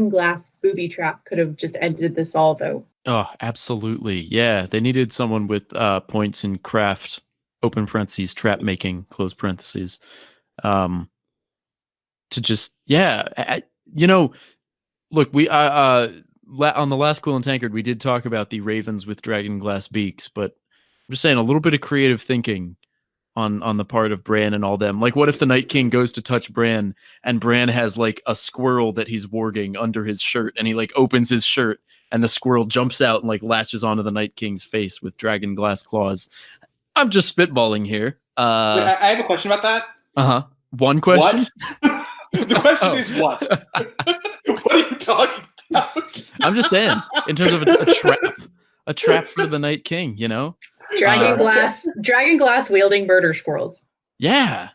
glass booby trap could have just ended this all, though. Oh, absolutely. Yeah, they needed someone with points in craft, open parentheses, trap making, close parentheses, to just, look, we on the last Quill and Tankard, we did talk about the ravens with dragon glass beaks, but I'm just saying a little bit of creative thinking on the part of Bran and all them. Like, what if the Night King goes to touch Bran and Bran has like a squirrel that he's warging under his shirt, and he like opens his shirt and the squirrel jumps out and like latches onto the Night King's face with dragon glass claws. I'm just spitballing here. Wait, I have a question about that. Uh-huh. One question? What? The question is what? What are you talking about? I'm just saying, in terms of a trap for the Night King, you know? Dragon glass wielding murder squirrels. Yeah.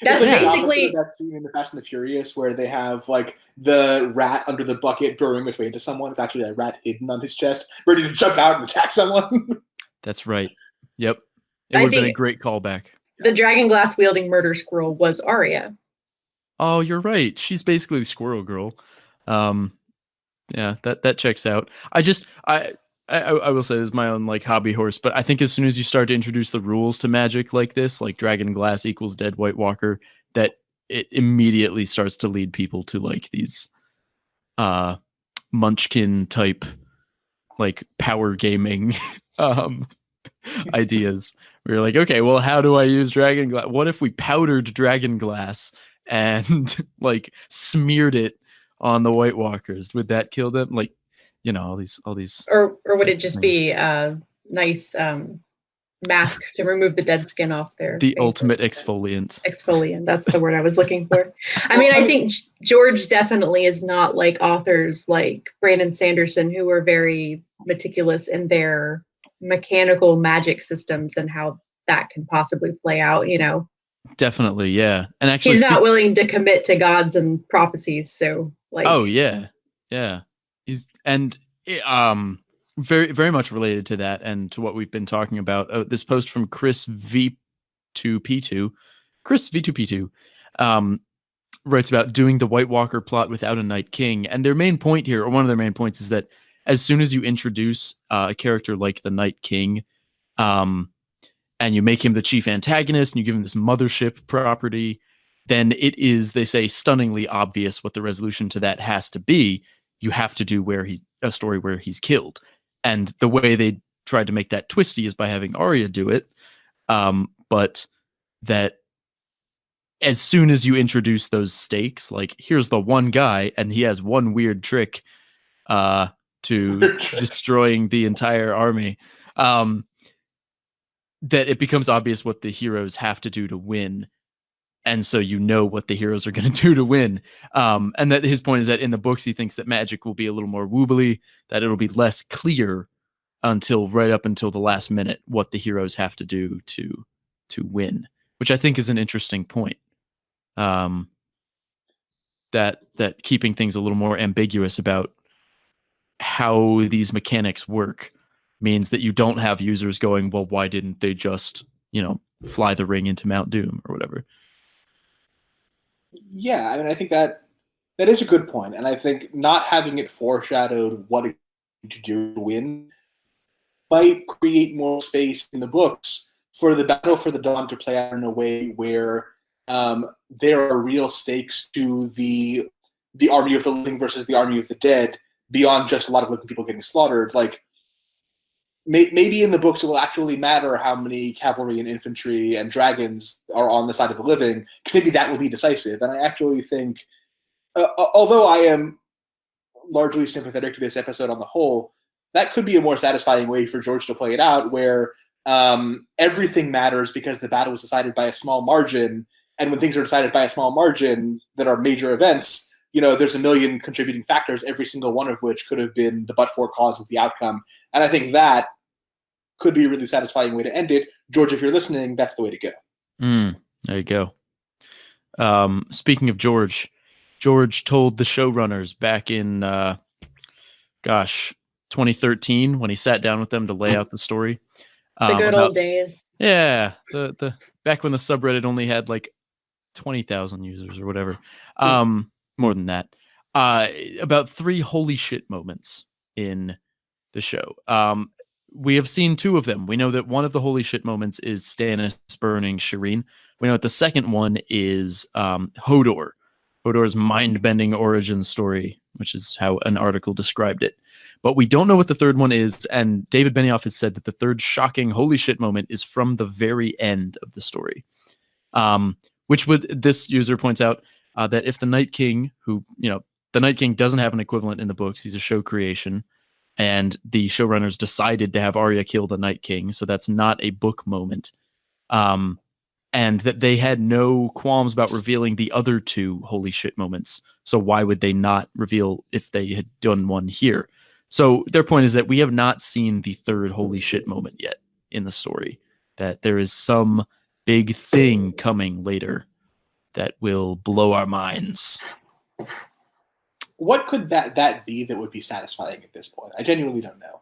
That's basically that scene in the Fast and the Furious where they have like the rat under the bucket burrowing its way into someone. It's actually a rat hidden on his chest, ready to jump out and attack someone. That's right. Yep. It would have been a great callback. The dragon glass wielding murder squirrel was Arya. Oh, you're right. She's basically the squirrel girl. Yeah, that checks out. I will say this is my own like hobby horse, but I think as soon as you start to introduce the rules to Magic like this, like dragon glass equals dead White Walker, that it immediately starts to lead people to like these Munchkin type like power gaming ideas. We're like, okay, well, how do I use dragon glass? What if we powdered dragon glass and like smeared it on the White Walkers? Would that kill them? Like, you know, all these. Or would it just be a nice mask to remove the dead skin off their the ultimate exfoliant? Exfoliant. That's the word I was looking for. I mean, I think George definitely is not like authors like Brandon Sanderson, who are very meticulous in their mechanical magic systems and how that can possibly play out, you know. Definitely, yeah. And actually he's not willing to commit to gods and prophecies, so like oh yeah. He's very very much related to that and to what we've been talking about. This post from Chris V2P2 writes about doing the White Walker plot without a Night King, and their main point here, or one of their main points, is that as soon as you introduce a character like the Night King, and you make him the chief antagonist, and you give him this mothership property, then it is, they say, stunningly obvious what the resolution to that has to be. You have to do a story where he's killed. And the way they tried to make that twisty is by having Arya do it. But that as soon as you introduce those stakes, like here's the one guy and he has one weird trick to destroying the entire army, that it becomes obvious what the heroes have to do to win. And so you know what the heroes are going to do to win. And that his point is that in the books, he thinks that magic will be a little more woobly, that it'll be less clear right up until the last minute what the heroes have to do to win, which I think is an interesting point. That keeping things a little more ambiguous about how these mechanics work means that you don't have users going, well, why didn't they just, fly the ring into Mount Doom or whatever? Yeah, I mean, I think that is a good point, and I think not having it foreshadowed what it to do to win might create more space in the books for the Battle for the Dawn to play out in a way where there are real stakes to the army of the living versus the army of the dead beyond just a lot of living people getting slaughtered. Like, maybe in the books it will actually matter how many cavalry and infantry and dragons are on the side of the living, because maybe that will be decisive. And I actually think, although I am largely sympathetic to this episode on the whole, that could be a more satisfying way for George to play it out, where everything matters because the battle was decided by a small margin, and when things are decided by a small margin that are major events, there's a million contributing factors, every single one of which could have been the but-for cause of the outcome. And I think that could be a really satisfying way to end it. George, if you're listening, that's the way to go. There you go. Speaking of George told the showrunners back in, 2013, when he sat down with them to lay out the story. The good old days. Yeah, the back when the subreddit only had like 20,000 users or whatever. More than that. About 3 holy shit moments in the show. We have seen 2 of them. We know that one of the holy shit moments is Stannis burning Shireen. We know that the second one is Hodor's mind-bending origin story, which is how an article described it. But we don't know what the third one is, and David Benioff has said that the third shocking holy shit moment is from the very end of the story. Which would, this user points out that if the Night King, who, the Night King doesn't have an equivalent in the books, he's a show creation, and the showrunners decided to have Arya kill the Night King, so that's not a book moment. And that they had no qualms about revealing the other 2 holy shit moments. So why would they not reveal if they had done one here? So their point is that we have not seen the third holy shit moment yet in the story. That there is some big thing coming later that will blow our minds. What could that be that would be satisfying at this point? I genuinely don't know.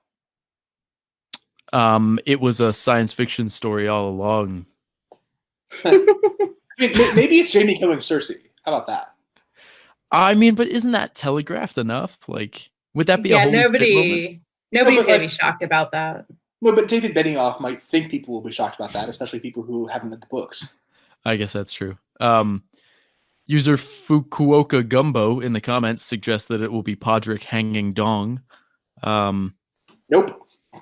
It was a science fiction story all along. I mean, maybe it's Jaime killing Cersei. How about that? I mean, but isn't that telegraphed enough? Like, would that be a holy nobody's gonna be shocked about that. No, but David Benioff might think people will be shocked about that, especially people who haven't read the books. I guess that's true. User Fukuoka Gumbo in the comments suggests that it will be Podrick hanging Dong. Nope.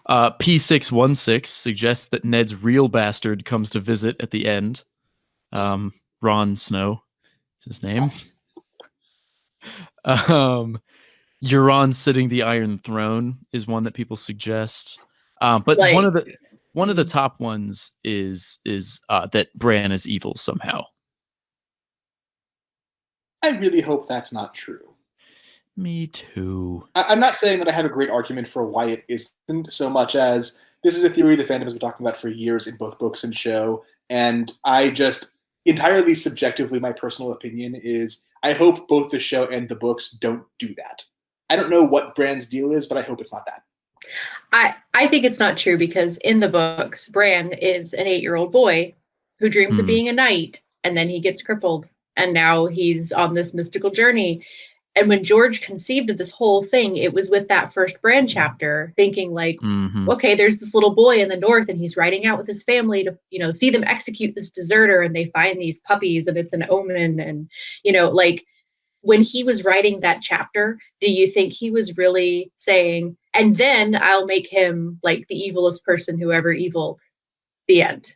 P616 suggests that Ned's real bastard comes to visit at the end. Ron Snow is his name. Euron sitting the Iron Throne is one that people suggest. But like, one of the top ones is that Bran is evil somehow. I really hope that's not true. Me too. I'm not saying that I have a great argument for why it isn't, so much as this is a theory the fandom has been talking about for years in both books and show, and I just, entirely subjectively, my personal opinion is I hope both the show and the books don't do that. I don't know what Bran's deal is, but I hope it's not that. I think it's not true because in the books, Bran is an 8-year-old boy who dreams of being a knight, and then he gets crippled, and now he's on this mystical journey. And when George conceived of this whole thing, it was with that first Bran chapter, thinking like, okay, there's this little boy in the north, and he's riding out with his family to, see them execute this deserter, and they find these puppies, and it's an omen, and like. When he was writing that chapter, do you think he was really saying, and then I'll make him like the evilest person who ever eviled? The end.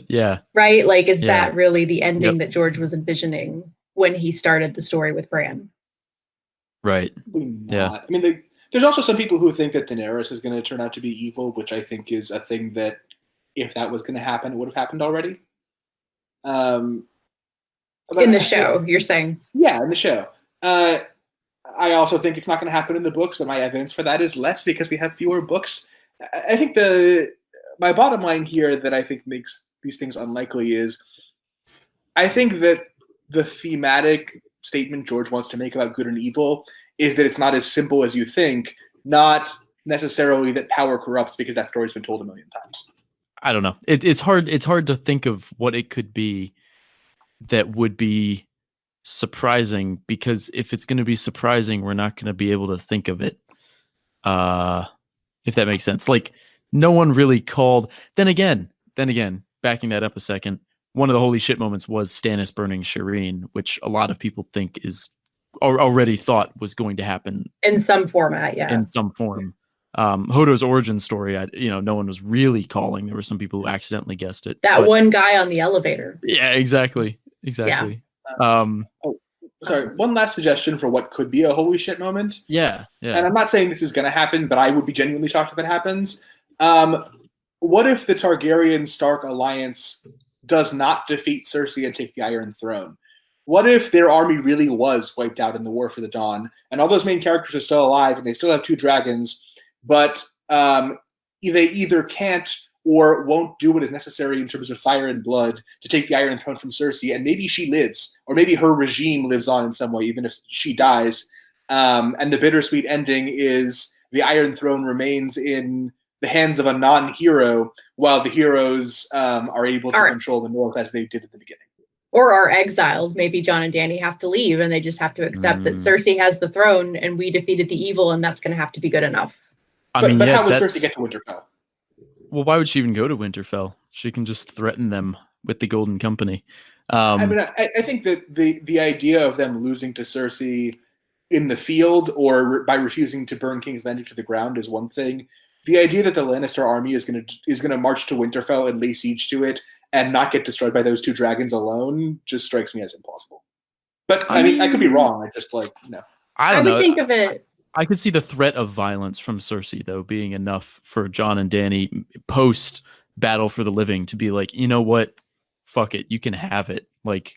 Yeah. Right? Like, is that really the ending that George was envisioning when he started the story with Bran? Right. Yeah. I mean, there's also some people who think that Daenerys is going to turn out to be evil, which I think is a thing that if that was going to happen, it would have happened already. In the show, you're saying? Yeah, in the show. I also think it's not going to happen in the books, but my evidence for that is less because we have fewer books. I think my bottom line here that I think makes these things unlikely is I think that the thematic statement George wants to make about good and evil is that it's not as simple as you think, not necessarily that power corrupts because that story's been told a million times. I don't know. It's hard to think of what it could be that would be surprising, because if it's going to be surprising, we're not going to be able to think of it. If that makes sense. Like, no one really called. Then again, backing that up a second, one of the holy shit moments was Stannis burning Shireen, which a lot of people think is already thought was going to happen in some format. Yeah, in some form. Hodor's origin story, no one was really calling. There were some people who accidentally guessed it. That one guy on the elevator. Yeah, exactly. Yeah. Sorry, one last suggestion for what could be a holy shit moment. Yeah. And I'm not saying this is going to happen, but I would be genuinely shocked if it happens. What if the Targaryen-Stark alliance does not defeat Cersei and take the Iron Throne? What if their army really was wiped out in the War for the Dawn, and all those main characters are still alive, and they still have 2 dragons, but they either can't or won't do what is necessary in terms of fire and blood to take the Iron Throne from Cersei, and maybe she lives, or maybe her regime lives on in some way, even if she dies. And the bittersweet ending is the Iron Throne remains in the hands of a non-hero, while the heroes are able to control the North as they did at the beginning. Or are exiled. Maybe Jon and Dany have to leave, and they just have to accept that Cersei has the throne, and we defeated the evil, and that's going to have to be good enough. But how would Cersei get to Winterfell? Well, why would she even go to Winterfell? She can just threaten them with the Golden Company. I mean, I think that the idea of them losing to Cersei in the field or by refusing to burn King's Landing to the ground is one thing. The idea that the Lannister army is gonna march to Winterfell and lay siege to it and not get destroyed by those two dragons alone just strikes me as implausible. But I mean, I could be wrong. I just I don't know. I would think of it. I could see the threat of violence from Cersei, though, being enough for Jon and Dany post Battle for the Living to be like, you know what, fuck it, you can have it. Like,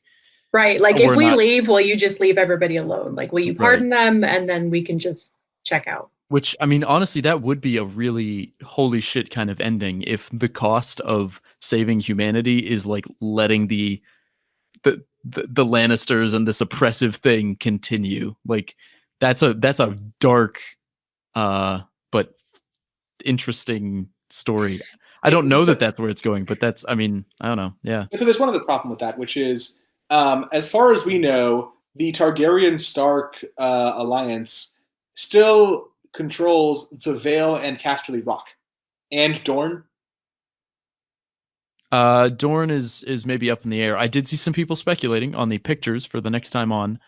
right, like if we leave, will you just leave everybody alone? Like, will you pardon them, and then we can just check out? Which, I mean, honestly, that would be a really holy shit kind of ending if the cost of saving humanity is like letting the Lannisters and this oppressive thing continue. Like, that's a dark but interesting story. I don't know that that's where it's going, but that's, I mean, I don't know. Yeah. So there's one other problem with that, which is, as far as we know, the Targaryen-Stark alliance still controls the Vale and Casterly Rock. And Dorne? Dorne is maybe up in the air. I did see some people speculating on the pictures for the next time on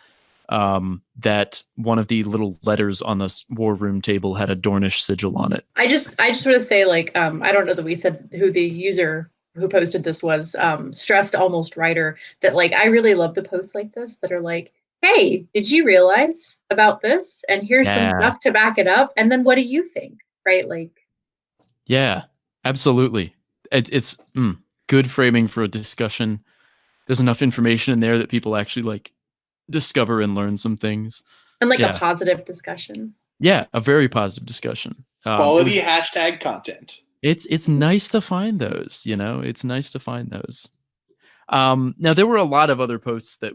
that one of the little letters on the war room table had a Dornish sigil on it. I just want to say, like, I don't know that we said who the user who posted this was, Stressed Almost Writer, that, like, I really love the posts like this that are like, hey, did you realize about this? And here's some stuff to back it up. And then what do you think? Right? Like, yeah, absolutely. It's good framing for a discussion. There's enough information in there that people actually like discover and learn some things, and like a positive discussion. Yeah, a very positive discussion. Quality hashtag content. It's nice to find those, you know. It's nice to find those. Now there were a lot of other posts that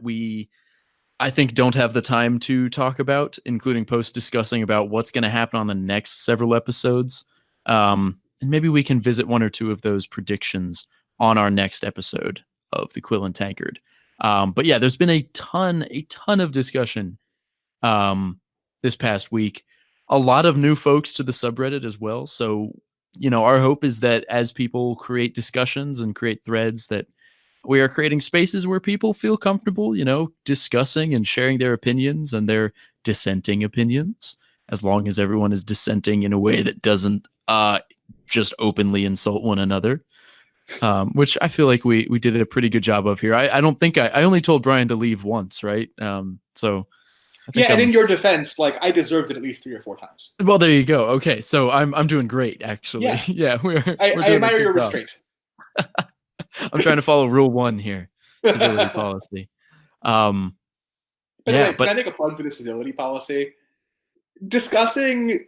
I think don't have the time to talk about, including posts discussing about what's going to happen on the next several episodes. And maybe we can visit one or two of those predictions on our next episode of the Quill and Tankard. But yeah, there's been a ton of discussion this past week. A lot of new folks to the subreddit as well. So, you know, our hope is that as people create discussions and create threads, that we are creating spaces where people feel comfortable, you know, discussing and sharing their opinions and their dissenting opinions, as long as everyone is dissenting in a way that doesn't just openly insult one another. Which I feel like we did a pretty good job of here. I don't think I only told Brian to leave once, right? So and in your defense, like, I deserved it at least 3 or 4 times. Well, there you go. Okay, so I'm doing great, actually. Yeah, I admire your restraint. I'm trying to follow Rule 1 here, civility policy. Can I make a plug for the civility policy? Discussing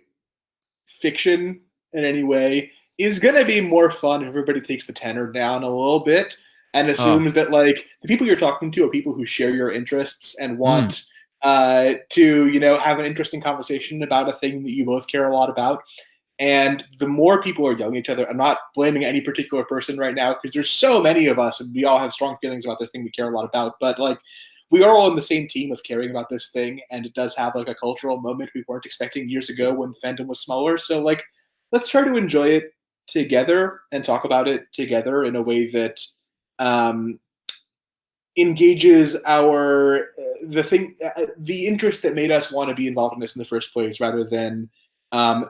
fiction in any way is going to be more fun if everybody takes the tenor down a little bit and assumes that, like, the people you're talking to are people who share your interests and want to, you know, have an interesting conversation about a thing that you both care a lot about. And the more people are yelling at each other, I'm not blaming any particular person right now because there's so many of us and we all have strong feelings about this thing we care a lot about. But, like, we are all in the same team of caring about this thing, and it does have, like, a cultural moment we weren't expecting years ago when fandom was smaller. So, like, let's try to enjoy it together and talk about it together in a way that engages the interest that made us want to be involved in this in the first place, rather than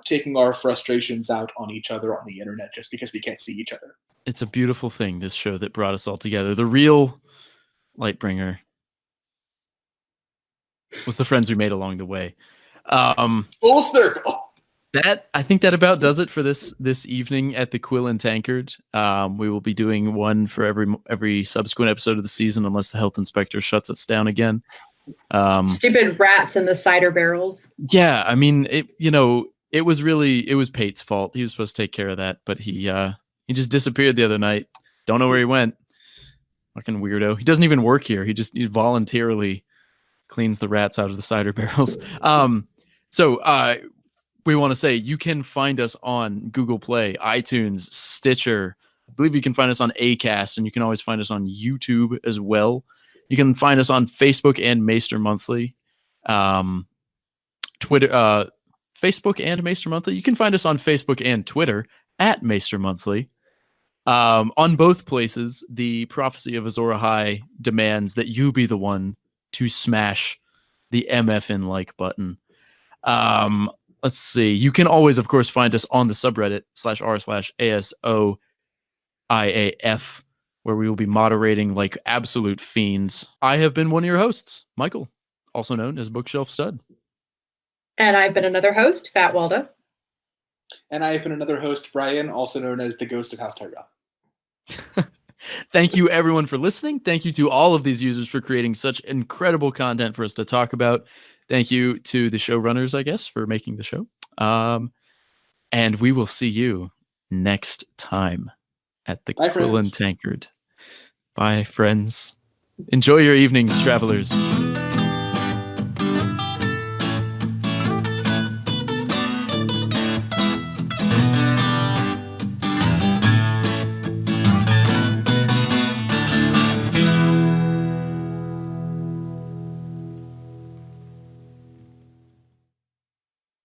taking our frustrations out on each other on the internet just because we can't see each other. It's a beautiful thing, this show that brought us all together. The real Lightbringer was the friends we made along the way. Full circle. I think that about does it for this evening at the Quill and Tankard. We will be doing one for every subsequent episode of the season, unless the health inspector shuts us down again. Stupid rats in the cider barrels. Yeah, I mean, it was Pate's fault. He was supposed to take care of that, but he just disappeared the other night. Don't know where he went. Fucking weirdo. He doesn't even work here. He voluntarily cleans the rats out of the cider barrels. we want to say you can find us on Google Play, iTunes, Stitcher. I believe you can find us on Acast, and you can always find us on YouTube as well. You can find us on Facebook and Maester Monthly. Twitter, Facebook and Maester Monthly. You can find us on Facebook and Twitter at Maester Monthly. On both places, the Prophecy of Azor Ahai demands that you be the one to smash the MFN like button. Let's see. You can always, of course, find us on the subreddit /r/asoiaf, where we will be moderating like absolute fiends. I have been one of your hosts, Michael, also known as Bookshelf Stud. And I've been another host, Fat Walda. And I have been another host, Brian, also known as the Ghost of House Tyrell. Thank you, everyone, for listening. Thank you to all of these users for creating such incredible content for us to talk about. Thank you to the showrunners, I guess, for making the show. And we will see you next time at the Quill and Tankard. Bye, friends. Enjoy your evenings, travelers.